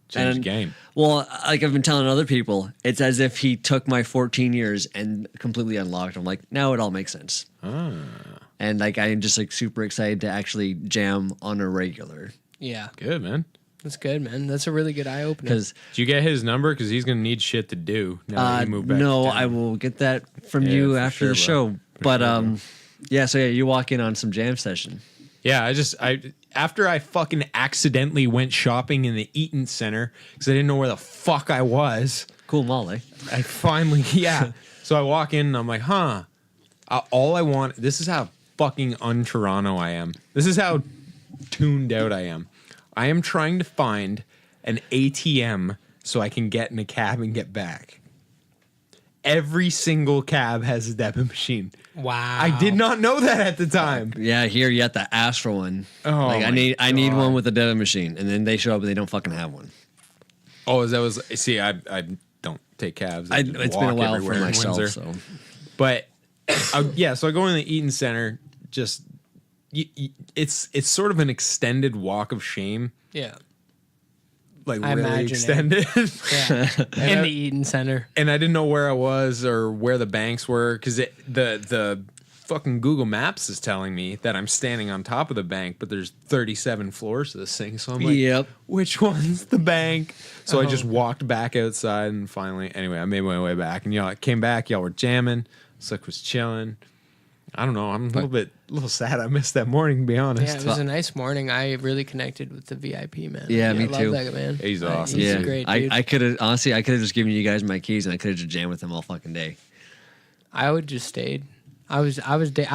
Change the game. Well, like I've been telling other people, it's as if he took my 14 years and completely unlocked them. Like now it all makes sense. And like I'm just like super excited to actually jam on a regular. Yeah. Good, man. That's good, man. That's a really good eye opener. Because Did you get his number? Because he's going to need shit to do now that you move back. no, to town. I will get that from Yeah, you for after sure, the bro. show. For But sure, bro. yeah, so yeah, you walk in on some jam session. Yeah, after I fucking accidentally went shopping in the Eaton Center because I didn't know where the fuck I was. Cool Molly. I finally, yeah. So I walk in and I'm like, all I want, this is how fucking un-Toronto I am. This is how tuned out I am. I am trying to find an ATM so I can get in a cab and get back. Every single cab has a debit machine. Wow. I did not know that at the time. Yeah, here you have to ask for one. Oh, like I my need God. one with a debit machine, and then they show up and they don't fucking have one. Oh, see, I don't take cabs. I It's been a walk while for everywhere in myself, Windsor. so But so I go in the Eaton Center. Just it's sort of an extended walk of shame, Yeah. like I really imagine it. extended. Yeah. In the Eaton Center. And I didn't know where I was or where the banks were because the fucking Google Maps is telling me that I'm standing on top of the bank, but there's 37 floors to this thing. So I'm like, Yep. which one's the bank? So I just walked back outside and finally, anyway, I made my way back and y'all came back. Y'all were jamming. Slick was chilling. I don't know. I'm a little sad. I missed that morning, to be honest. Yeah, it was a nice morning. I really connected with the VIP, man. Yeah, me I love too. that man. He's awesome. He's yeah, a great dude. I could have honestly, I could have just given you guys my keys and I could have just jammed with them all fucking day. I would just stayed. I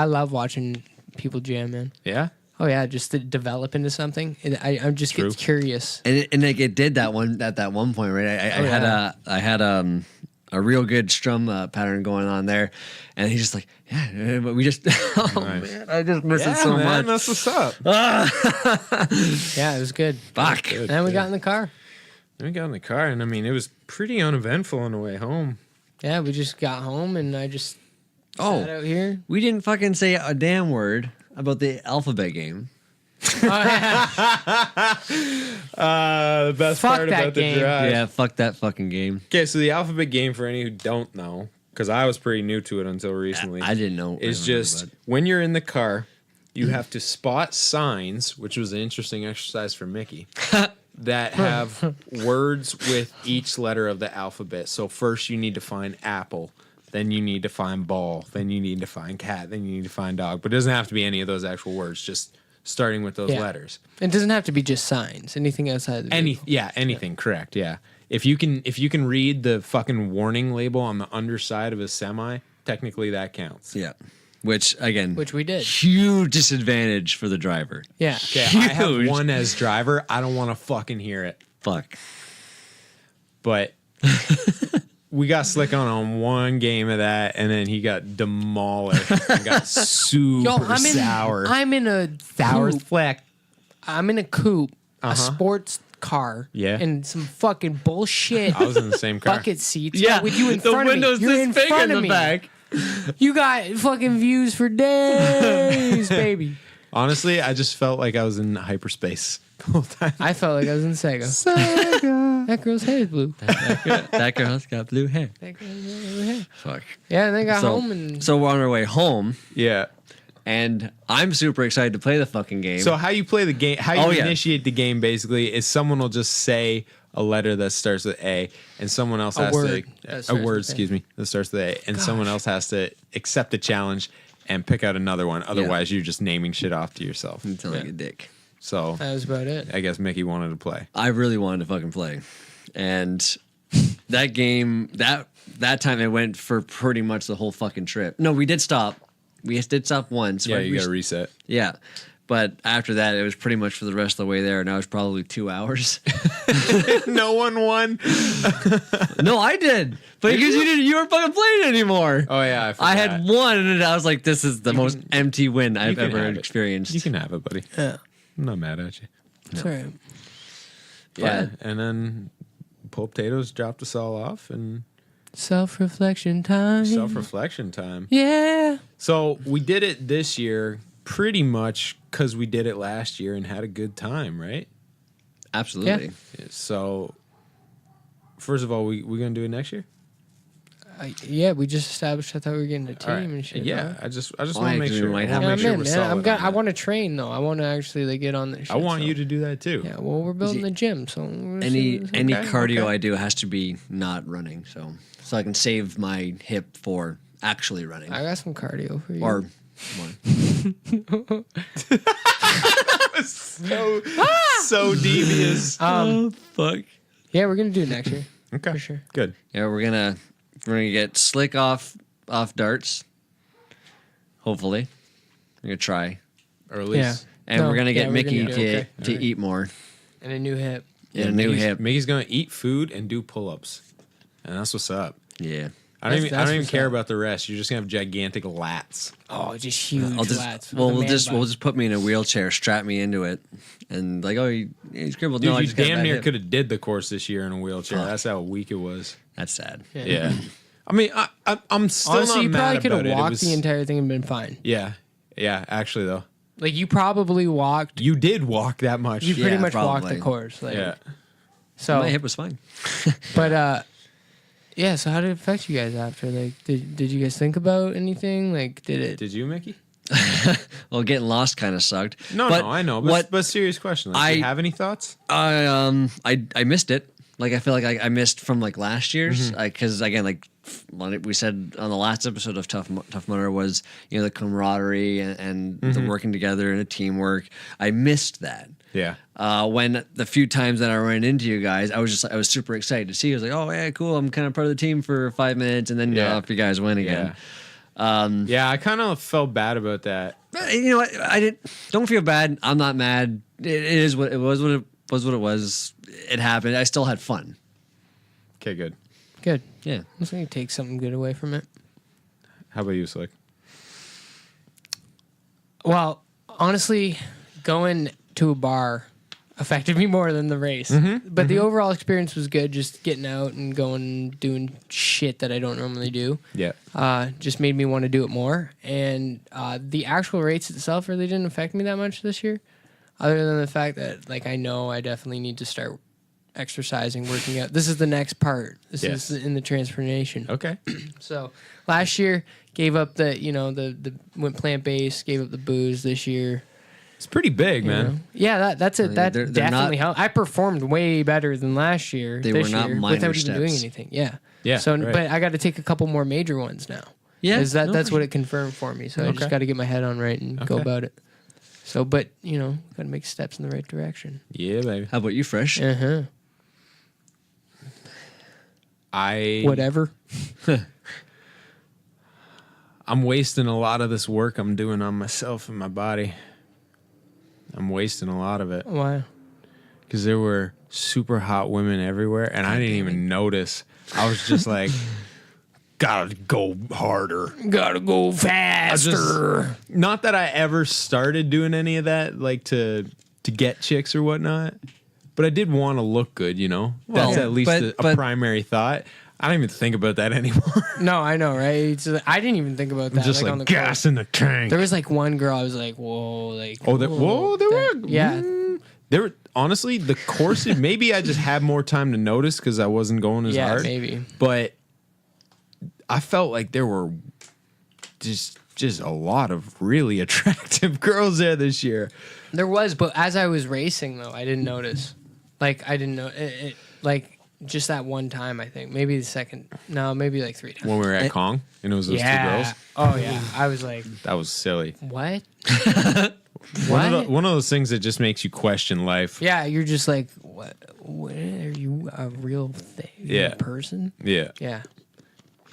love watching people jam, man. Yeah? Oh yeah, just to develop into something. I'm just True. get curious. And like it did that one at that one point, right? I had a real good strum pattern going on there, and he's just like, yeah, but we just, oh Nice. man, I just miss it so much. That's what's up. Yeah, it was good. Fuck. Good, And then we good. got in the car. Then we got in the car, and I mean, it was pretty uneventful on the way home. Yeah, we just got home and I just sat out here. We didn't fucking say a damn word about the alphabet game. Oh, yeah. The best Fuck part that about game. the drive. Yeah, fuck that fucking game. Okay, so the alphabet game, for any who don't know, because I was pretty new to it until recently, I didn't know. is I don't know, just but- when you're in the car, you have to spot signs, which was an interesting exercise for Mickey, that have words with each letter of the alphabet. So first you need to find apple, then you need to find ball, then you need to find cat, then you need to find dog. But it doesn't have to be any of those actual words, just starting with those Yeah. letters. It doesn't have to be just signs. Anything outside of the vehicle. Anything, correct, yeah. If you can read the fucking warning label on the underside of a semi, technically that counts. Yeah. Which again, Which we did. Huge disadvantage for the driver. Yeah. Okay, I have Huge. one as driver. I don't want to fucking hear it. Fuck. But we got Slick on one game of that, and then he got demolished and got super Yo, sour. I'm in a sour coupe. Fleck. I'm in a coupe, Uh-huh. a sports car, Yeah. and some fucking bullshit I was in the same car. bucket seats. Yeah, with you in the front of me. window's You're this in big front in of the me. back. You got fucking views for days, baby. Honestly, I just felt like I was in hyperspace the whole time. I felt like I was in Sega. That girl's hair is blue. That girl's got blue hair. That girl's blue hair. Fuck. Yeah, and then got So, home and so we're on our way home, Yeah. and I'm super excited to play the fucking game. So how you play the game, how you Oh, yeah. initiate the game basically is someone will just say a letter that starts with A, and someone else A has word to that a starts word, with A. excuse me, that starts with A, and someone else has to accept the challenge and pick out another one. Otherwise, you're just naming shit off to yourself. You sound like a dick. So That was about it. I guess Mickey wanted to play. I really wanted to fucking play, and that game that time it went for pretty much the whole fucking trip. No, we did stop. We did stop once. Yeah, right? you got to reset. Yeah. But after that, it was pretty much for the rest of the way there, and I was probably 2 hours. No one won. No, I did, but because you weren't fucking playing anymore. Oh yeah, I had one, and I was like, "This is the most empty win I've can ever have it. experienced." You can have it, buddy. Yeah. I'm not mad at you. It's all right. Yeah, and then Pull Potatoes dropped us all off, and Self-reflection time. self-reflection time. Yeah. So we did it this year pretty much because we did it last year and had a good time, right? Absolutely. So, first of all, we gonna do it next year? Yeah, we just established. I thought we were getting a team All right. and shit. Yeah, right? I just Oh, want yeah, to make 'cause we sure. might I have- wanna Yeah, make sure man, we're man. solid on I that. want to train though. I want to actually like get on this. Shit, I want so. you to do that too. Yeah, well, we're building the gym, so Any cardio okay. I do has to be not running, so I can save my hip for actually running. I got some cardio for you. Or more. So devious. Fuck. Yeah, we're gonna do it next year. Okay, For sure. good. Yeah, we're gonna get slick off darts. Hopefully, we're gonna try, Or at least and we're gonna get we're Mickey gonna do it. to Okay. eat more. And a new hip. Yeah, a new Mickey's- hip. Mickey's gonna eat food and do pull-ups, and that's what's up. Yeah. I don't That's even what's care up. about the rest. You're just gonna have gigantic lats. Oh, just huge I'll just lats. well, with a we'll man just bun. put me in a wheelchair, strap me into it, and like, oh, you scribbled. Dude, No, I you just got a damn bad near hip. could have did the course this year in a wheelchair. Fuck. That's how weak it was. That's sad. Yeah. I mean, I'm still Honestly, not you mad probably could about have it. It walked was- the entire thing and been fine. Yeah. Yeah, actually though. Like you probably walked. You did walk that much. You pretty Yeah, much walked probably. the course. Like, Yeah. So, My hip was fine. but yeah. So how did it affect you guys after? Like, did you guys think about anything? Like, did it? Did you, Mickey? Well, getting lost kind of sucked. No, But I know. what But serious question. Like, do you I- have any thoughts? I missed it. Like I feel like I missed from like last year's Mm-hmm. because again like we said on the last episode of Tough Mudder was the camaraderie and Mm-hmm. the working together and the teamwork. I missed that. Yeah. When the few times that I ran into you guys, I was super excited to see. I was like, oh yeah, cool. I'm kind of part of the team for 5 minutes, and then Yeah. off you guys win again. Yeah, I kind of felt bad about that. But, you know what? I didn't. Don't feel bad. I'm not mad. It is what it was. What it was. What it was. It happened. I still had fun. Okay, good. Good. Yeah. I was gonna take something good away from it. How about you, Slick? Well, honestly, going to a bar affected me more than the race. But the overall experience was good. Just getting out and going and doing shit that I don't normally do. Yeah. Just made me want to do it more. And the actual race itself really didn't affect me that much this year, other than the fact that like I know I definitely need to start exercising, working out. This is the next part. This Yes. is in the transformation. Okay. So last year gave up the the went plant based, gave up the booze this year. It's pretty big, you man. know. Yeah, that's it. mean, That they're definitely not- helped. I performed way better than last year. They this were not year, minor without even doing steps. anything. Yeah. Yeah, So, right. but I got to take a couple more major ones now. Yeah. 'Cause No, that's for what sure. it confirmed for me. So I Okay. just got to get my head on right and go Okay. about it. So, but got to make steps in the right direction. Yeah, baby. How about you, Fresh? Uh huh. Whatever. I'm wasting a lot of this work I'm doing on myself and my body. I'm wasting a lot of it Why? because there were super hot women everywhere, and I didn't even notice. I was just like, gotta go harder. Gotta go faster. Not that I ever started doing any of that, like to get chicks or whatnot, but I did want to look good. That's Yeah, at least a but- primary thought. I don't even think about that anymore. No, I know, right? I didn't even think about that. Just on like the gas course. in the tank. There was like one girl. I was like, whoa, like Oh, there were. Yeah. There were honestly the course. Maybe I just had more time to notice because I wasn't going as Yeah, hard. maybe. But I felt like there were just a lot of really attractive girls there this year. There was, but as I was racing though, I didn't notice. Like I didn't know it like Just that one time, I think. Maybe the second. No, maybe like 3 times. When we were at Kong and it was those two girls. Oh yeah. I was like, That was silly. what? One What? of those things that just makes you question life. Yeah, you're just like, what? What are you a real thing? Yeah. A person? Yeah. Yeah.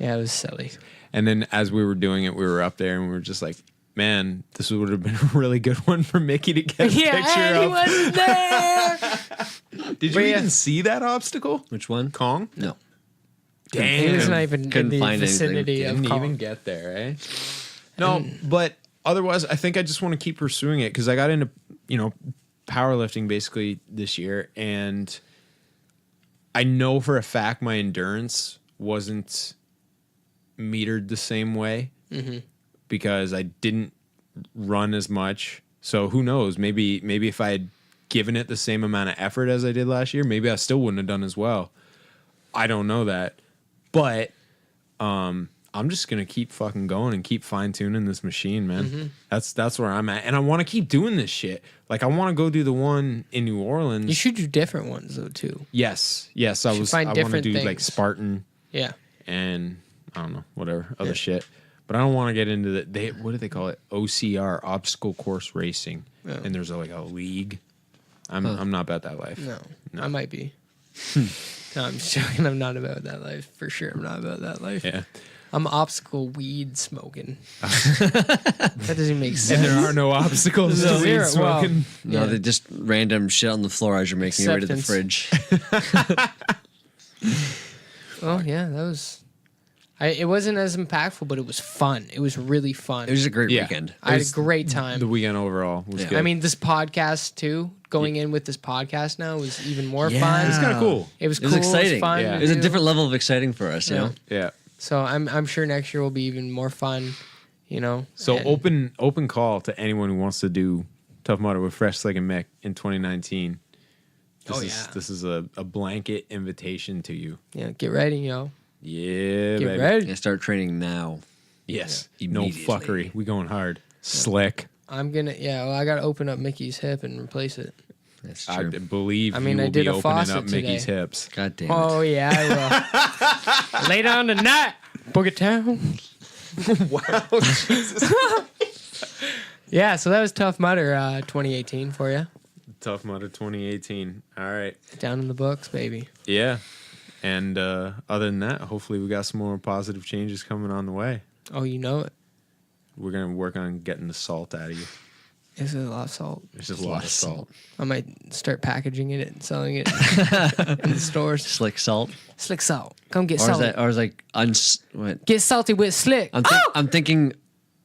Yeah, it was silly. And then as we were doing it, we were up there and we were just like, man, this would have been a really good one for Mickey to get a picture and he of. wasn't there. Did you even see that obstacle? Which one? Kong? No. He was not even Couldn't in the find anything. vicinity of Didn't Kong. even get there, eh? No, but otherwise, I think I just want to keep pursuing it because I got into, powerlifting basically this year, and I know for a fact my endurance wasn't metered the same way because I didn't run as much. So who knows? Maybe if I had given it the same amount of effort as I did last year, maybe I still wouldn't have done as well. I don't know that. But I'm just gonna keep fucking going and keep fine tuning this machine, man. That's where I'm at, and I want to keep doing this shit. Like I want to go do the one in New Orleans. You should do different ones though too. Yes. I want to different do like things. Spartan Yeah. and I don't know whatever other shit. But I don't want to get into what do they call it? OCR, obstacle course racing, and there's like a league. I'm not about that life. No, I might be. No, I'm just joking. I'm not about that life. For sure, I'm not about that life. Yeah. I'm weed weed smoking. That doesn't even make sense. And there are no obstacles to Zero. weed smoking. No, Yeah. they just random shit on the floor as you're making your way to the Acceptance. fridge. Oh yeah, that was. It wasn't as impactful, but it was fun. It was really fun. It was a great Yeah. weekend. I had a great time. The weekend overall was Yeah. good. I mean, this podcast too. Going in with this podcast now was even more Yeah. fun. it's kind of cool. It was It was cool. exciting. It was fun. Yeah. to It was a do. different level of exciting for us, you know? Yeah. So I'm sure next year will be even more fun. So and- open call to anyone who wants to do Tough Mudder with Fresh Slick and Mick in 2019. This is a blanket invitation to you. Yeah, get ready, yo. Yeah, Get baby. ready. And start training now. Yes. Yeah. No Immediately. fuckery. We going hard. Slick. I'm gonna. Yeah, well, I gotta open up Mickey's hip and replace it. That's I true. believe I mean, you I will did be a opening faucet up Mickey's today. hips. God damn it. Oh yeah, I will. Lay down tonight, Boogie Town. Wow. Jesus. Yeah, so that was Tough Mudder 2018 for you. Tough Mudder 2018. All right. Down in the books, baby. Yeah. And other than that, hopefully we got some more positive changes coming on the way. Oh, you know it. We're going to work on getting the salt out of you. It's a lot of salt. There's just a lot of salt. I might start packaging it and selling it in the stores. Slick salt. Slick salt. Come get Or is salty. that, or is like, what? Get salty with Slick. I'm thinking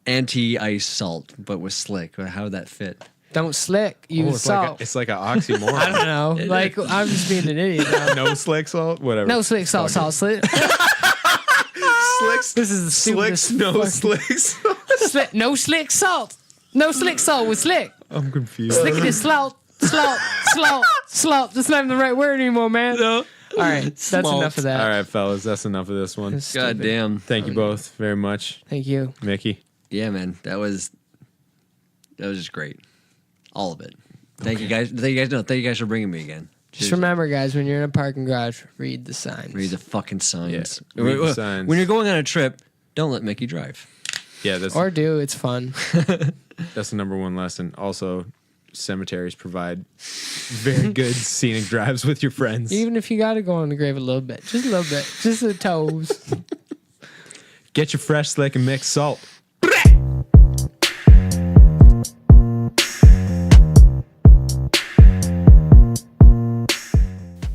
anti-ice salt, but with slick. How would that fit? Don't slick. Use it's salt. it's like an oxymoron. I don't know. Like, I'm just being an idiot now. No slick salt? Whatever. No slick salt, Fuck it. salt, slick. Slicks. This is the Slicks, stupidest no fucking- slicks. Slick. No slick salt. No slick salt with Slick. I'm confused. Slickety slout. Slout. Slout. Slout. That's not even the right word anymore, man. No. All right. That's Smalt. enough of that. All right, fellas, that's enough of this one. That's stupid. God damn. Thank you both very much, Thank you. Mickey. Yeah, man. That was just great. All of it. Thank you guys. Thank you guys for bringing me again. Just remember, guys, when you're in a parking garage, read the signs. Read the fucking signs. Yeah, read the signs. When you're going on a trip, don't let Mickey drive. Yeah, that's Or do. It's fun. the number one lesson. Also, cemeteries provide very good scenic drives with your friends. Even if you got to go on the grave a little bit. Just a little bit. Just the toes. Get your Fresh Slick and Mix salt.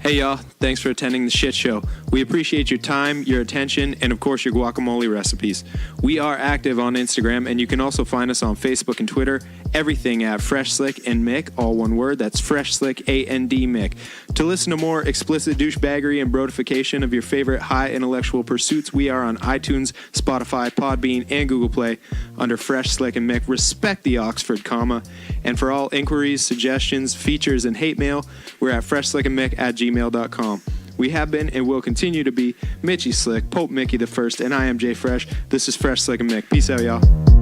Hey y'all, thanks for attending the shit show. We appreciate your time, your attention, and of course your guacamole recipes. We are active on Instagram, and you can also find us on Facebook and Twitter. Everything at Fresh Slick and Mick, all one word. That's Fresh Slick AND Mick. To listen to more explicit douchebaggery and brotification of your favorite high intellectual pursuits, we are on iTunes, Spotify, Podbean, and Google Play under Fresh Slick and Mick. Respect the Oxford comma. And for all inquiries, suggestions, features, and hate mail, we're at freshslickandmick@gmail.com. We have been and will continue to be Mitchy Slick, Pope Mickey the First, and I am Jay Fresh. This is Fresh Slick and Mick. Peace out, y'all.